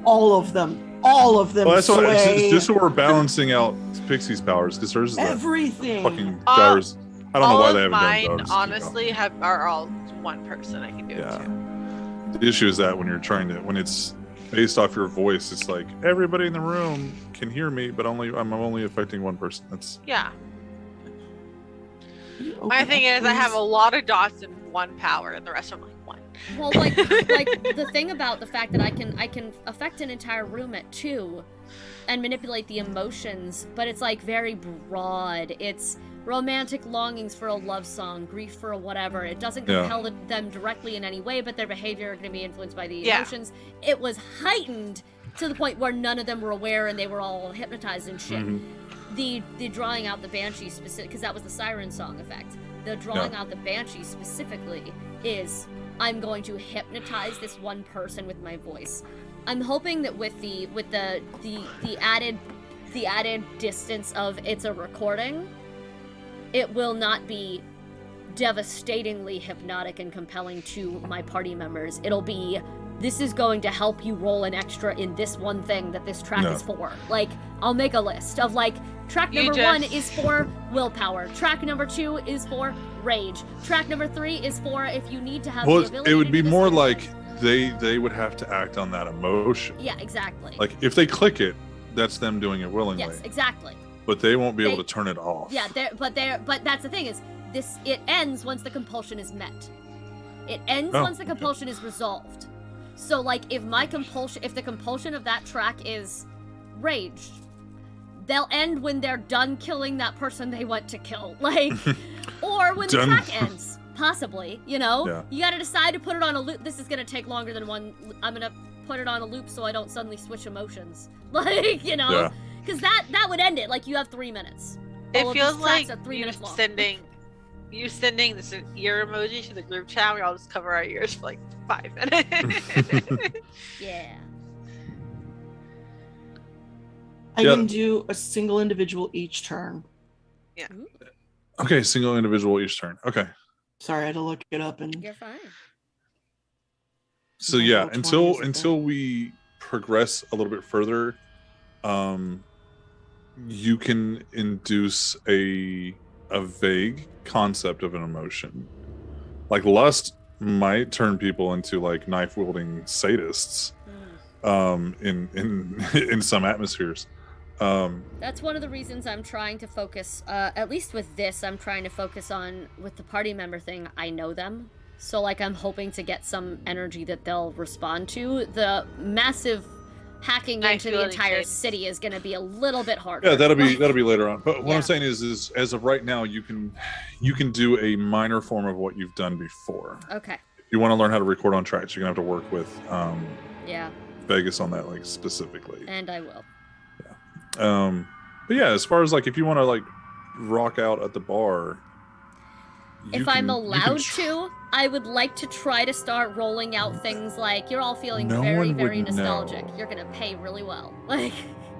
All of them. Well, that's what, it's just so we're balancing out Pixie's powers, because hers is everything. That fucking Dyer's. I don't know why they haven't mine, done those. Honestly, are all one person. I can do it too. The issue is that when when it's based off your voice, it's like everybody in the room can hear me, but I'm only affecting one person. That's My thing is, I have a lot of dots in one power, and the rest are like one. Well, like the thing about the fact that I can affect an entire room at 2, and manipulate the emotions, but it's like very broad. It's romantic longings for a love song, grief for a whatever. It doesn't compel them directly in any way, but their behavior are going to be influenced by the emotions. It was heightened to the point where none of them were aware, and they were all hypnotized and shit. The drawing out the banshee specific, because that was the siren song effect. The drawing out the banshee specifically is I'm going to hypnotize this one person with my voice. I'm hoping that with the added distance of it's a recording, it will not be devastatingly hypnotic and compelling to my party members. It'll be, this is going to help you roll an extra in this one thing that this track is for. Like, I'll make a list of like, track number 1 is for willpower. Track number 2 is for rage. Track number 3 is for if you need to have the ability. It would be more like they would have to act on that emotion. Yeah, exactly. Like if they click it, that's them doing it willingly. Yes, exactly. But they won't be able to turn it off. Yeah, but that's the thing is it ends once the compulsion is met. It ends once the compulsion is resolved. So like if the compulsion of that track is rage, they'll end when they're done killing that person they want to kill. Like or when the track ends. Possibly, you know? Yeah. You gotta decide to put it on a loop. This is gonna take longer than one. I'm gonna put it on a loop so I don't suddenly switch emotions. Like, you know? Yeah. Because that would end it. Like, you have 3 minutes. It feels like you sending this ear emoji to the group chat. We all just cover our ears for like 5 minutes. Yeah. I can do a single individual each turn. Yeah. Okay, single individual each turn. Okay. Sorry, I had to look it up and. You're fine. So yeah, until we progress a little bit further, you can induce a vague concept of an emotion. Like lust might turn people into like knife wielding sadists, in some atmospheres. That's one of the reasons I'm trying to focus, at least with this, I'm trying to focus on with the party member thing. I know them. So like I'm hoping to get some energy that they'll respond to. The massive hacking into the entire city is going to be a little bit harder. Yeah, that'll be later on. But what Yeah. I'm saying is as of right now, you can do a minor form of what you've done before. Okay. If you want to learn how to record on tracks, you're gonna have to work with Yeah. Vegas on that, like specifically. And I will. Yeah. But yeah, as far as like if you want to like rock out at the bar, if I'm allowed to, I would like to try to start rolling out things like you're all feeling very, very nostalgic. Know. You're gonna pay really well. Like.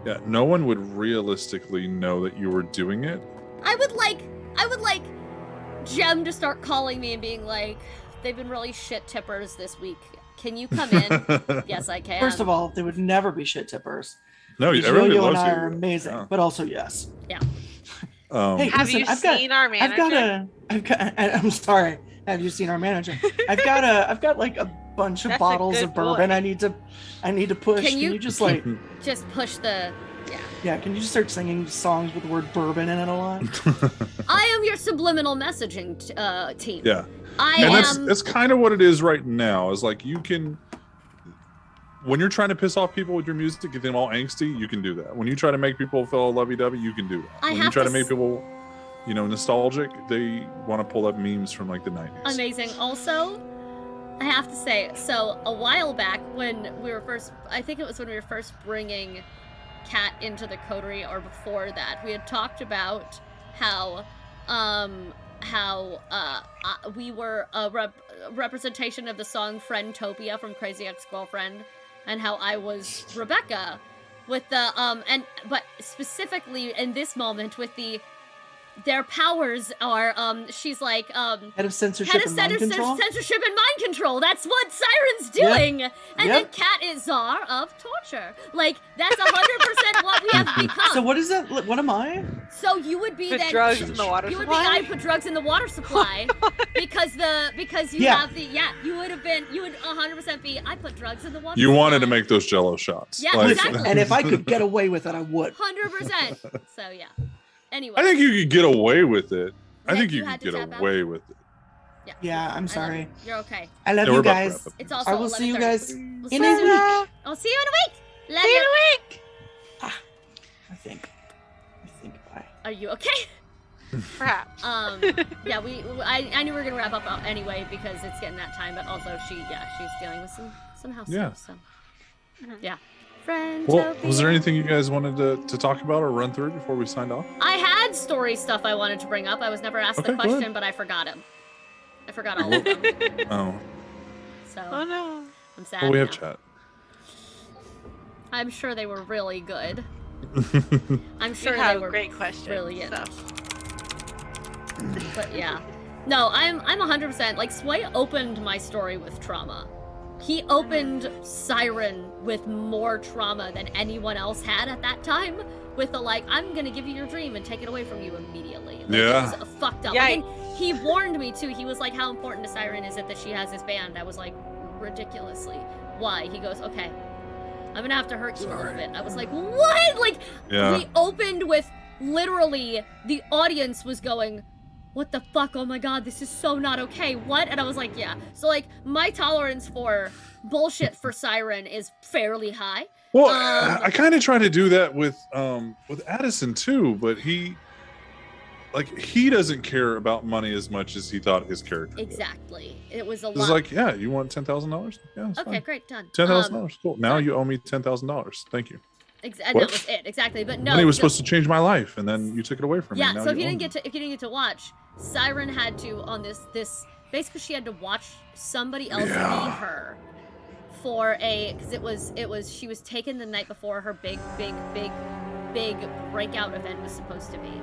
Yeah, no one would realistically know that you were doing it. I would like Jem to start calling me and being like, they've been really shit tippers this week. Can you come in? Yes, I can. First of all, they would never be shit tippers. No, Because everybody Yo-Yo loves and I you. are amazing, Yeah. but also yes. Yeah. Hey, Have listen, you I've got- seen our manager? I'm sorry. Have you seen our manager? I've got like a bunch of That's a bottles good of bourbon. boy. I need to push. Can Can you- you just like Just push the. yeah? Can you just start singing songs with the word bourbon in it a lot? I am your subliminal messaging team. Yeah. I And am. that's kind of what it is right now. Is like you can, when you're trying to piss off people with your music, get them all angsty, you can do that. When you try to make people feel lovey-dovey, you can do that. I When you have try to to make people, nostalgic, they want to pull up memes from like the 90s. Amazing. Also, I have to say, so a while back when we were first, I think it was when we were first bringing Kat into the coterie, or before that, we had talked about how we were a representation of the song Friendtopia from Crazy Ex-Girlfriend, and how I was Rebecca with the but specifically in this moment with their powers are she's like Head of censorship and mind control. censorship and mind control. That's what Siren's doing. And then Yep. Kat is czar of torture. Like that's 100% what we have become. So what is that? What am I? So you would be Put then drugs in the water you would supply? be I put drugs in the water supply because you Yeah. have you would 100% be I put drugs in the water You supply. wanted to make those Jello shots. Yeah, Like- exactly. And if I could get away with it, I would. 100%. So yeah. Anyway. I think you could get away with it. I Nick, think you you had could to get tap out? away with it. Yeah, I'm I love sorry. you. You're okay. I love Yeah, we're you about to guys. wrap up. It's also I will see you 11:30. guys We'll in see a you soon. week. I'll see you in a week. Love See you you. in a week. I think. Bye. Are you okay? Perhaps. Yeah, I knew we were gonna wrap up anyway because it's getting that time, but also she's dealing with some house Yeah. stuff. So yeah. Friend. Well, was there anything you guys wanted to talk about or run through before we signed off? I had story stuff I wanted to bring up. I was never asked Okay, the go question, ahead. but I forgot him. I forgot all of them. Oh, So Oh no. I'm sad. well, we have now. chat. I'm sure they were really good. I'm You sure they have were great questions. brilliant. So. But yeah. No, I'm 100% like Sway opened my story with trauma. He opened Siren with more trauma than anyone else had at that time. With the like, I'm gonna give you your dream and take it away from you immediately. Like, Yeah. It was fucked up. Yikes. And he warned me too. He was like, how important to Siren is it that she has this band? I was like, ridiculously. Why? He goes, okay, I'm gonna have to hurt you a little bit. I was like, what? Like, Yeah. we opened with literally the audience was going, what the fuck? Oh my god, this is so not okay. What? And I was like, yeah. So like my tolerance for bullshit for Siren is fairly high. Well, Um, I kind of try to do that with Addison too, but he doesn't care about money as much as he thought his character. would. Exactly. It was a It's lot. like, yeah, you want $10,000? Yeah, it's okay, fine. great, done. $10,000. Cool. Now you owe me $10,000. Thank you. And What? that was it. Exactly. But no. Money was so- supposed to change my life, and then you took it away from Yeah, me. Now so if you own didn't get to watch, Siren had to on this basically she had to watch somebody else Yeah. be her for because it was she was taken the night before her big breakout event was supposed to be.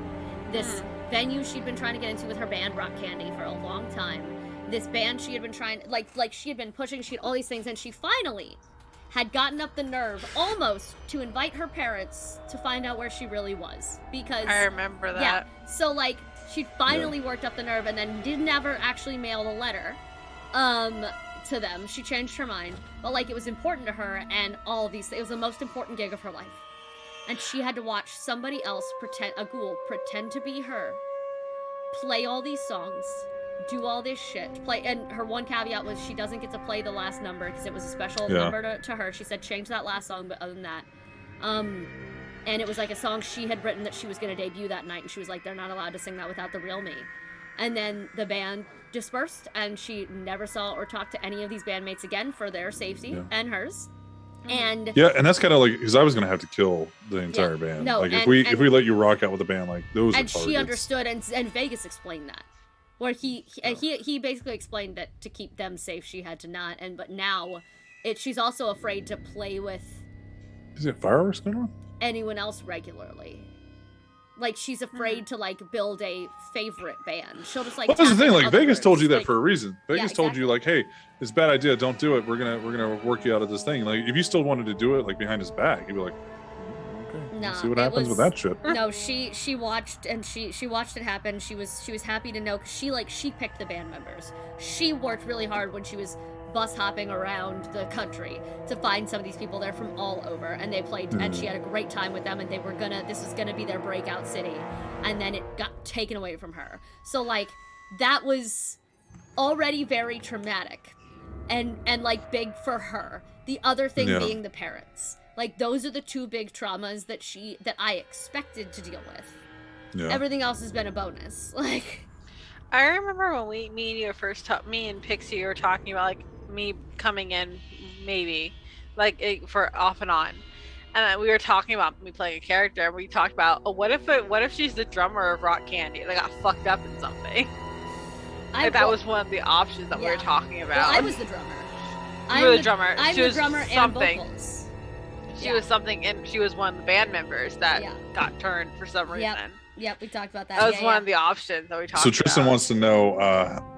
This venue she'd been trying to get into with her band Rock Candy for a long time. This band she had been trying like she had been pushing, she had all these things, and she finally had gotten up the nerve almost to invite her parents to find out where she really was because I remember that. yeah. So like she finally worked up the nerve and then didn't ever actually mail the letter to them. She changed her mind. But like it was important to her and all of these it was the most important gig of her life. And she had to watch somebody else pretend to be her, play all these songs, do all this shit, play, and her one caveat was she doesn't get to play the last number because it was a special Yeah. number to her. She said change that last song, but other than that, and it was like a song she had written that she was going to debut that night, and she was like, they're not allowed to sing that without the real me. And then the band dispersed, and she never saw or talked to any of these bandmates again for their safety and hers. And and that's kind of like, because I was gonna have to kill the entire band. No, like if and we let you rock out with a band, like those. and are she targets. understood, and Vegas explained that, where he basically explained that to keep them safe, she had to not. And but now, she's also afraid to play with. Is it fireworks going on? Anyone else regularly. Like, she's afraid to, like, build a favorite band. She'll just, like, Well, that's the tap thing. into Like other Vegas told you groups. that for a reason. Vegas told you, exactly. like, hey, it's a bad idea. Don't do it. We're gonna work you out of this thing. Like, if you still wanted to do it, like behind his back, you'd be like, okay, Nah, see what it happens was- with that shit. No, she watched, and she watched it happen. She was happy to know, because she picked the band members. She worked really hard when she was bus hopping around the country to find some of these people. They're from all over, and they played, and she had a great time with them, and this was gonna be their breakout city, and then it got taken away from her. So, like, that was already very traumatic, and like big for her. The other thing being the parents. Like, those are the two big traumas that I expected to deal with. Yeah. Everything else has been a bonus. Like, I remember when me and you first me and Pixie were talking about, like, me coming in, maybe, like, for off and on, and we were talking about me playing a character, and we talked about, what if she's the drummer of Rock Candy and they got fucked up in something. That was one of the options that we were talking about. Well, I was the drummer. You were the drummer. I'm She the was drummer something. and vocals. She was something, and she was one of the band members that got turned for some reason. Yep, we talked about that. That was one of the options that we talked So about. Tristan wants to know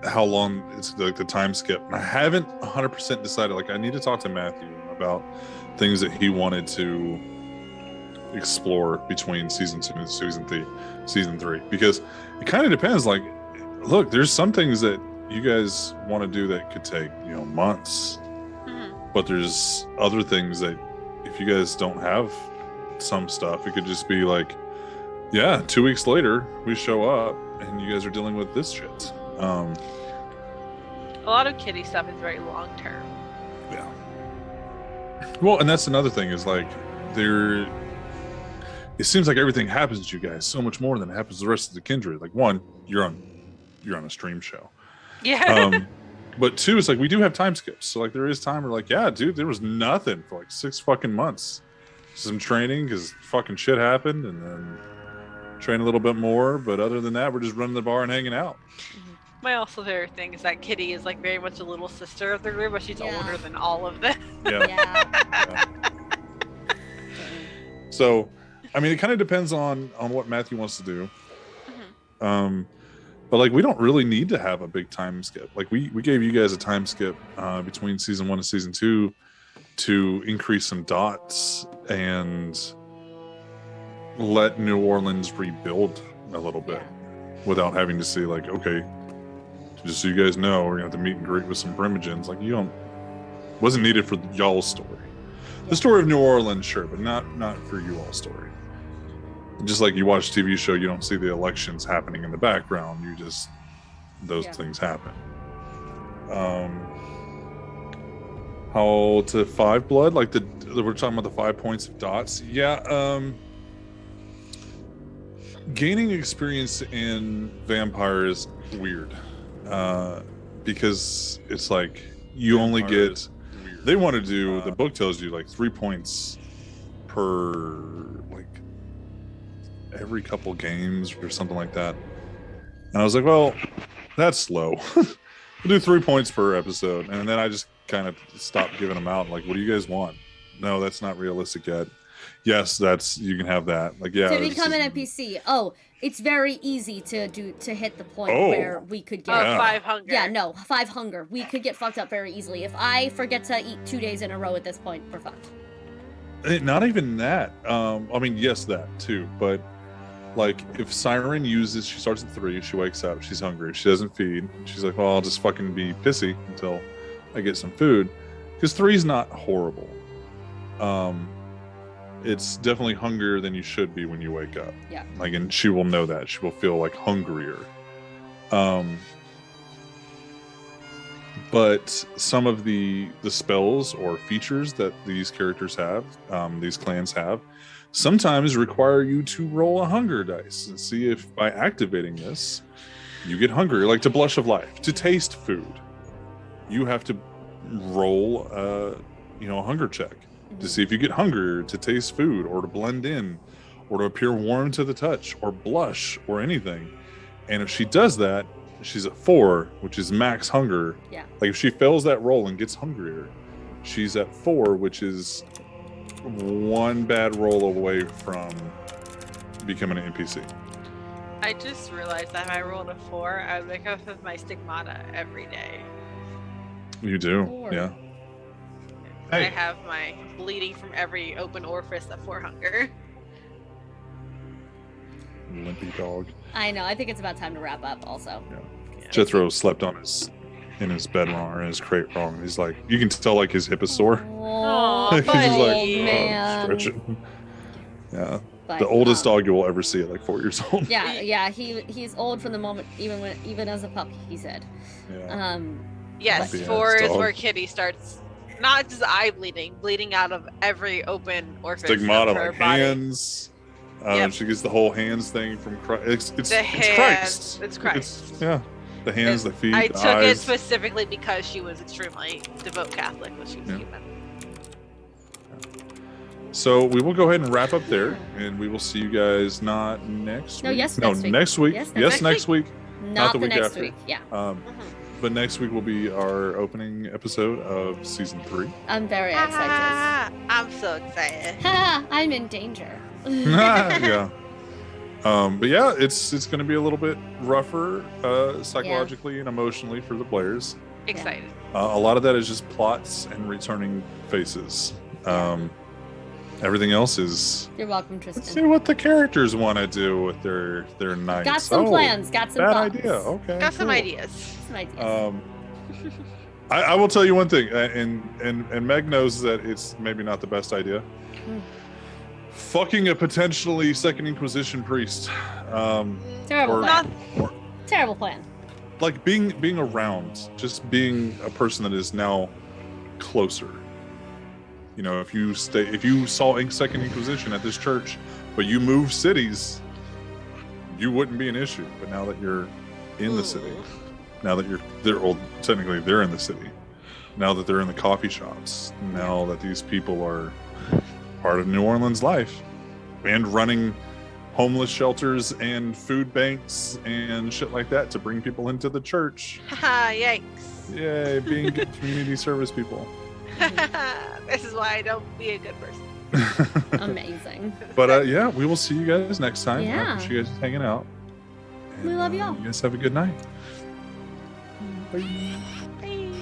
how long it's like the time skip. And I haven't 100% decided. Like, I need to talk to Matthew about things that he wanted to explore between season 2 and season 3, because it kind of depends. Like, look, there's some things that you guys want to do that could take months, but there's other things that if you guys don't have some stuff, it could just be like, 2 weeks later we show up and you guys are dealing with this shit. A lot of Kitty stuff is very long term. Yeah. Well, and that's another thing is, like, it seems like everything happens to you guys so much more than it happens to the rest of the kindred. Like, one, you're on a stream show. Yeah. But two, it's like we do have time skips. So, like, there is time where, like, yeah, dude, there was nothing for like 6 fucking months. Some training because fucking shit happened, and then train a little bit more. But other than that, we're just running the bar and hanging out. My also favorite thing is that Kitty is, like, very much a little sister of the group, but she's older than all of them. Yeah. So, I mean, it kind of depends on what Matthew wants to do. But, like, we don't really need to have a big time skip. Like, we gave you guys a time skip between season 1 and season 2 to increase some dots and let New Orleans rebuild a little bit without having to see, like, okay, just so you guys know, we're gonna have to meet and greet with some primogens. Like, wasn't needed for y'all's story. The story of New Orleans, sure, but not for you all story. Just like you watch a TV show, you don't see the elections happening in the background. You just, those things happen. How to 5 blood? Like, we're talking about the 5 points of dots. Yeah. Gaining experience in vampire is weird. Because it's like you only get, they want to do, the book tells you, like, 3 points per, like, every couple games or something like that. And I was like, well, that's slow. We'll do 3 points per episode. And then I just kind of stopped giving them out. Like, what do you guys want? No, that's not realistic yet. Yes, you can have that. Like, yeah. To become an NPC. Oh, it's very easy to hit the point where we could get 5 hunger. Yeah, no, 5 hunger. We could get fucked up very easily. If I forget to eat 2 days in a row at this point, we're fucked. Not even that. I mean, yes, that too. But, like, if Siren she starts at 3, she wakes up, she's hungry, she doesn't feed. She's like, well, I'll just fucking be pissy until I get some food. Because 3's not horrible. It's definitely hungrier than you should be when you wake up. Yeah. Like, and she will know that. She will feel, like, hungrier. but some of the spells or features that these characters have, these clans have, sometimes require you to roll a hunger dice and see if by activating this you get hungry. Like to blush of life, to taste food, you have to roll a hunger check to see if you get hungrier, to taste food, or to blend in, or to appear warm to the touch, or blush, or anything. And if she does that, she's at 4, which is max hunger. Yeah. Like if she fails that roll and gets hungrier, she's at 4, which is 1 bad roll away from becoming an NPC. I just realized that if I rolled a 4, I would wake up with my stigmata every day. You do, 4. yeah. I Hey. have my bleeding from every open orifice at 4 hunger. Limpy dog. I know. I think it's about time to wrap up. Also. Yeah. Jethro slept in his bed wrong, or in his crate wrong. He's like, you can tell like his hip is sore. Oh, He's just buddy. like, man. stretching. Yeah, But, the oldest dog you will ever see at like 4 years old. Yeah. He's old from the moment even as a puppy. He said. Yeah. Yes, Lumpy 4 ass is dog. where Kitty starts not just eye bleeding out of every open orifice Stigmata, of her like body. hands. Yep. She gets the whole hands thing from Christ. It's The Christ. hands. It's Christ. Yeah, the hands, the feet, I the took it eyes. specifically because she was extremely devout Catholic when she was Yeah. human. So we will go ahead and wrap up there, and we will see you guys not next No, week. yes, no, next week. next week. Yes, Yes, next next week. Not the the week next after. week. Yeah. But next week will be our opening episode of season 3. I'm very excited. Ah, I'm so excited. Ha! I'm in danger. Yeah. But yeah, it's going to be a little bit rougher psychologically and emotionally for the players. Excited. A lot of that is just plots and returning faces. Everything else is, You're welcome, let's see Tristan. what the characters want to do with their nights. Got some Oh, plans. Got some Bad thoughts. idea. Okay. Got some cool. ideas. Some ideas. I will tell you one thing, and Meg knows that it's maybe not the best idea. Fucking a potentially Second Inquisition priest, Terrible or- plan. or Terrible plan. like being around, just being a person that is now closer. You know, if you saw Second Inquisition at this church, but you moved cities, you wouldn't be an issue. But now that you're in the city, now that technically they're in the city, now that they're in the coffee shops, now that these people are part of New Orleans life and running homeless shelters and food banks and shit like that to bring people into the church. Haha, yikes. Yay, being good community service people. This is why I don't be a good person. Amazing. But yeah, we will see you guys next time. I Yeah. appreciate you guys hanging out. We love y'all. You guys have a good night. Bye.